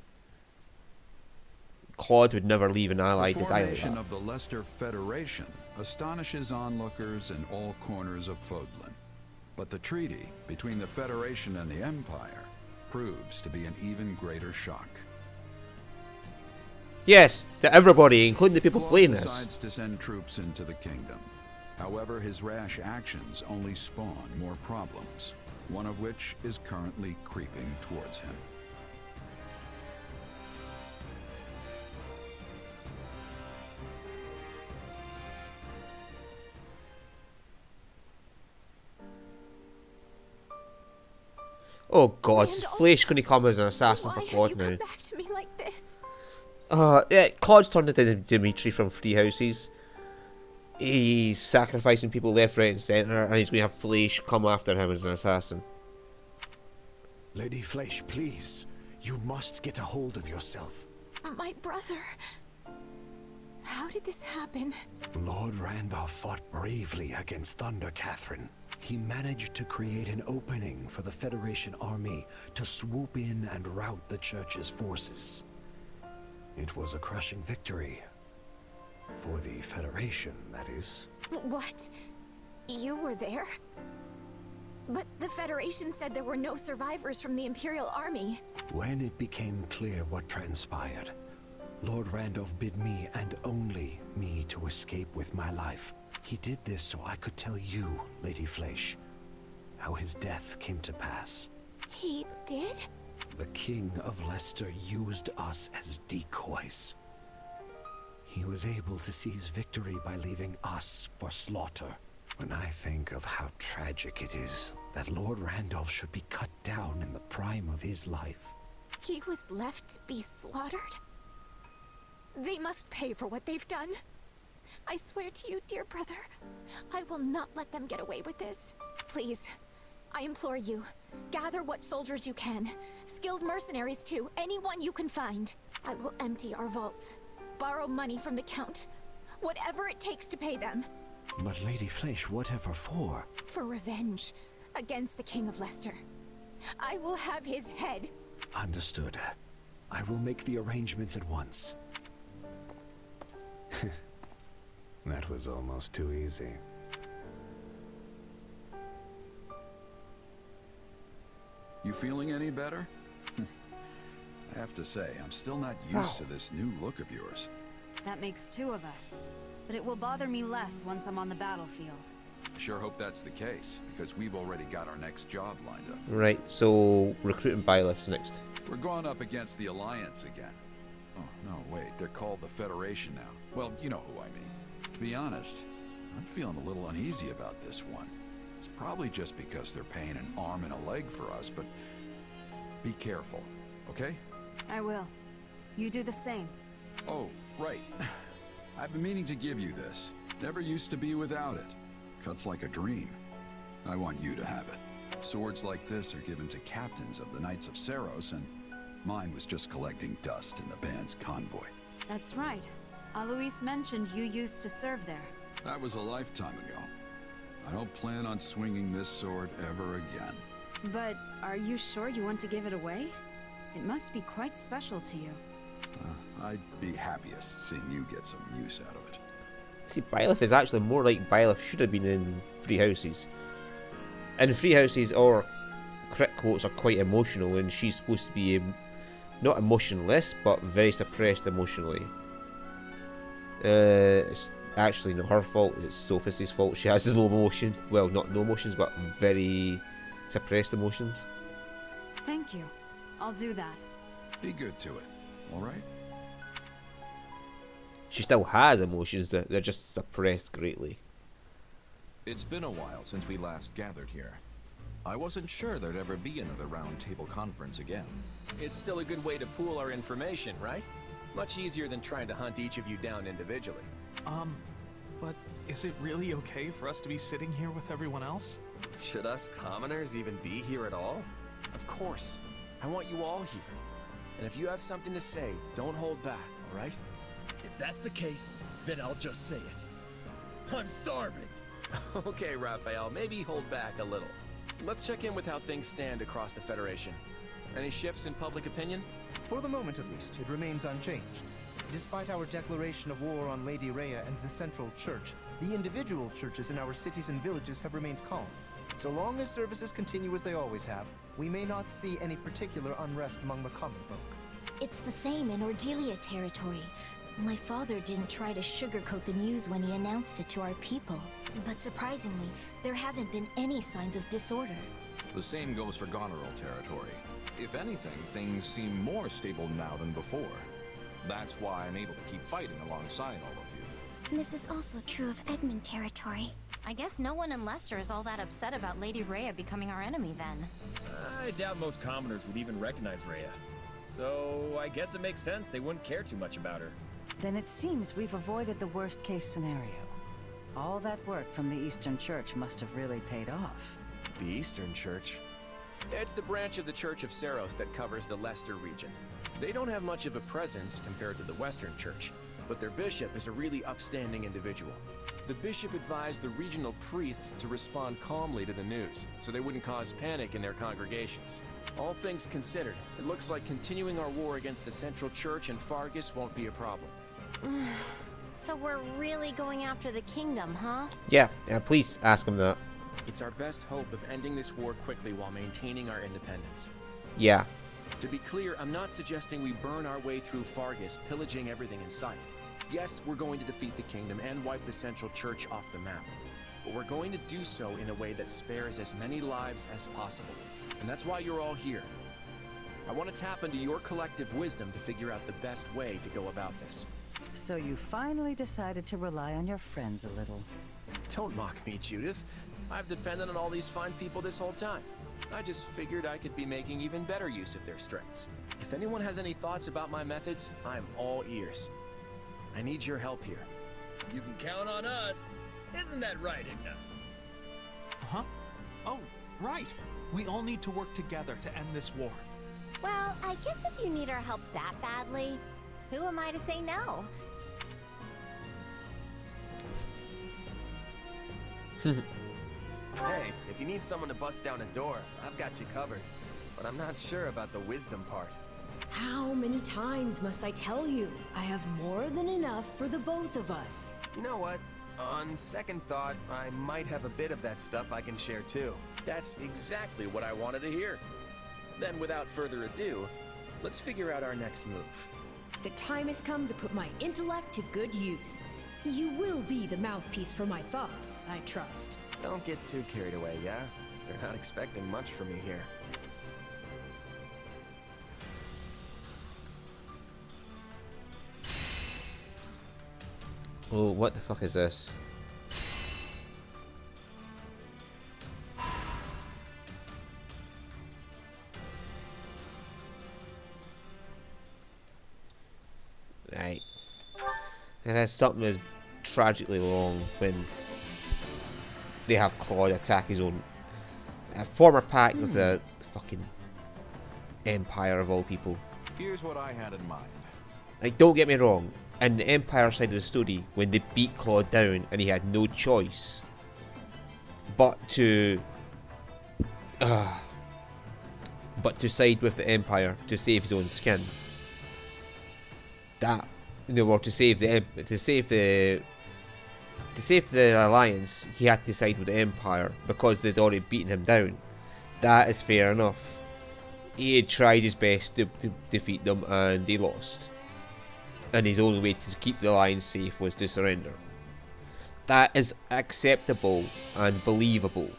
Claude would never leave an ally to die like that. The formation of the Leicester Federation astonishes onlookers in all corners of Fodlan. But the treaty between the Federation and the Empire proves to be an even greater shock. Yes, to everybody, including the people Claude playing this. decides to send troops into the kingdom. However, his rash actions only spawn more problems, one of which is currently creeping towards him. Oh god, Flash gonna come as an assassin for Claude now. Back to me like this. Yeah, Claude's turned into Dimitri from Three Houses. He's sacrificing people left, right and centre, and he's going to have Flash come after him as an assassin. Lady Flash, please. You must get a hold of yourself. My brother. How did this happen? Lord Randolph fought bravely against Thunder Catherine. He managed to create an opening for the Federation army to swoop in and rout the Church's forces. It was a crushing victory. For the Federation, that is. What? You were there? But the Federation said there were no survivors from the Imperial Army. When it became clear what transpired, Lord Randolph bid me, and only me, to escape with my life. He did this so I could tell you, Lady Flash, how his death came to pass. He did? The King of Leicester used us as decoys. He was able to seize victory by leaving us for slaughter. When I think of how tragic it is that Lord Randolph should be cut down in the prime of his life. He was left to be slaughtered? They must pay for what they've done. I swear to you, dear brother, I will not let them get away with this. Please, I implore you, gather what soldiers you can. Skilled mercenaries too, anyone you can find. I will empty our vaults. Borrow money from the Count. Whatever it takes to pay them. But Lady Flash, whatever for? For revenge. Against the King of Leicester. I will have his head. Understood. I will make the arrangements at once. That was almost too easy. You feeling any better? I have to say, I'm still not used to this new look of yours. That makes two of us. But it will bother me less once I'm on the battlefield. I sure hope that's the case, because we've already got our next job lined up. Right, so recruiting Byleth's next. We're going up against the Alliance again. Oh, no, wait, they're called the Federation now. Well, you know who I mean. To be honest, I'm feeling a little uneasy about this one. It's probably just because they're paying an arm and a leg for us, but be careful, okay? I will. You do the same. Oh, right. I've been meaning to give you this. Never used to be without it. Cuts like a dream. I want you to have it. Swords like this are given to captains of the Knights of Seros, and mine was just collecting dust in the band's convoy. That's right. Alois mentioned you used to serve there. That was a lifetime ago. I don't plan on swinging this sword ever again. But are you sure you want to give it away? It must be quite special to you. I'd be happiest seeing you get some use out of it. See, Byleth is actually more like Byleth should have been in Three Houses. In Three Houses, our crit quotes are quite emotional, and she's supposed to be not emotionless, but very suppressed emotionally. It's actually not her fault, it's Sophis' fault. She has no emotion. Well, not no emotions, but very suppressed emotions. Thank you. I'll do that. Be good to it, alright? She still has emotions, they're just suppressed greatly. It's been a while since we last gathered here. I wasn't sure there'd ever be another roundtable conference again. It's still a good way to pool our information, right? Much easier than trying to hunt each of you down individually. But is it really okay for us to be sitting here with everyone else? Should us commoners even be here at all? Of course. I want you all here. And if you have something to say, don't hold back, alright? If that's the case, then I'll just say it. I'm starving. Okay, Raphael, maybe hold back a little. Let's check in with how things stand across the Federation. Any shifts in public opinion? For the moment at least, it remains unchanged. Despite our declaration of war on Lady Rhea and the Central Church, the individual churches in our cities and villages have remained calm. So long as services continue as they always have, we may not see any particular unrest among the common folk. It's the same in Ordelia territory. My father didn't try to sugarcoat the news when he announced it to our people. But surprisingly, there haven't been any signs of disorder. The same goes for Goneril territory. If anything, things seem more stable now than before. That's why I'm able to keep fighting alongside all of you. This is also true of Egmont territory. I guess no one in Leicester is all that upset about Lady Rhea becoming our enemy then. I doubt most commoners would even recognize Rhea. So I guess it makes sense they wouldn't care too much about her. Then it seems we've avoided the worst-case scenario. All that work from the Eastern Church must have really paid off. The Eastern Church? It's the branch of the Church of Saros that covers the Leicester region. They don't have much of a presence compared to the Western Church, but their bishop is a really upstanding individual. The bishop advised the regional priests to respond calmly to the news, so they wouldn't cause panic in their congregations. All things considered, it looks like continuing our war against the Central Church and Fargus won't be a problem. So we're really going after the kingdom, huh? Yeah, please ask him that. It's our best hope of ending this war quickly while maintaining our independence. Yeah. To be clear, I'm not suggesting we burn our way through Fargus, pillaging everything in sight. Yes, we're going to defeat the kingdom and wipe the Central Church off the map. But we're going to do so in a way that spares as many lives as possible. And that's why you're all here. I want to tap into your collective wisdom to figure out the best way to go about this. So you finally decided to rely on your friends a little. Don't mock me, Judith. I've depended on all these fine people this whole time. I just figured I could be making even better use of their strengths. If anyone has any thoughts about my methods, I'm all ears. I need your help here. You can count on us. Isn't that right, Ignaz? Huh? Oh, right. We all need to work together to end this war. Well, I guess if you need our help that badly, who am I to say no? Hey, if you need someone to bust down a door, I've got you covered. But I'm not sure about the wisdom part. How many times must I tell you? I have more than enough for the both of us. You know what? On second thought, I might have a bit of that stuff I can share too. That's exactly what I wanted to hear. Then without further ado, let's figure out our next move. The time has come to put my intellect to good use. You will be the mouthpiece for my thoughts, I trust. Don't get too carried away, yeah? They're not expecting much from you here. Oh, what the fuck is this? Right. And that's something that's tragically long when they have Claude attack his own former pact with the fucking Empire of all people. Here's what I had in mind. Like, don't get me wrong, in the Empire side of the story, when they beat Claude down and he had no choice but to side with the Empire to save his own skin. That, you know, or to save the Alliance, he had to side with the Empire because they'd already beaten him down. That is fair enough. he had tried his best to defeat them and he lost. And his only way to keep the alliance safe was to surrender. That is acceptable and believable.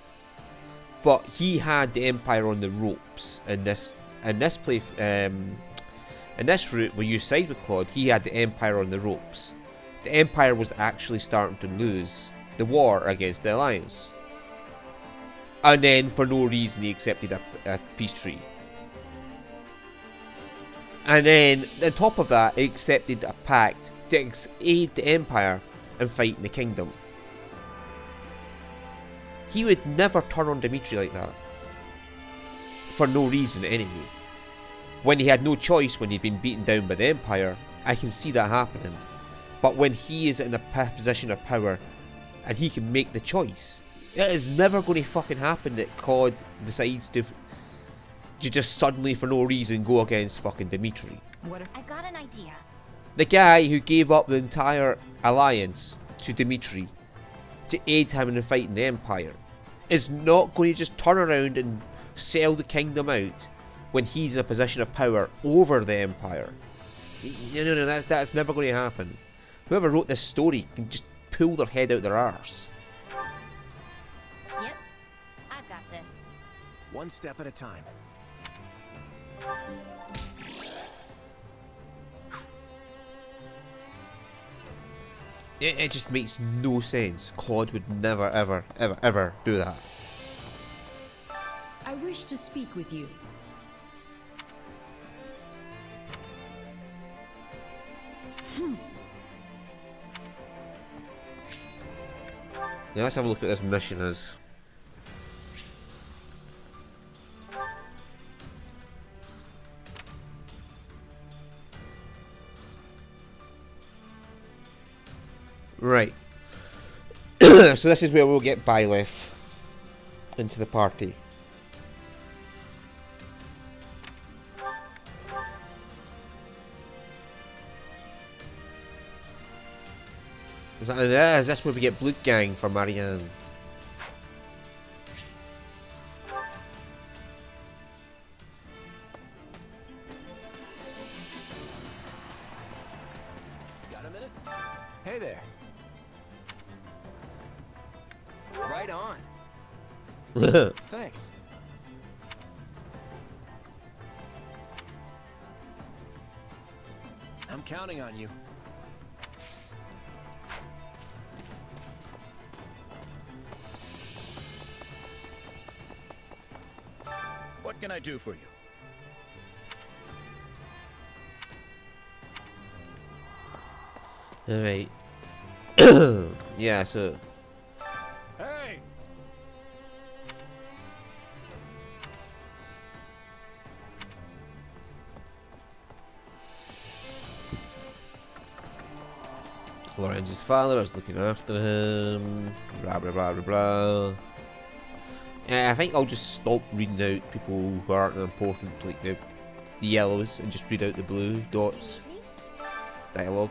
But he had the Empire on the ropes in this play. In this route where you side with Claude, he had the Empire on the ropes. The Empire was actually starting to lose the war against the Alliance. And then, for no reason, he accepted a peace treaty. And then, on top of that, he accepted a pact to aid the Empire in fighting the Kingdom. He would never turn on Dimitri like that. For no reason, anyway. When he had no choice, when he'd been beaten down by the Empire, I can see that happening. But when he is in a position of power, and he can make the choice, it is never going to fucking happen that Claude decides to just suddenly, for no reason, go against fucking Dimitri. I've got an idea. The guy who gave up the entire alliance to Dimitri to aid him in fighting the Empire is not going to just turn around and sell the kingdom out when he's in a position of power over the Empire. No, that's never going to happen. Whoever wrote this story can just pull their head out their arse. Yep, I've got this. One step at a time. It just makes no sense. Claude would never, ever do that. I wish to speak with you. Now let's have a look at this mission as. Right. So this is where we'll get Byleth into the party. Is this where we get Blood Gang for Marianne? Got a minute? Hey there. Right on. Thanks. I'm counting on you. What can I do for you? Alright. Yeah, so. Hey! Lorenz's father was looking after him. Blah blah blah blah blah. I think I'll just stop reading out people who aren't important, like the yellows, and just read out the blue dots. Dialogue.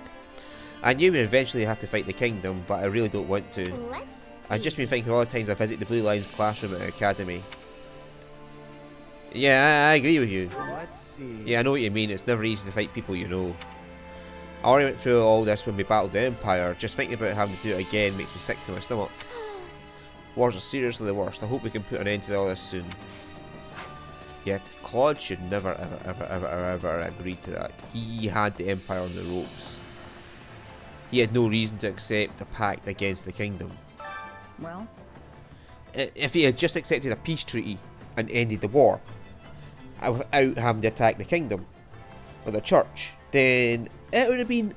I knew we'd eventually have to fight the kingdom, but I really don't want to. I've just been thinking of all the times I visit the Blue Lions classroom at the academy. Yeah, I agree with you. Let's see. Yeah, I know what you mean. It's never easy to fight people you know. I already went through all this when we battled the Empire. Just thinking about having to do it again makes me sick to my stomach. Wars are seriously the worst. I hope we can put an end to all this soon. Yeah, Claude should never ever agree to that. He had the Empire on the ropes. He had no reason to accept a pact against the kingdom. Well? If he had just accepted a peace treaty and ended the war without having to attack the kingdom or the church, then it would have been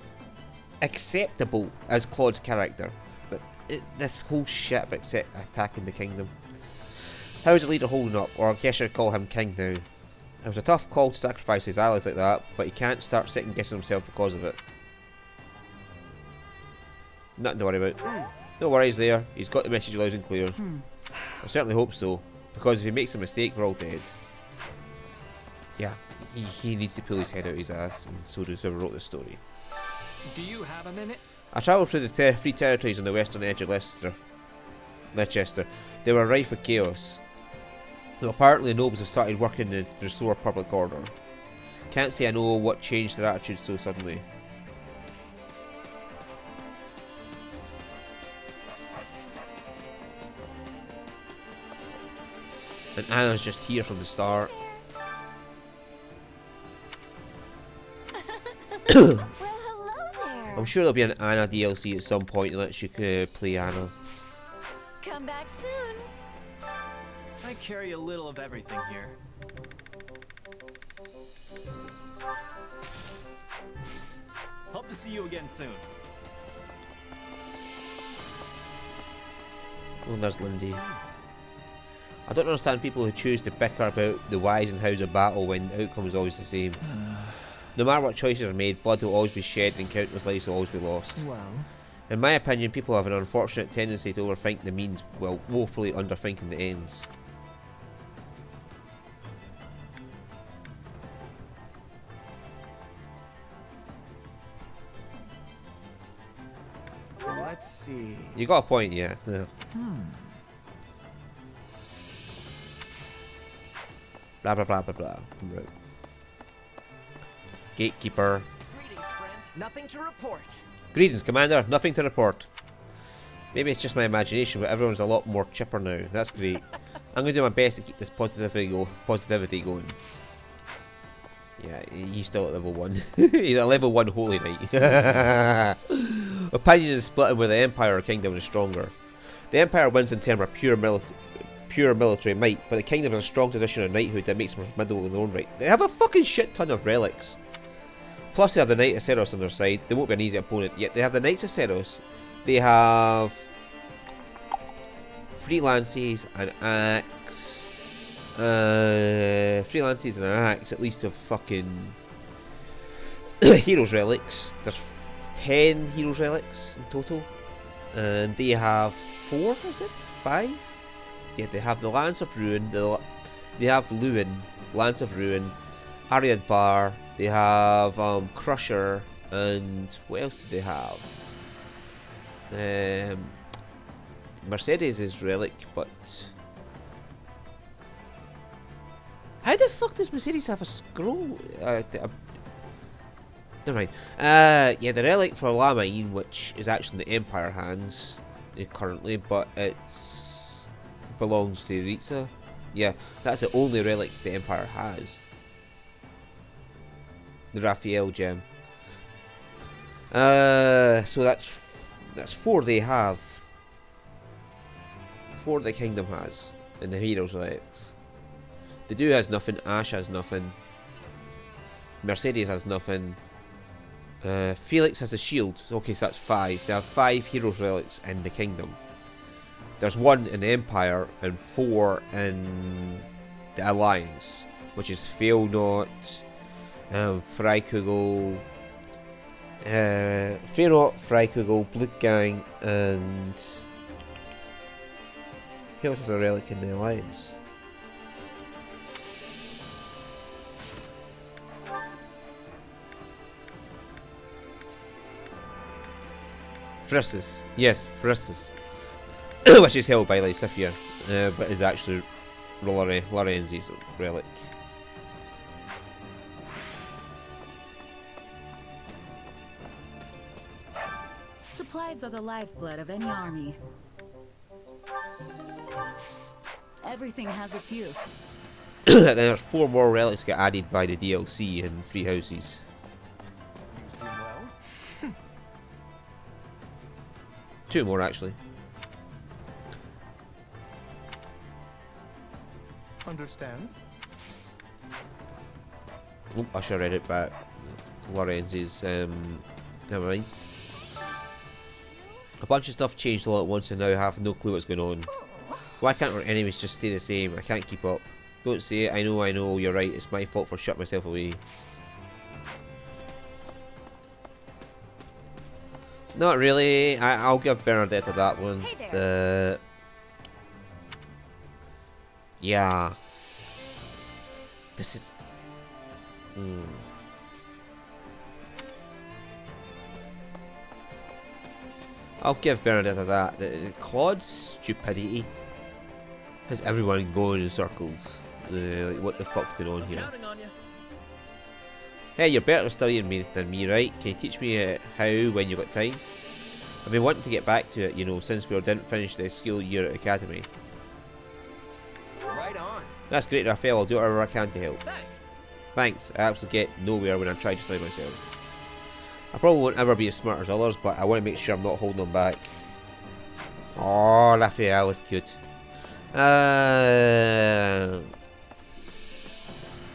acceptable as Claude's character. But this whole shit about attacking the kingdom. How is the leader holding up? Or I guess I'd call him king now. It was a tough call to sacrifice his allies like that, but he can't start second guessing himself because of it. Nothing to worry about. No worries there. He's got the message loud and clear. I certainly hope so, because if he makes a mistake, we're all dead. Yeah, he needs to pull his head out his ass, and so does whoever wrote this story. Do you have a minute? I travelled through the free territories on the western edge of Leicester. They were rife with chaos. Though apparently the nobles have started working to restore public order. Can't say I know what changed their attitudes so suddenly. And Anna's just here from the start. Well, hello there. I'm sure there'll be an Anna DLC at some point that lets you play Anna. Come back soon. I carry a little of everything here. Hope to see you again soon. Oh, there's Lindy. I don't understand people who choose to bicker about the whys and hows of battle when the outcome is always the same. No matter what choices are made, blood will always be shed and countless lives will always be lost. Well, in my opinion, people have an unfortunate tendency to overthink the means while woefully underthinking the ends. Let's see. You got a point, yeah. Blah blah blah blah blah. Right. Gatekeeper. Greetings, friend. Nothing to report. Greetings, Commander. Nothing to report. Maybe it's just my imagination, but everyone's a lot more chipper now. That's great. I'm going to do my best to keep this positivity going. Yeah, he's still at level 1. He's at level 1 Holy Knight. Opinion is split on where the Empire or Kingdom is stronger. The Empire wins in terms of pure military might, but the Kingdom has a strong tradition of knighthood that makes them formidable in their own right. They have a fucking shit ton of relics. Plus they have the Knight of Seros on their side. They won't be an easy opponent, yet they have the Knights of Seros. They have 3 lances, an axe, 3 lances and an axe, at least of fucking heroes relics. There's 10 heroes relics in total, and they have 4, is it? 5? Yeah, they have the Lance of Ruin, they have Luin, Lance of Ruin, Ariad Bar, they have Crusher, and what else do they have? Mercedes is relic, but how the fuck does Mercedes have a scroll? Never mind. Yeah, the relic for Lamine, which is actually in the Empire hands currently, but it's belongs to Ritza. Yeah, that's the only relic the Empire has. The Raphael gem. So that's 4 they have. 4 the Kingdom has in the Heroes relics. The Do has nothing. Ash has nothing. Mercedes has nothing. Felix has a shield. Okay, so that's 5. They have 5 Heroes relics in the Kingdom. There's 1 in the Empire and 4 in the Alliance, which is Failnot, Freikugel, Failnot, Freikugel, Blutgang, and who else has a relic in the Alliance? Phrysis, yes, Phrysis, which is held by Lysithia, but is actually Lorenzi's relic. Supplies are the lifeblood of any army. Everything has its use. Then there's 4 more relics get added by the DLC in 3 houses. You seem well. 2 more actually. Understand? Oop, I should have read it back. Lorenz's, never mind. A bunch of stuff changed all at once and now I have no clue what's going on. Why can't our enemies just stay the same? I can't keep up. Don't say it, I know, you're right, it's my fault for shutting myself away. Not really, I'll give Bernadette that one. Hey, yeah. This is... I'll give Bernadette that. Claude's stupidity Has everyone going in circles? Like, what the fuck's going on here? Counting on you. Hey, you're better studying me than me, right? Can you teach me how when you got time? I've been wanting to get back to it, you know, since we didn't finish the school year at academy. Right on. That's great, Raphael. I'll do whatever I can to help. Thanks. Thanks. I absolutely get nowhere when I try to study myself. I probably won't ever be as smart as others, but I want to make sure I'm not holding them back. Oh, Raphael is cute. Oh,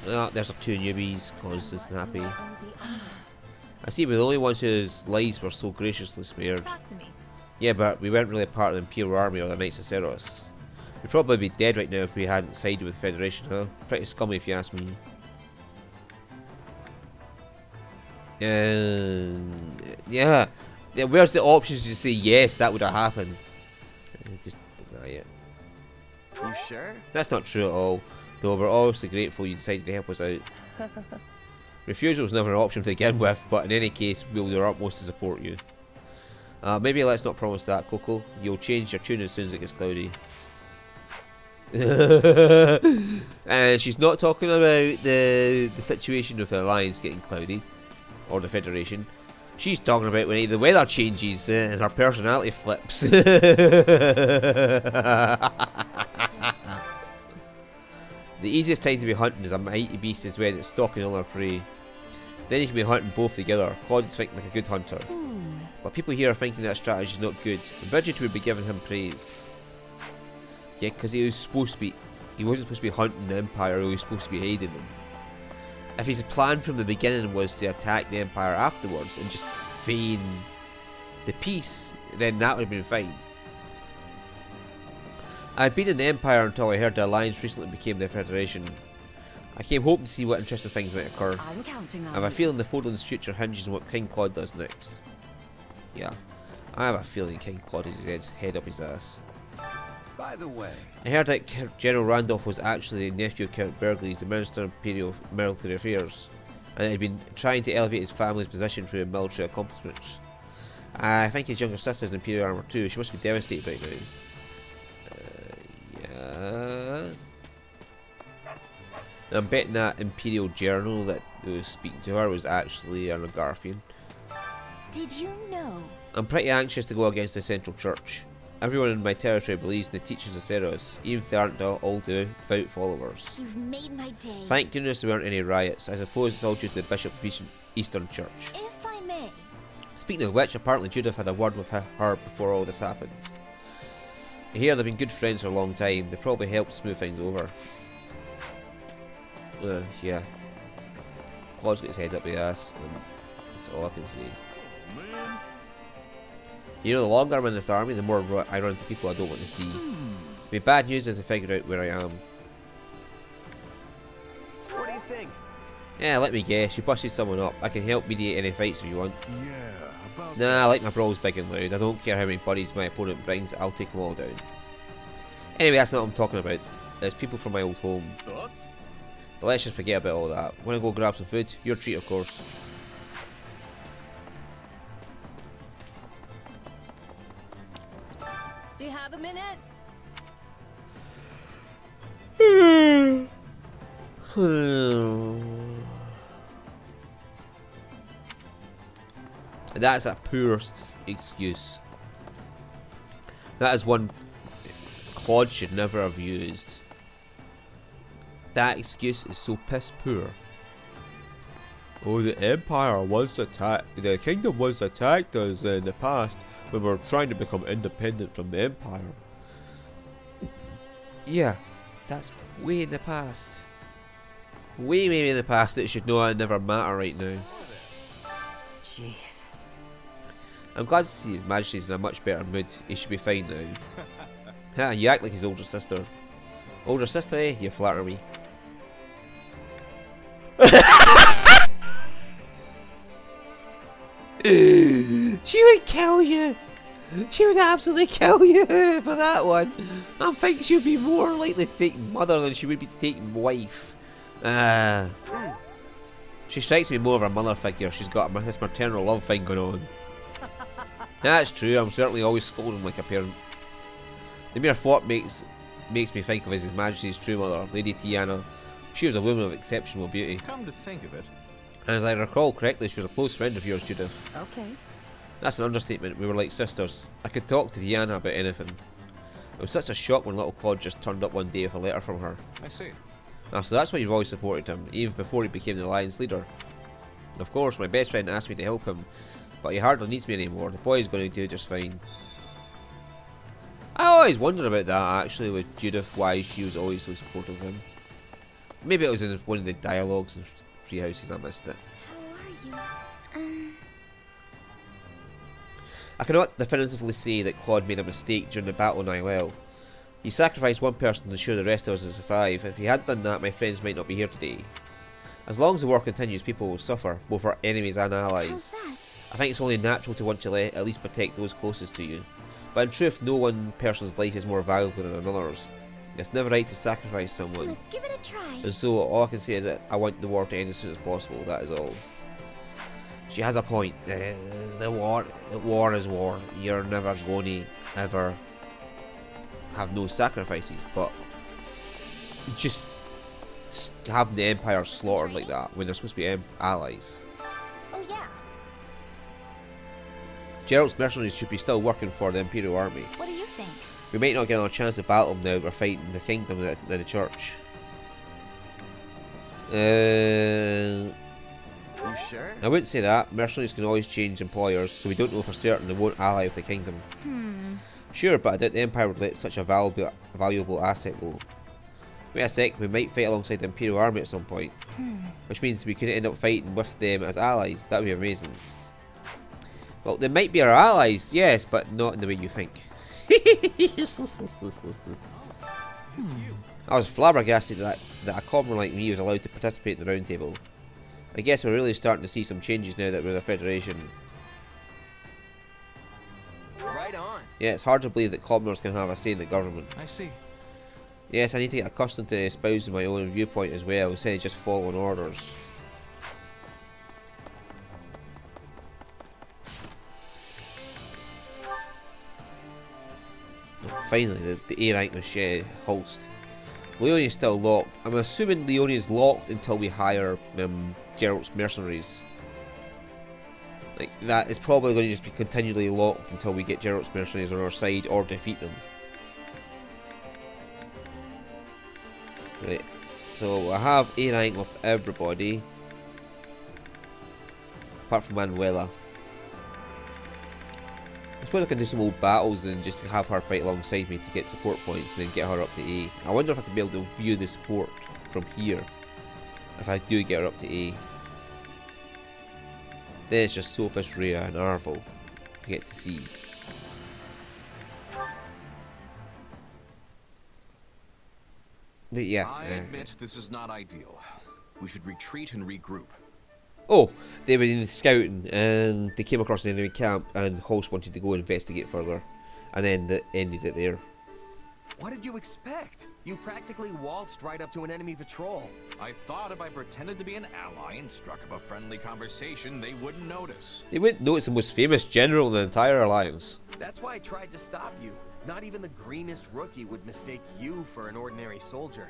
there's our two newbies, Constance and Happy. I see we're the only ones whose lives were so graciously spared. Yeah, but we weren't really part of the Imperial Army or the Knights of Seros. We'd probably be dead right now if we hadn't sided with the Federation, huh? Pretty scummy if you ask me. Yeah. Where's the options to say yes, that would have happened? Just deny it. You sure? That's not true at all. Though we're obviously grateful you decided to help us out. Refusal was never an option to begin with, but in any case, we'll do our utmost to support you. Maybe let's not promise that, Coco. You'll change your tune as soon as it gets cloudy. And she's not talking about the situation with the Alliance getting cloudy, or the Federation. She's talking about when the weather changes and her personality flips. The easiest time to be hunting is a mighty beast is when it's stalking all our prey. Then you can be hunting both together. Claude's thinking like a good hunter. But people here are thinking that strategy is not good. And Bridget would be giving him praise. Yeah, because he was supposed to be... He wasn't supposed to be hunting the Empire, he was supposed to be aiding them. If his plan from the beginning was to attack the Empire afterwards and just feign the peace, then that would have been fine. I'd been in the Empire until I heard the Alliance recently became the Federation. I came hoping to see what interesting things might occur. I'm counting on I have a feeling the Fodlan's future hinges on what King Claude does next. Yeah, I have a feeling King Claude is his head up his ass. By the way, I heard that General Randolph was actually the nephew of Count Burghley's, the Minister of Imperial Military Affairs, and had been trying to elevate his family's position through military accomplishments. I think his younger sister is in Imperial armor too. She must be devastated right now. Yeah. I'm betting that Imperial Journal that was speaking to her was actually an Agarthian. Did you know? I'm pretty anxious to go against the Central Church. Everyone in my territory believes in the teachings of Seros, even if they aren't all devout followers. You've made my day. Thank goodness there weren't any riots. I suppose it's all due to the Bishop of Eastern Church. If I may. Speaking of which, apparently Judith had a word with her before all this happened. I hear they've been good friends for a long time. They probably helped smooth things over. Yeah. Claude's got his head up the ass, and that's all I can say. You know, the longer I'm in this army, the more I run into people I don't want to see. My bad news is to figure out where I am. What do you think? Yeah, let me guess. You busted someone up. I can help mediate any fights if you want. Yeah, about Nah, I like my brawls big and loud. I don't care how many buddies my opponent brings, I'll take them all down. Anyway, that's not what I'm talking about. There's people from my old home. Thoughts? But let's just forget about all that. Wanna go grab some food? Your treat, of course. Do you have a minute? That's a poor excuse. That is one Claude should never have used. That excuse is so piss poor. Oh, the Empire once attacked. The Kingdom once attacked us in the past when we were trying to become independent from the Empire. Yeah, that's way in the past. Way in the past. It should know it never matter right now. Jeez. I'm glad to see His Majesty's in a much better mood. He should be fine now. Ha, you act like his older sister. Older sister, eh? You flatter me. She would kill you. She would absolutely kill you for that one. I think she would be more likely to take mother than she would be to take wife. She strikes me more of a mother figure. She's got this maternal love thing going on. That's true. I'm certainly always scolding like a parent. The mere thought makes makes me think of is His Majesty's true mother, Lady Tiana. She was a woman of exceptional beauty. Come to think of it. And as I recall correctly, she was a close friend of yours, Judith. Okay. That's an understatement. We were like sisters. I could talk to Tiana about anything. It was such a shock when little Claude just turned up one day with a letter from her. I see. So that's why you've always supported him, even before he became the Alliance leader. Of course, my best friend asked me to help him, but he hardly needs me anymore. The boy is going to do just fine. I always wondered about that, actually, with Judith, why she was always so supportive of him. Maybe it was in one of the dialogues in Three Houses, I missed it. How are you? I cannot definitively say that Claude made a mistake during the battle in Nilel. He sacrificed one person to ensure the rest of us would survive. If he hadn't done that, my friends might not be here today. As long as the war continues, people will suffer, both our enemies and allies. I think it's only natural to want to at least protect those closest to you. But in truth, no one person's life is more valuable than another's. It's never right to sacrifice someone. Let's give it a try. And so all I can say is that I want the war to end as soon as possible, that is all. She has a point. The war is war. You're never going to ever have no sacrifices, but just having the Empire slaughtered like that when they're supposed to be allies. Oh yeah. Geralt's mercenaries should be still working for the Imperial Army. What do you think? We might not get another chance to battle them now. We're fighting the kingdom and the church. You sure? I wouldn't say that. Mercenaries can always change employers, so we don't know for certain they won't ally with the kingdom. Sure, but I doubt the Empire would let such a valuable asset go. Wait a sec, we might fight alongside the Imperial Army at some point. Which means we could end up fighting with them as allies. That would be amazing. Well, they might be our allies, yes, but not in the way you think. I was flabbergasted that a commoner like me was allowed to participate in the round table. I guess we're really starting to see some changes now that we're the Federation. Right on. Yeah, it's hard to believe that commoners can have a say in the government. I see. Yes, I need to get accustomed to espousing my own viewpoint as well, instead of just following orders. Finally, the A rank was Holst. Leonie is still locked. I'm assuming Leonie is locked until we hire Geralt's mercenaries. Like, that is probably going to just be continually locked until we get Geralt's mercenaries on our side or defeat them. Right, so I have A rank with everybody apart from Manuela. I suppose I can do some old battles and just have her fight alongside me to get support points and then get her up to A. I wonder if I can be able to view the support from here if I do get her up to A. Then it's just Sophis, Rhea and Arvel to get to C. But yeah. I admit this is not ideal. We should retreat and regroup. Oh, they were in scouting and they came across an enemy camp and Holst wanted to go investigate further. And then that ended it there. What did you expect? You practically waltzed right up to an enemy patrol. I thought if I pretended to be an ally and struck up a friendly conversation, they wouldn't notice. They wouldn't notice the most famous general in the entire alliance. That's why I tried to stop you. Not even the greenest rookie would mistake you for an ordinary soldier.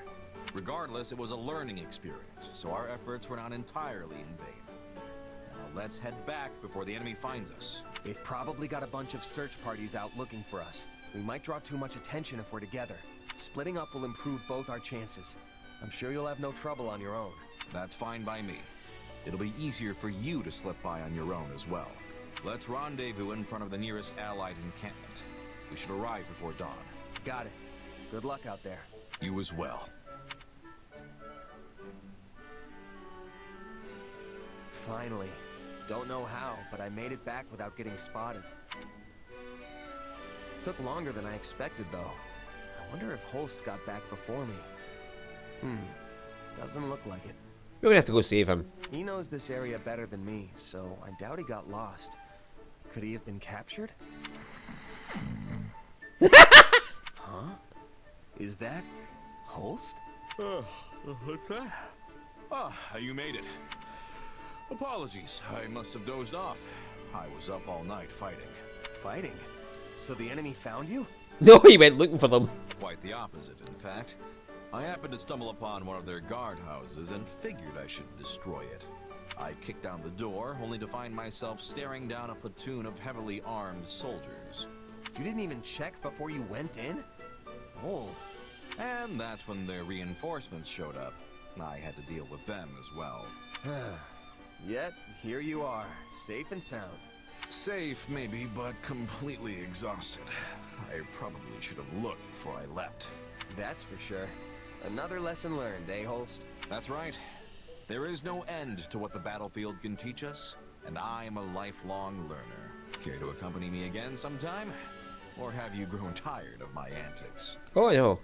Regardless, it was a learning experience, so our efforts were not entirely in vain. Now let's head back before the enemy finds us. They've probably got a bunch of search parties out looking for us. We might draw too much attention if we're together. Splitting up will improve both our chances. I'm sure you'll have no trouble on your own. That's fine by me. It'll be easier for you to slip by on your own as well. Let's rendezvous in front of the nearest allied encampment. We should arrive before dawn. Got it. Good luck out there. You as well. Finally. Don't know how, but I made it back without getting spotted. Took longer than I expected, though. I wonder if Holst got back before me. Doesn't look like it. We're gonna have to go save him. He knows this area better than me, so I doubt he got lost. Could he have been captured? Huh? Is that Holst? What's that? Ah, you made it. Apologies, I must have dozed off. I was up all night fighting. Fighting? So the enemy found you? No, he went looking for them. Quite the opposite, in fact. I happened to stumble upon one of their guardhouses and figured I should destroy it. I kicked down the door, only to find myself staring down a platoon of heavily armed soldiers. You didn't even check before you went in? Bold. And that's when their reinforcements showed up. I had to deal with them as well. Yet, here you are, safe and sound. Safe, maybe, but completely exhausted. I probably should have looked before I leapt. That's for sure. Another lesson learned, eh, Holst? That's right. There is no end to what the battlefield can teach us, and I'm a lifelong learner. Care to accompany me again sometime? Or have you grown tired of my antics? Oh, no.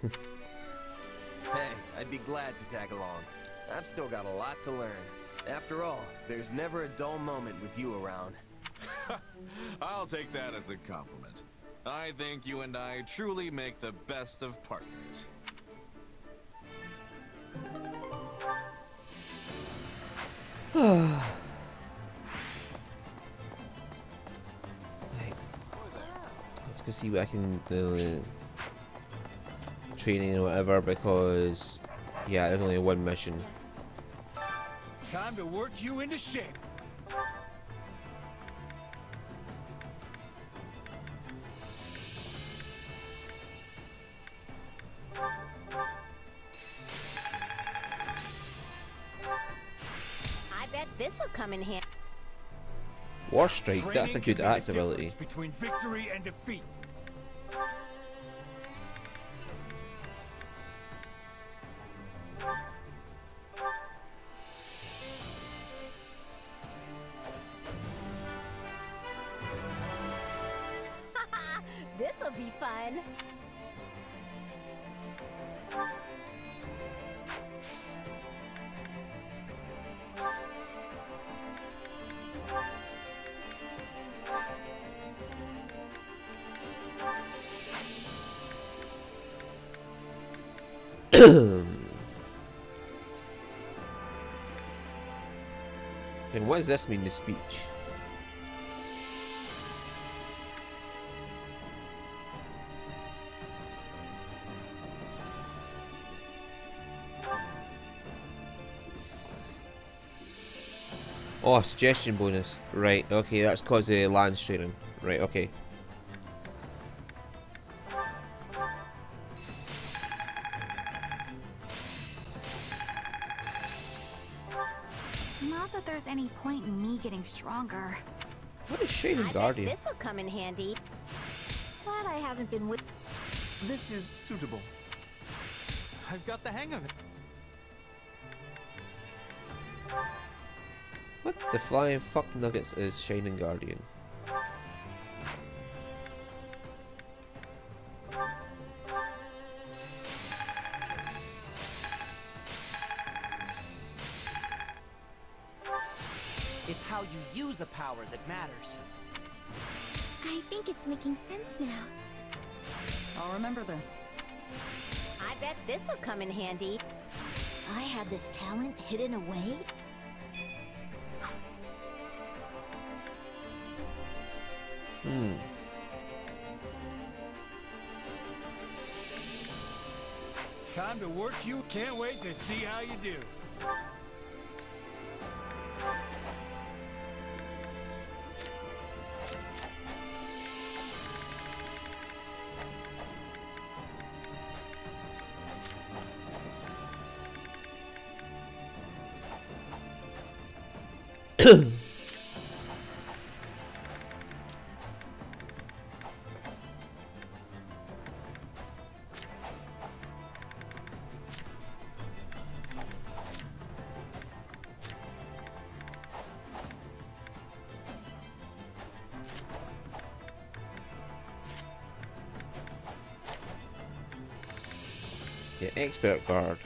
Hey, I'd be glad to tag along. I've still got a lot to learn. After all, there's never a dull moment with you around. I'll take that as a compliment. I think you and I truly make the best of partners. Right. Let's go see what I can do. Training or whatever, because yeah, there's only one mission. Time to work you into shape. I bet this'll come in handy. War Strike, that's a good axe ability. Between victory and defeat. This'll be fun. And what does this mean, the speech? Oh, suggestion bonus. Right, okay, that's cause of land straining. Right, okay. Not that there's any point in me getting stronger. What is Shining Guardian? This'll come in handy. Glad I haven't been with. This is suitable. I've got the hang of it. What the flying fuck nuggets is Shining Guardian? It's how you use a power that matters. I think it's making sense now. I'll remember this. I bet this'll come in handy. I had this talent hidden away. Time to work you. Can't wait to see how you do. Yeah, expert guard.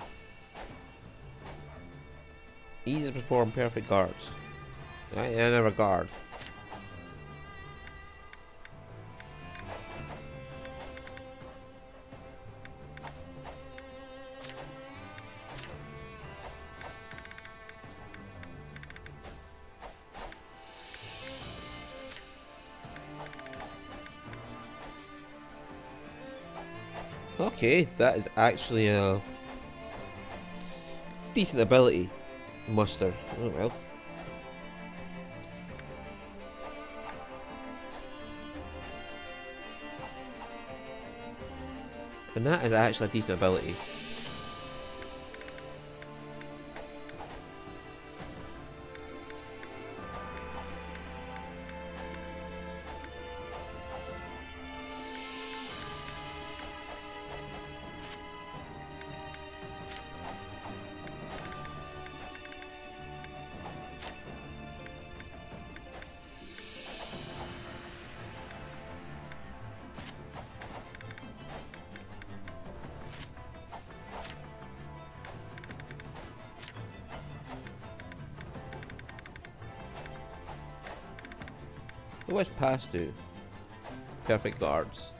Easy to perform perfect guards. Right, I never guard. Okay, that is actually a decent ability muster. Oh well. And that is actually a decent ability. Where's pass to? Perfect guards.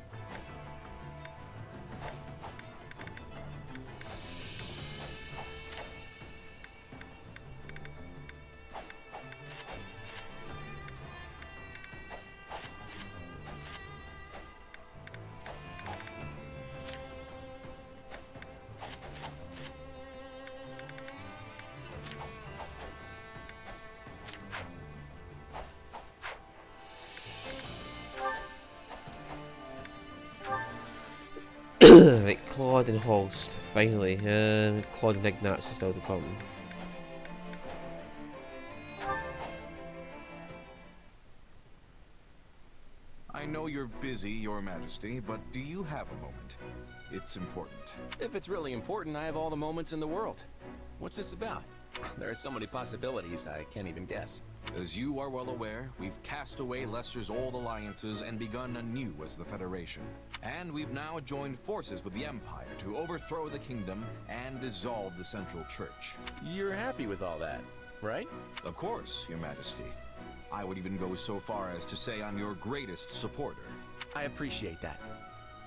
Right, Claude and Holst, finally. Claude and Ignatz is still to come. I know you're busy, Your Majesty, but do you have a moment? It's important. If it's really important, I have all the moments in the world. What's this about? There are so many possibilities, I can't even guess. As you are well aware, we've cast away Leicester's old alliances and begun anew as the Federation. And we've now joined forces with the Empire to overthrow the kingdom and dissolve the Central Church. You're happy with all that, right? Of course, Your Majesty. I would even go so far as to say I'm your greatest supporter. I appreciate that.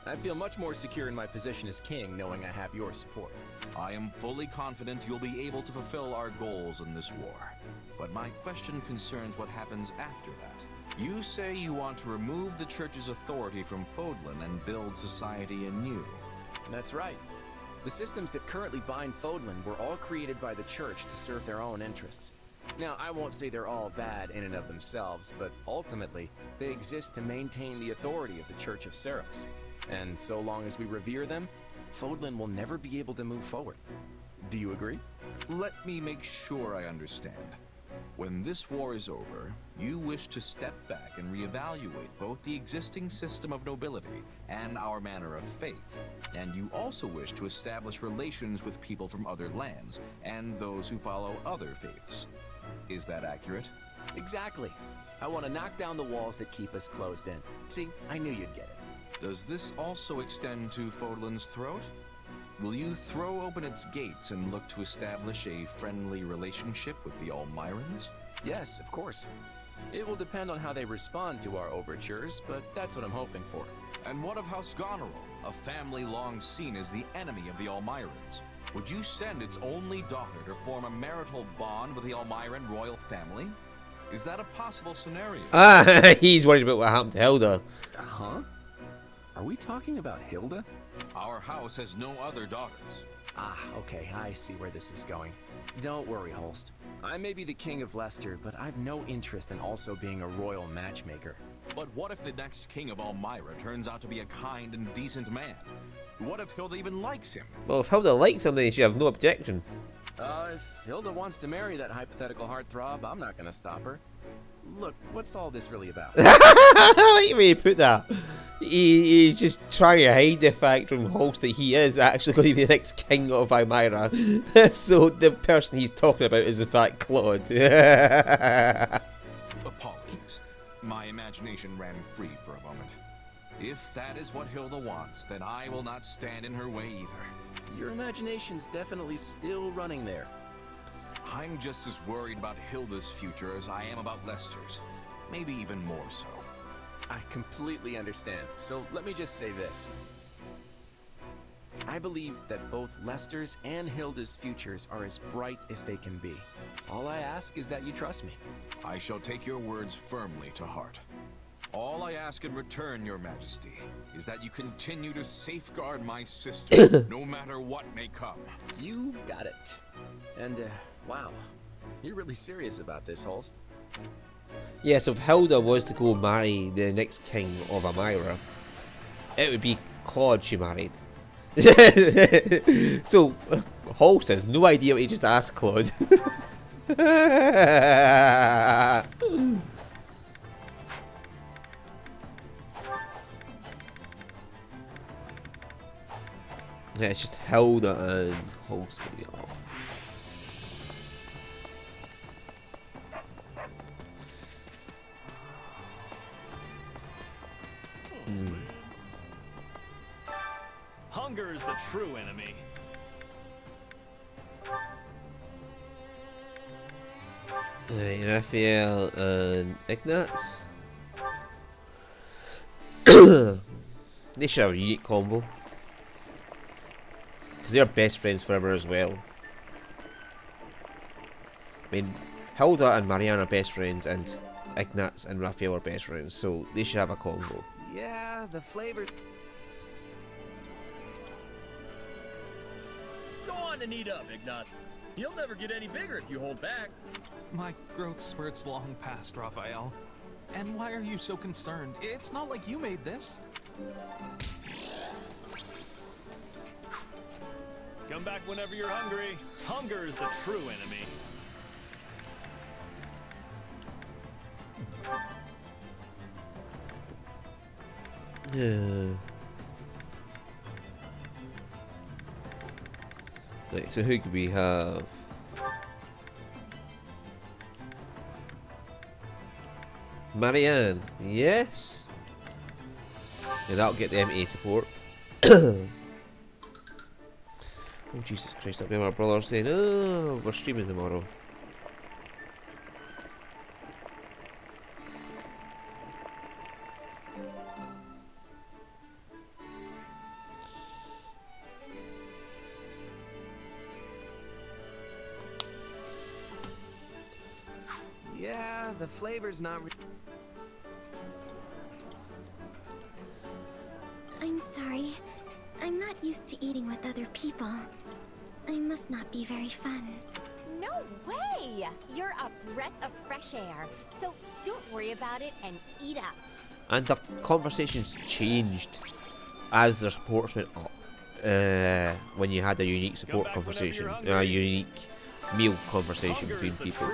I feel much more secure in my position as king knowing I have your support. I am fully confident you'll be able to fulfill our goals in this war. But my question concerns what happens after that. You say you want to remove the Church's authority from Fodlan and build society anew. That's right. The systems that currently bind Fodlan were all created by the Church to serve their own interests. Now, I won't say they're all bad in and of themselves, but ultimately, they exist to maintain the authority of the Church of Seros. And so long as we revere them, Fodlan will never be able to move forward. Do you agree? Let me make sure I understand. When this war is over, you wish to step back and reevaluate both the existing system of nobility and our manner of faith. And you also wish to establish relations with people from other lands and those who follow other faiths. Is that accurate? Exactly. I want to knock down the walls that keep us closed in. See, I knew you'd get it. Does this also extend to Fodlan's throat? Will you throw open its gates and look to establish a friendly relationship with the Almirans? Yes, of course. It will depend on how they respond to our overtures, but that's what I'm hoping for. And what of House Goneril, a family long seen as the enemy of the Almirans? Would you send its only daughter to form a marital bond with the Almiran royal family? Is that a possible scenario? He's worried about what happened to Hilda. Huh? Are we talking about Hilda? Our house has no other daughters. Ah, okay, I see where this is going. Don't worry, Holst. I may be the king of Leicester, but I've no interest in also being a royal matchmaker. But what if the next king of Almira turns out to be a kind and decent man? What if Hilda even likes him? Well, if Hilda likes him, then she have no objection. If Hilda wants to marry that hypothetical heartthrob, I'm not gonna stop her. Look, what's all this really about? I like the way you put that. He's just trying to hide the fact from Holst that he is actually going to be the next king of Almira. So the person he's talking about is in fact Claude. Apologies. My imagination ran free for a moment. If that is what Hilda wants, then I will not stand in her way either. Your imagination's definitely still running there. I'm just as worried about Hilda's future as I am about Leicester's. Maybe even more so. I completely understand, so let me just say this. I believe that both Leicester's and Hilda's futures are as bright as they can be. All I ask is that you trust me. I shall take your words firmly to heart. All I ask in return, Your Majesty, is that you continue to safeguard my sister, no matter what may come. You got it. And, wow. You're really serious about this, Holst. Yeah, so if Hilda was to go marry the next king of Amira, it would be Claude she married. So, Holst has no idea what he just asked Claude. Yeah, it's just Hilda and Holst gonna be off. Hunger is the true enemy. Right, Raphael and Ignatz. They should have a unique combo. Because they're best friends forever as well. I mean, Hilda and Marianne are best friends, and Ignatz and Raphael are best friends, so they should have a combo. Yeah, the flavor. Go on and eat up, Ignatz. You'll never get any bigger if you hold back. My growth spurt's long past, Raphael. And why are you so concerned? It's not like you made this. Come back whenever you're hungry. Hunger is the true enemy. Yeah. Right, so who could we have? Marianne, yes. Yeah, that'll get the MA support. Oh Jesus Christ, that'll be my brother saying, oh, we're streaming tomorrow. Yeah, the flavor's not. I'm sorry. I'm not used to eating with other people. I must not be very fun. No way! You're a breath of fresh air. So don't worry about it and eat up. And the conversations changed as their supports went up. When you had a unique support conversation, a unique meal conversation between people.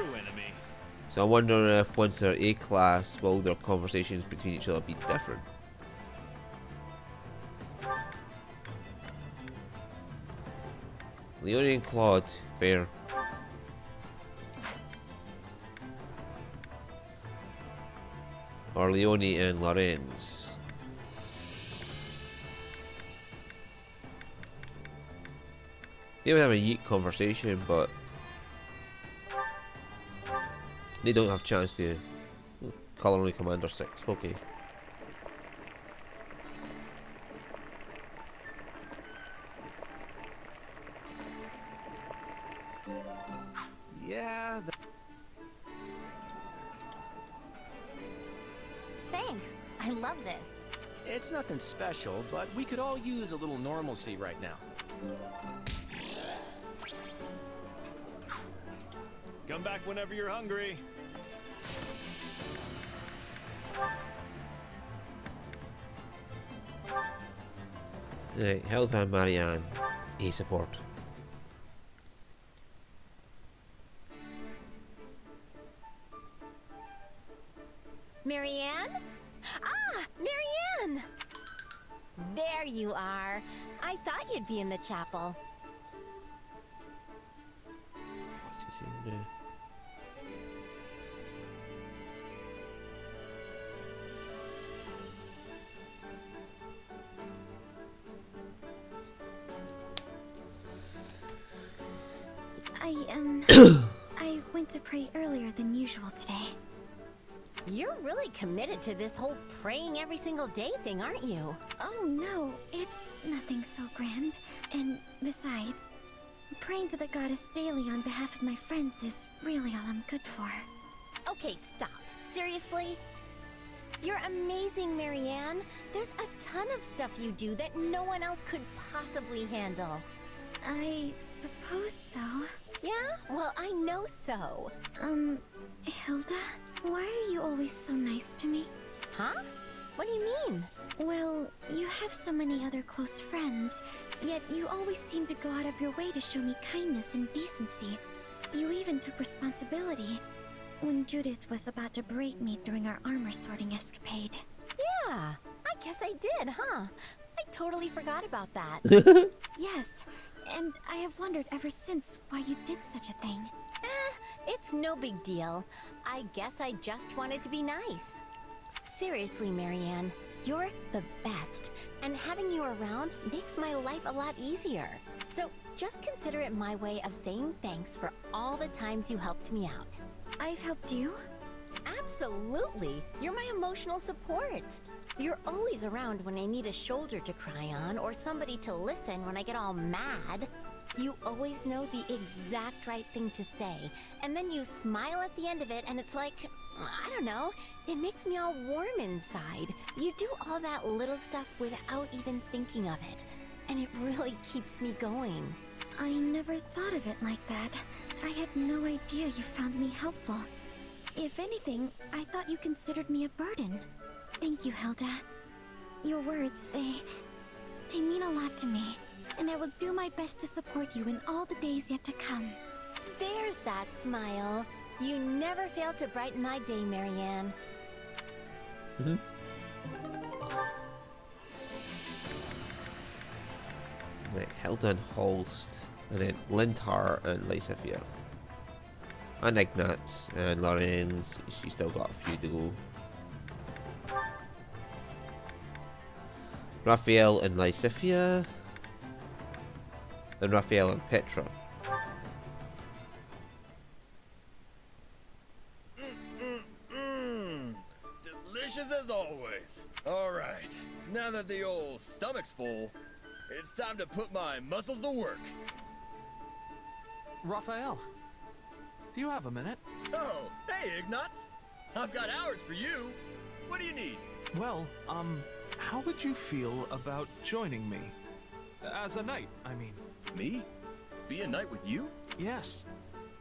So I'm wondering if once they're A class, will their conversations between each other be different? Leonie and Claude, fair. Or Leonie and Lorenz. They would have a unique conversation, but they don't have a chance to Colony Commander 6. Okay. Yeah. Thanks. I love this. It's nothing special, but we could all use a little normalcy right now. Come back whenever you're hungry. Right, Hilda and Marianne, A support. Marianne? Ah, Marianne! There you are. I thought you'd be in the chapel. What's he saying there? I went to pray earlier than usual today. You're really committed to this whole praying every single day thing, aren't you? Oh no, it's nothing so grand. And besides, praying to the goddess daily on behalf of my friends is really all I'm good for. Okay, stop. Seriously? You're amazing, Marianne. There's a ton of stuff you do that no one else could possibly handle. I suppose so. Yeah? Well, I know so. Hilda, why are you always so nice to me? Huh? What do you mean? Well, you have so many other close friends, yet you always seem to go out of your way to show me kindness and decency. You even took responsibility when Judith was about to berate me during our armor sorting escapade. Yeah, I guess I did, huh? I totally forgot about that. Yes, and I have wondered ever since why you did such a thing. It's no big deal. I guess I just wanted to be nice. Seriously, Marianne, you're the best, and having you around makes my life a lot easier. So just consider it my way of saying thanks for all the times you helped me out. I've helped you? Absolutely! You're my emotional support. You're always around when I need a shoulder to cry on or somebody to listen when I get all mad. You always know the exact right thing to say, and then you smile at the end of it and it's like, I don't know, it makes me all warm inside. You do all that little stuff without even thinking of it, and it really keeps me going. I never thought of it like that. I had no idea you found me helpful. If anything, I thought you considered me a burden. Thank you, Hilda. Your words, they mean a lot to me, and I will do my best to support you in all the days yet to come. There's that smile. You never fail to brighten my day, Marianne. Right, Hilda and Holst, and then Lintar and Lysithia. And Ignatz and Lorenz, she's still got a few to go. Raphael and Lysithia. And Raphael and Petra. Delicious as always. Alright, now that the old stomach's full, it's time to put my muscles to work. Raphael, do you have a minute? Oh, hey Ignatz. I've got hours for you. What do you need? Well, how would you feel about joining me? As a knight, I mean. Me? Be a knight with you? Yes.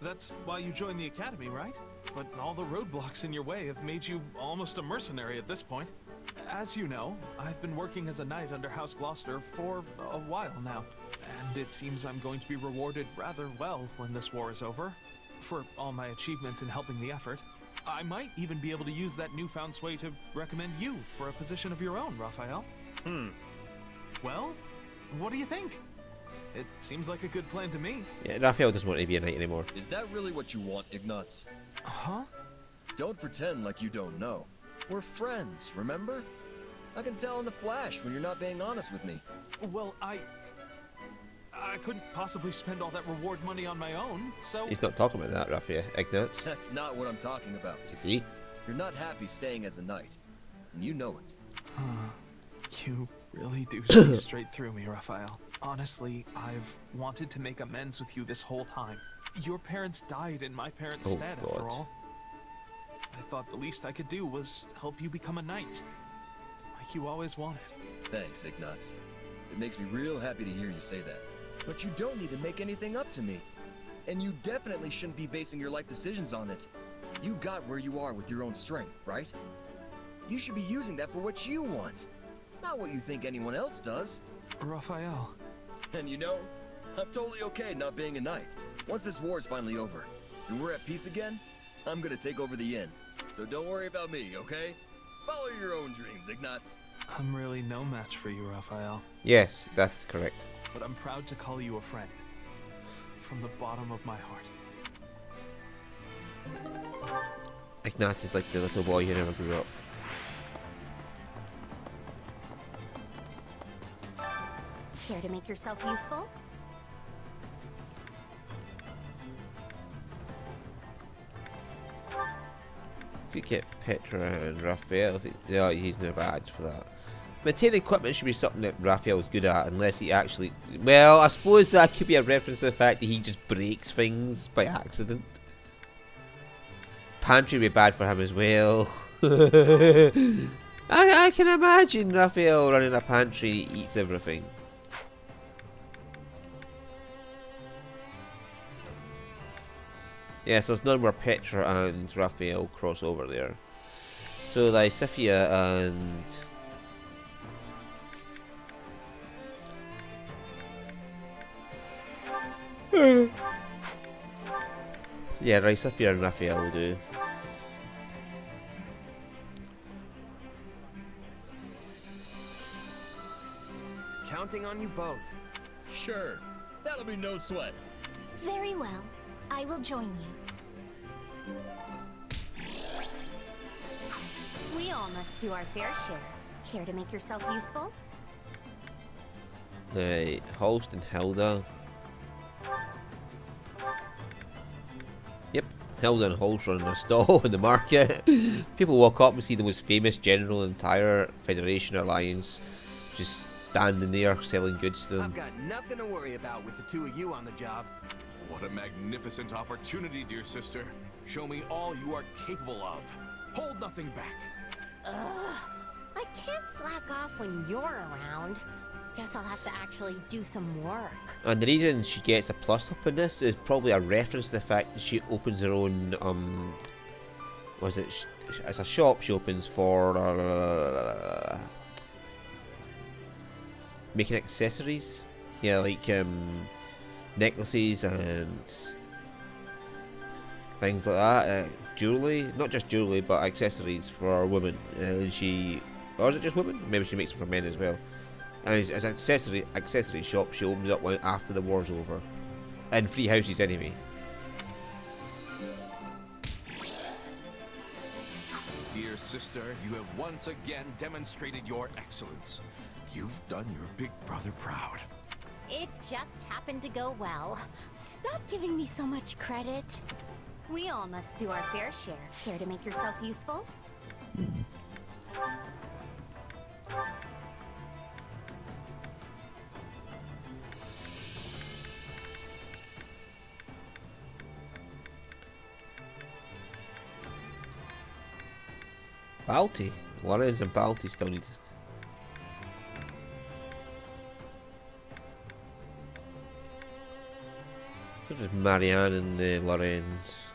That's why you joined the academy, right? But all the roadblocks in your way have made you almost a mercenary at this point. As you know, I've been working as a knight under House Gloucester for a while now, and it seems I'm going to be rewarded rather well when this war is over, for all my achievements in helping the effort. I might even be able to use that newfound sway to recommend you for a position of your own, Raphael. Well, what do you think? It seems like a good plan to me. Yeah, Raphael doesn't want to be a knight anymore. Is that really what you want, Ignatz? Huh? Don't pretend like you don't know. We're friends, remember? I can tell in a flash when you're not being honest with me. Well, I couldn't possibly spend all that reward money on my own, so... He's not talking about that, Raphael. Ignatz. That's not what I'm talking about. Is he? You're not happy staying as a knight, and you know it. You really do see straight through me, Raphael. Honestly, I've wanted to make amends with you this whole time. Your parents died in my parents' stead, after all. I thought the least I could do was help you become a knight, like you always wanted. Thanks, Ignatz. It makes me real happy to hear you say that. But you don't need to make anything up to me. And you definitely shouldn't be basing your life decisions on it. You got where you are with your own strength, right? You should be using that for what you want, not what you think anyone else does. Raphael. And you know, I'm totally okay not being a knight. Once this war is finally over, and we're at peace again, I'm gonna take over the inn. So don't worry about me, okay? Follow your own dreams, Ignatz. I'm really no match for you, Raphael. Yes, that's correct. But I'm proud to call you a friend. From the bottom of my heart. Ignatz is like the little boy who never grew up. Care to make yourself useful? Could get Petra and Raphael. Yeah, he's no badge for that. Maintaining equipment should be something that Raphael's good at, unless he actually... Well, I suppose that could be a reference to the fact that he just breaks things by accident. Pantry would be bad for him as well. I can imagine Raphael running a pantry, eats everything. Yes, there's none where Petra and Raphael cross over there. So like Sifia and yeah, right, Sifia and Raphael will do. Counting on you both. Sure, that'll be no sweat. Very well. I will join you. We all must do our fair share. Care to make yourself useful? Right, Holst and Hilda. Yep, Hilda and Holst running a stall in the market. People walk up and see the most famous general in the entire Federation Alliance just standing there selling goods to them. I've got nothing to worry about with the two of you on the job. What a magnificent opportunity, dear sister. Show me all you are capable of. Hold nothing back. Ugh. I can't slack off when you're around. Guess I'll have to actually do some work. And the reason she gets a plus up in this is probably a reference to the fact that she opens her own, was it, it's a shop she opens for, making accessories. Yeah, like, necklaces and things like that. Jewelry, not just jewelry, but accessories for women. And she, or is it just women? Maybe she makes them for men as well. And as an accessory shop, she opens up one after the war's over, and free houses anyway. Dear sister, you have once again demonstrated your excellence. You've done your big brother proud. It just happened to go well. Stop giving me so much credit. We all must do our fair share. Care to make yourself useful? Balti? Lorenz and Balti still need. So just Marianne and Lorenz.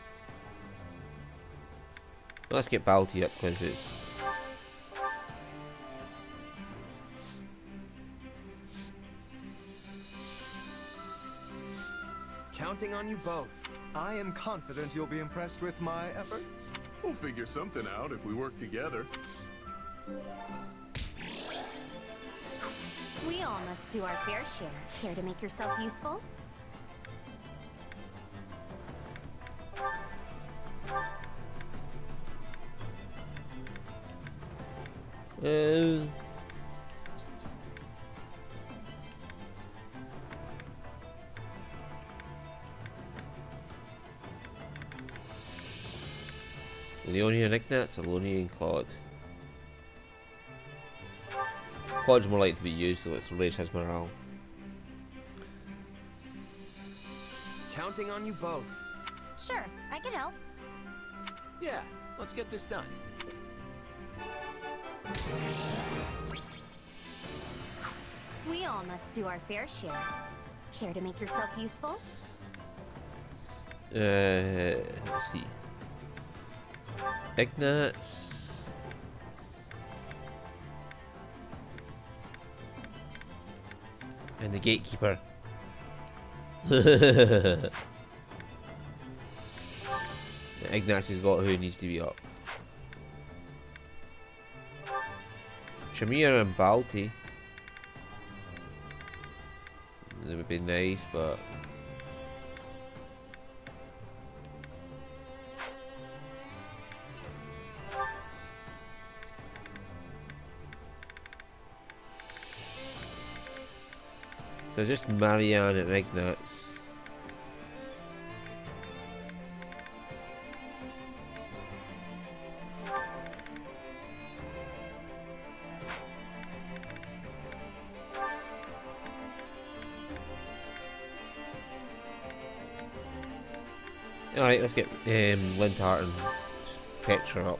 Let's get Balti up because it's. Counting on you both. I am confident you'll be impressed with my efforts. We'll figure something out if we work together. We all must do our fair share. Care to make yourself useful? Leonie and Ignatz, or Leonie and Claude? Claude's more likely to be used, so let's raise his morale. Counting on you both. Sure, I can help. Yeah, let's get this done. We all must do our fair share. Care to make yourself useful? Let's see. Ignatz. And the gatekeeper. Ignatz has got who needs to be up. Shamir and Balti. It would be nice, but so just Marianne and Ignatz. Alright, let's get Linthart and Petra up.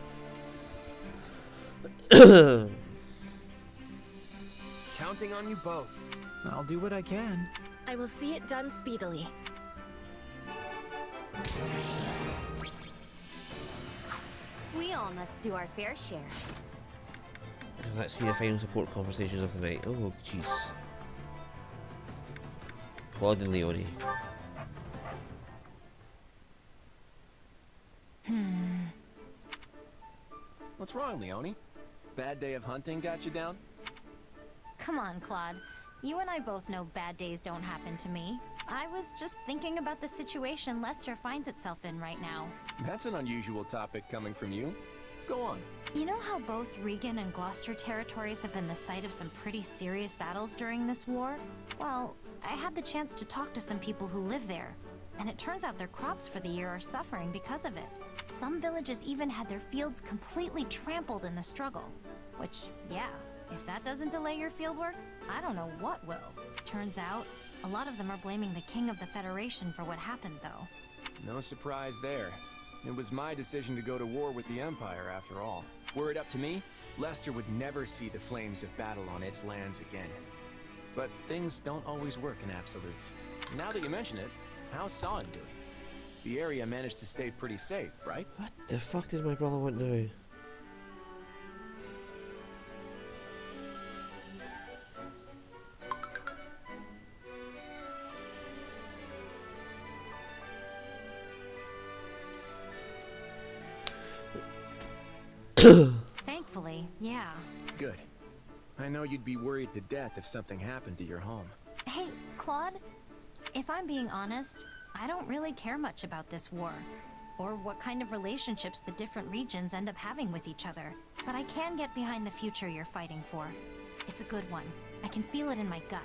Counting on you both. I'll do what I can. I will see it done speedily. We all must do our fair share. Let's see the final support conversations of the night. Oh, jeez. Claude and Leonie. What's wrong, Leonie? Bad day of hunting got you down? Come on, Claude. You and I both know bad days don't happen to me. I was just thinking about the situation Lester finds itself in right now. That's an unusual topic coming from you. Go on. You know how both Regan and Gloucester territories have been the site of some pretty serious battles during this war? Well, I had the chance to talk to some people who live there, and it turns out their crops for the year are suffering because of it. Some villages even had their fields completely trampled in the struggle. Which, yeah, if that doesn't delay your fieldwork, I don't know what will. Turns out, a lot of them are blaming the King of the Federation for what happened, though. No surprise there. It was my decision to go to war with the Empire, after all. Were it up to me, Lester would never see the flames of battle on its lands again. But things don't always work in absolutes. Now that you mention it, how's Son doing? The area managed to stay pretty safe, right? What the fuck does my brother want now? Thankfully, yeah. Good. I know you'd be worried to death if something happened to your home. Hey, Claude, if I'm being honest, I don't really care much about this war, or what kind of relationships the different regions end up having with each other. But I can get behind the future you're fighting for. It's a good one. I can feel it in my gut.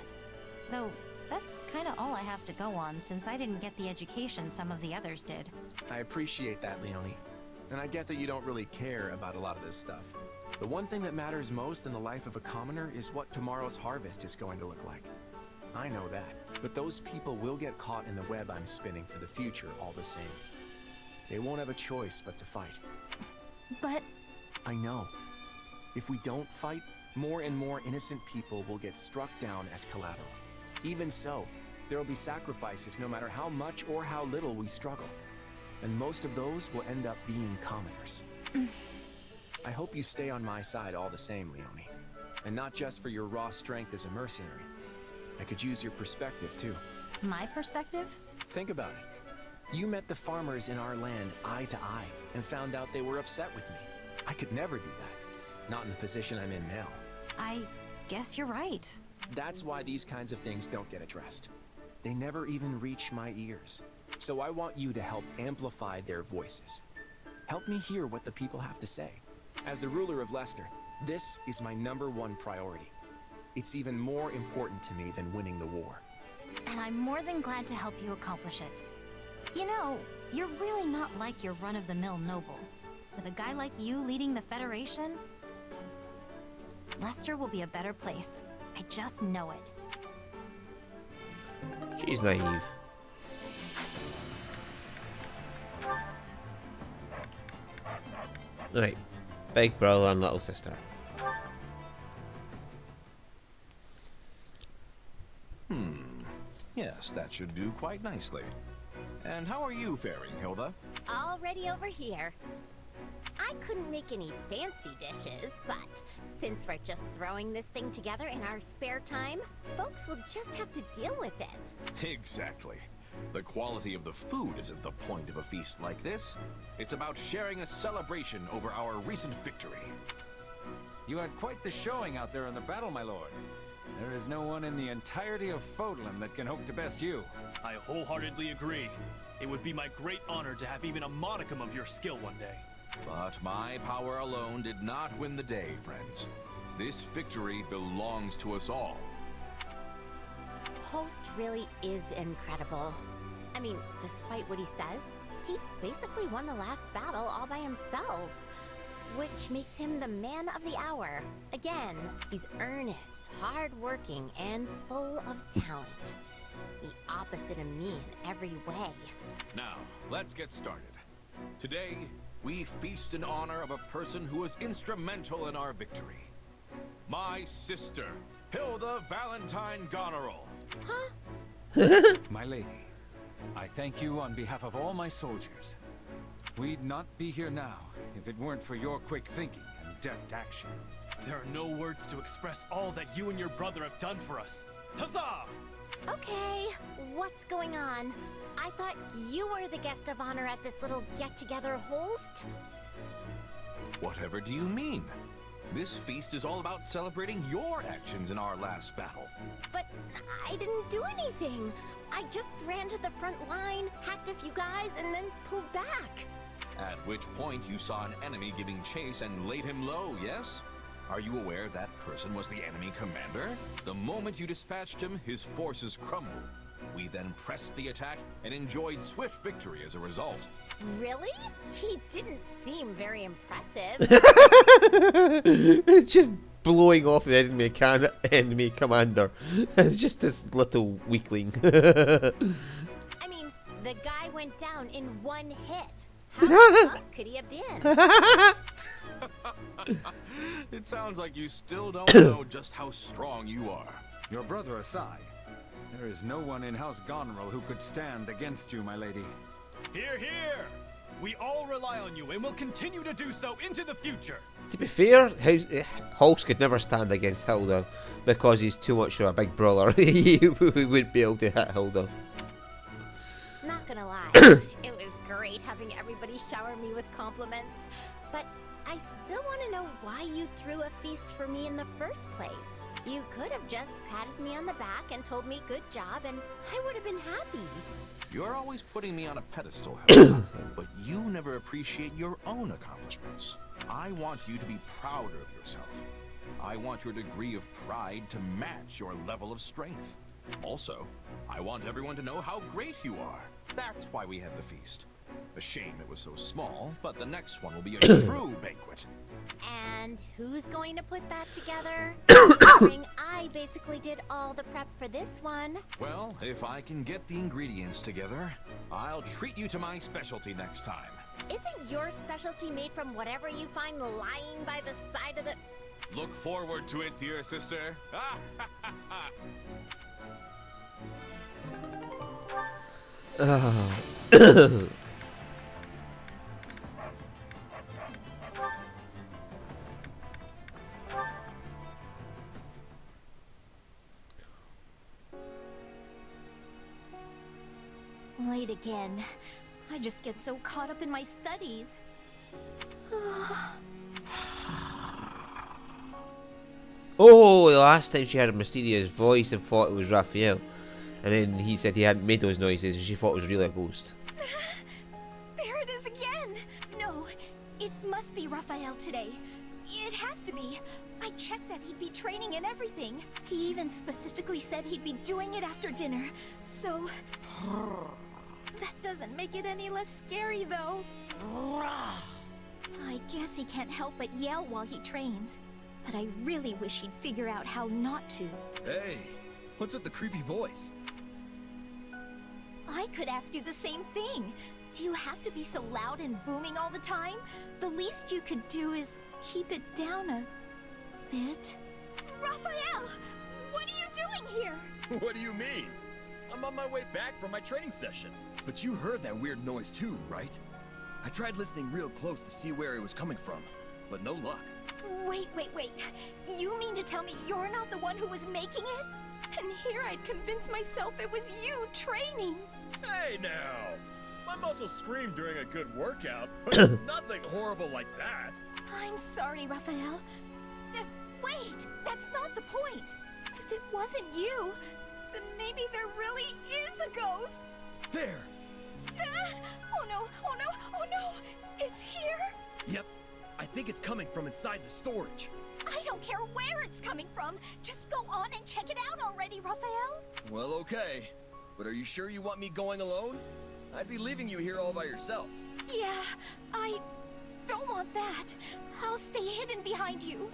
Though, that's kinda all I have to go on, since I didn't get the education some of the others did. I appreciate that, Leonie. And I get that you don't really care about a lot of this stuff. The one thing that matters most in the life of a commoner is what tomorrow's harvest is going to look like. I know that, but those people will get caught in the web I'm spinning for the future all the same. They won't have a choice but to fight. But... I know. If we don't fight, more and more innocent people will get struck down as collateral. Even so, there will be sacrifices no matter how much or how little we struggle. And most of those will end up being commoners. I hope you stay on my side all the same, Leonie. And not just for your raw strength as a mercenary. I could use your perspective, too. My perspective? Think about it. You met the farmers in our land eye to eye, and found out they were upset with me. I could never do that. Not in the position I'm in now. I guess you're right. That's why these kinds of things don't get addressed. They never even reach my ears. So I want you to help amplify their voices. Help me hear what the people have to say. As the ruler of Leicester, this is my #1 priority. It's even more important to me than winning the war. And I'm more than glad to help you accomplish it. You know, you're really not like your run-of-the-mill noble. With a guy like you leading the Federation, Leicester will be a better place. I just know it. She's naive. Right, big brother and little sister. Yes, that should do quite nicely. And how are you faring, Hilda? Already over here. I couldn't make any fancy dishes, but since we're just throwing this thing together in our spare time, folks will just have to deal with it. Exactly. The quality of the food isn't the point of a feast like this. It's about sharing a celebration over our recent victory. You had quite the showing out there on the battle, my lord. There is no one in the entirety of Fodlan that can hope to best you. I wholeheartedly agree. It would be my great honor to have even a modicum of your skill one day. But my power alone did not win the day, friends. This victory belongs to us all. Host really is incredible. I mean, despite what he says, he basically won the last battle all by himself, which makes him the man of the hour. Again, he's earnest, hardworking, and full of talent. The opposite of me in every way. Now, let's get started. Today, we feast in honor of a person who was instrumental in our victory. My sister, Hilda Valentine Goneril. My lady, I thank you on behalf of all my soldiers. We'd not be here now if it weren't for your quick thinking and deft action. There are no words to express all that you and your brother have done for us. Huzzah! Okay, what's going on? I thought you were the guest of honor at this little get-together, Holst? Whatever do you mean? This feast is all about celebrating your actions in our last battle. But I didn't do anything. I just ran to the front line, hacked a few guys, and then pulled back. At which point you saw an enemy giving chase and laid him low, yes? Are you aware that person was the enemy commander? The moment you dispatched him, his forces crumbled. We then pressed the attack and enjoyed swift victory as a result. Really? He didn't seem very impressive. It's just blowing off the enemy commander. It's just this little weakling. I mean, the guy went down in one hit. How tough could he have been? It sounds like you still don't know just how strong you are. Your brother aside, there is no one in House Goneril who could stand against you, my lady. Hear, hear! We all rely on you and will continue to do so into the future. To be fair, Hulk could never stand against Hilda because he's too much of a big brother. He wouldn't be able to hit Hilda. Not gonna lie, it was great having everybody shower me with compliments, but I still want to know why you threw a feast for me in the first place. You could have just patted me on the back and told me good job and I would have been happy. You're always putting me on a pedestal, Hilda, but you never appreciate your own accomplishments. I want you to be prouder of yourself. I want your degree of pride to match your level of strength. Also, I want everyone to know how great you are. That's why we had the feast. A shame it was so small, but the next one will be a true banquet. And who's going to put that together? Considering I basically did all the prep for this one. Well, if I can get the ingredients together, I'll treat you to my specialty next time. Isn't your specialty made from whatever you find lying by the side of the... Look forward to it, dear sister. Late again. I just get so caught up in my studies. Oh, the last time she had a mysterious voice and thought it was Raphael. And then he said he hadn't made those noises and she thought it was really a ghost. There it is again! No, it must be Raphael today. It has to be. I checked that he'd be training and everything. He even specifically said he'd be doing it after dinner. So... that doesn't make it any less scary, though. I guess he can't help but yell while he trains. But I really wish he'd figure out how not to. Hey, what's with the creepy voice? I could ask you the same thing. Do you have to be so loud and booming all the time? The least you could do is keep it down a bit. Raphael! What are you doing here? What do you mean? I'm on my way back from my training session. But you heard that weird noise too, right? I tried listening real close to see where it was coming from, but no luck. Wait. You mean to tell me you're not the one who was making it? And here I'd convinced myself it was you training. Hey now! My muscles scream during a good workout, but it's nothing horrible like that. I'm sorry, Raphael. Wait, that's not the point. If it wasn't you, then maybe there really is a ghost. There! Oh no! It's here? Yep, I think it's coming from inside the storage. I don't care where it's coming from. Just go on and check it out already, Raphael. Well, okay. But are you sure you want me going alone? I'd be leaving you here all by yourself. Yeah, I don't want that. I'll stay hidden behind you.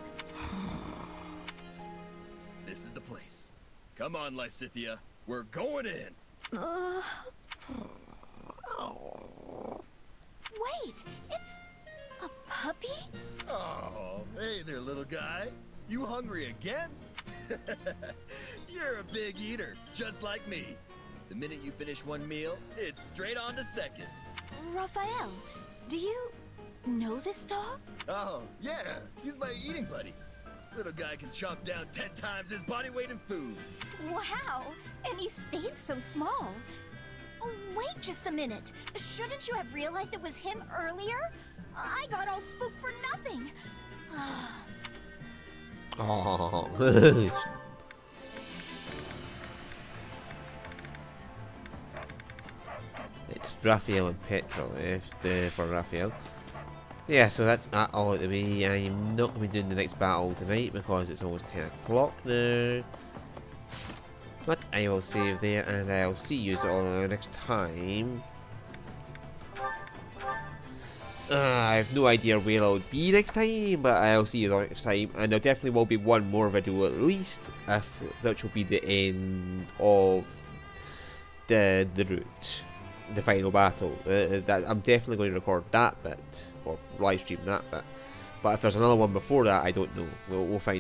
This is the place. Come on, Lysithia. We're going in. Wait, it's puppy? Oh, hey there, little guy. You hungry again? You're a big eater, just like me. The minute you finish one meal, it's straight on to seconds. Raphael, do you know this dog? Oh, yeah, he's my eating buddy. Little guy can chomp down 10 times his body weight in food. Wow, and he stayed so small. Oh, wait just a minute. Shouldn't you have realized it was him earlier? I got all spooked for nothing. Oh. It's Raphael and Petra left for Raphael. Yeah, so that's all to me. I'm not going to be doing the next battle tonight because it's almost 10 o'clock now. But I will save there and I'll see you all next time. I have no idea where I'll be next time, but I'll see you all next time. And there definitely will be one more video at least, which will be the end of the route. The final battle. That I'm definitely going to record that bit or live stream that bit. But if there's another one before that, I don't know. We'll find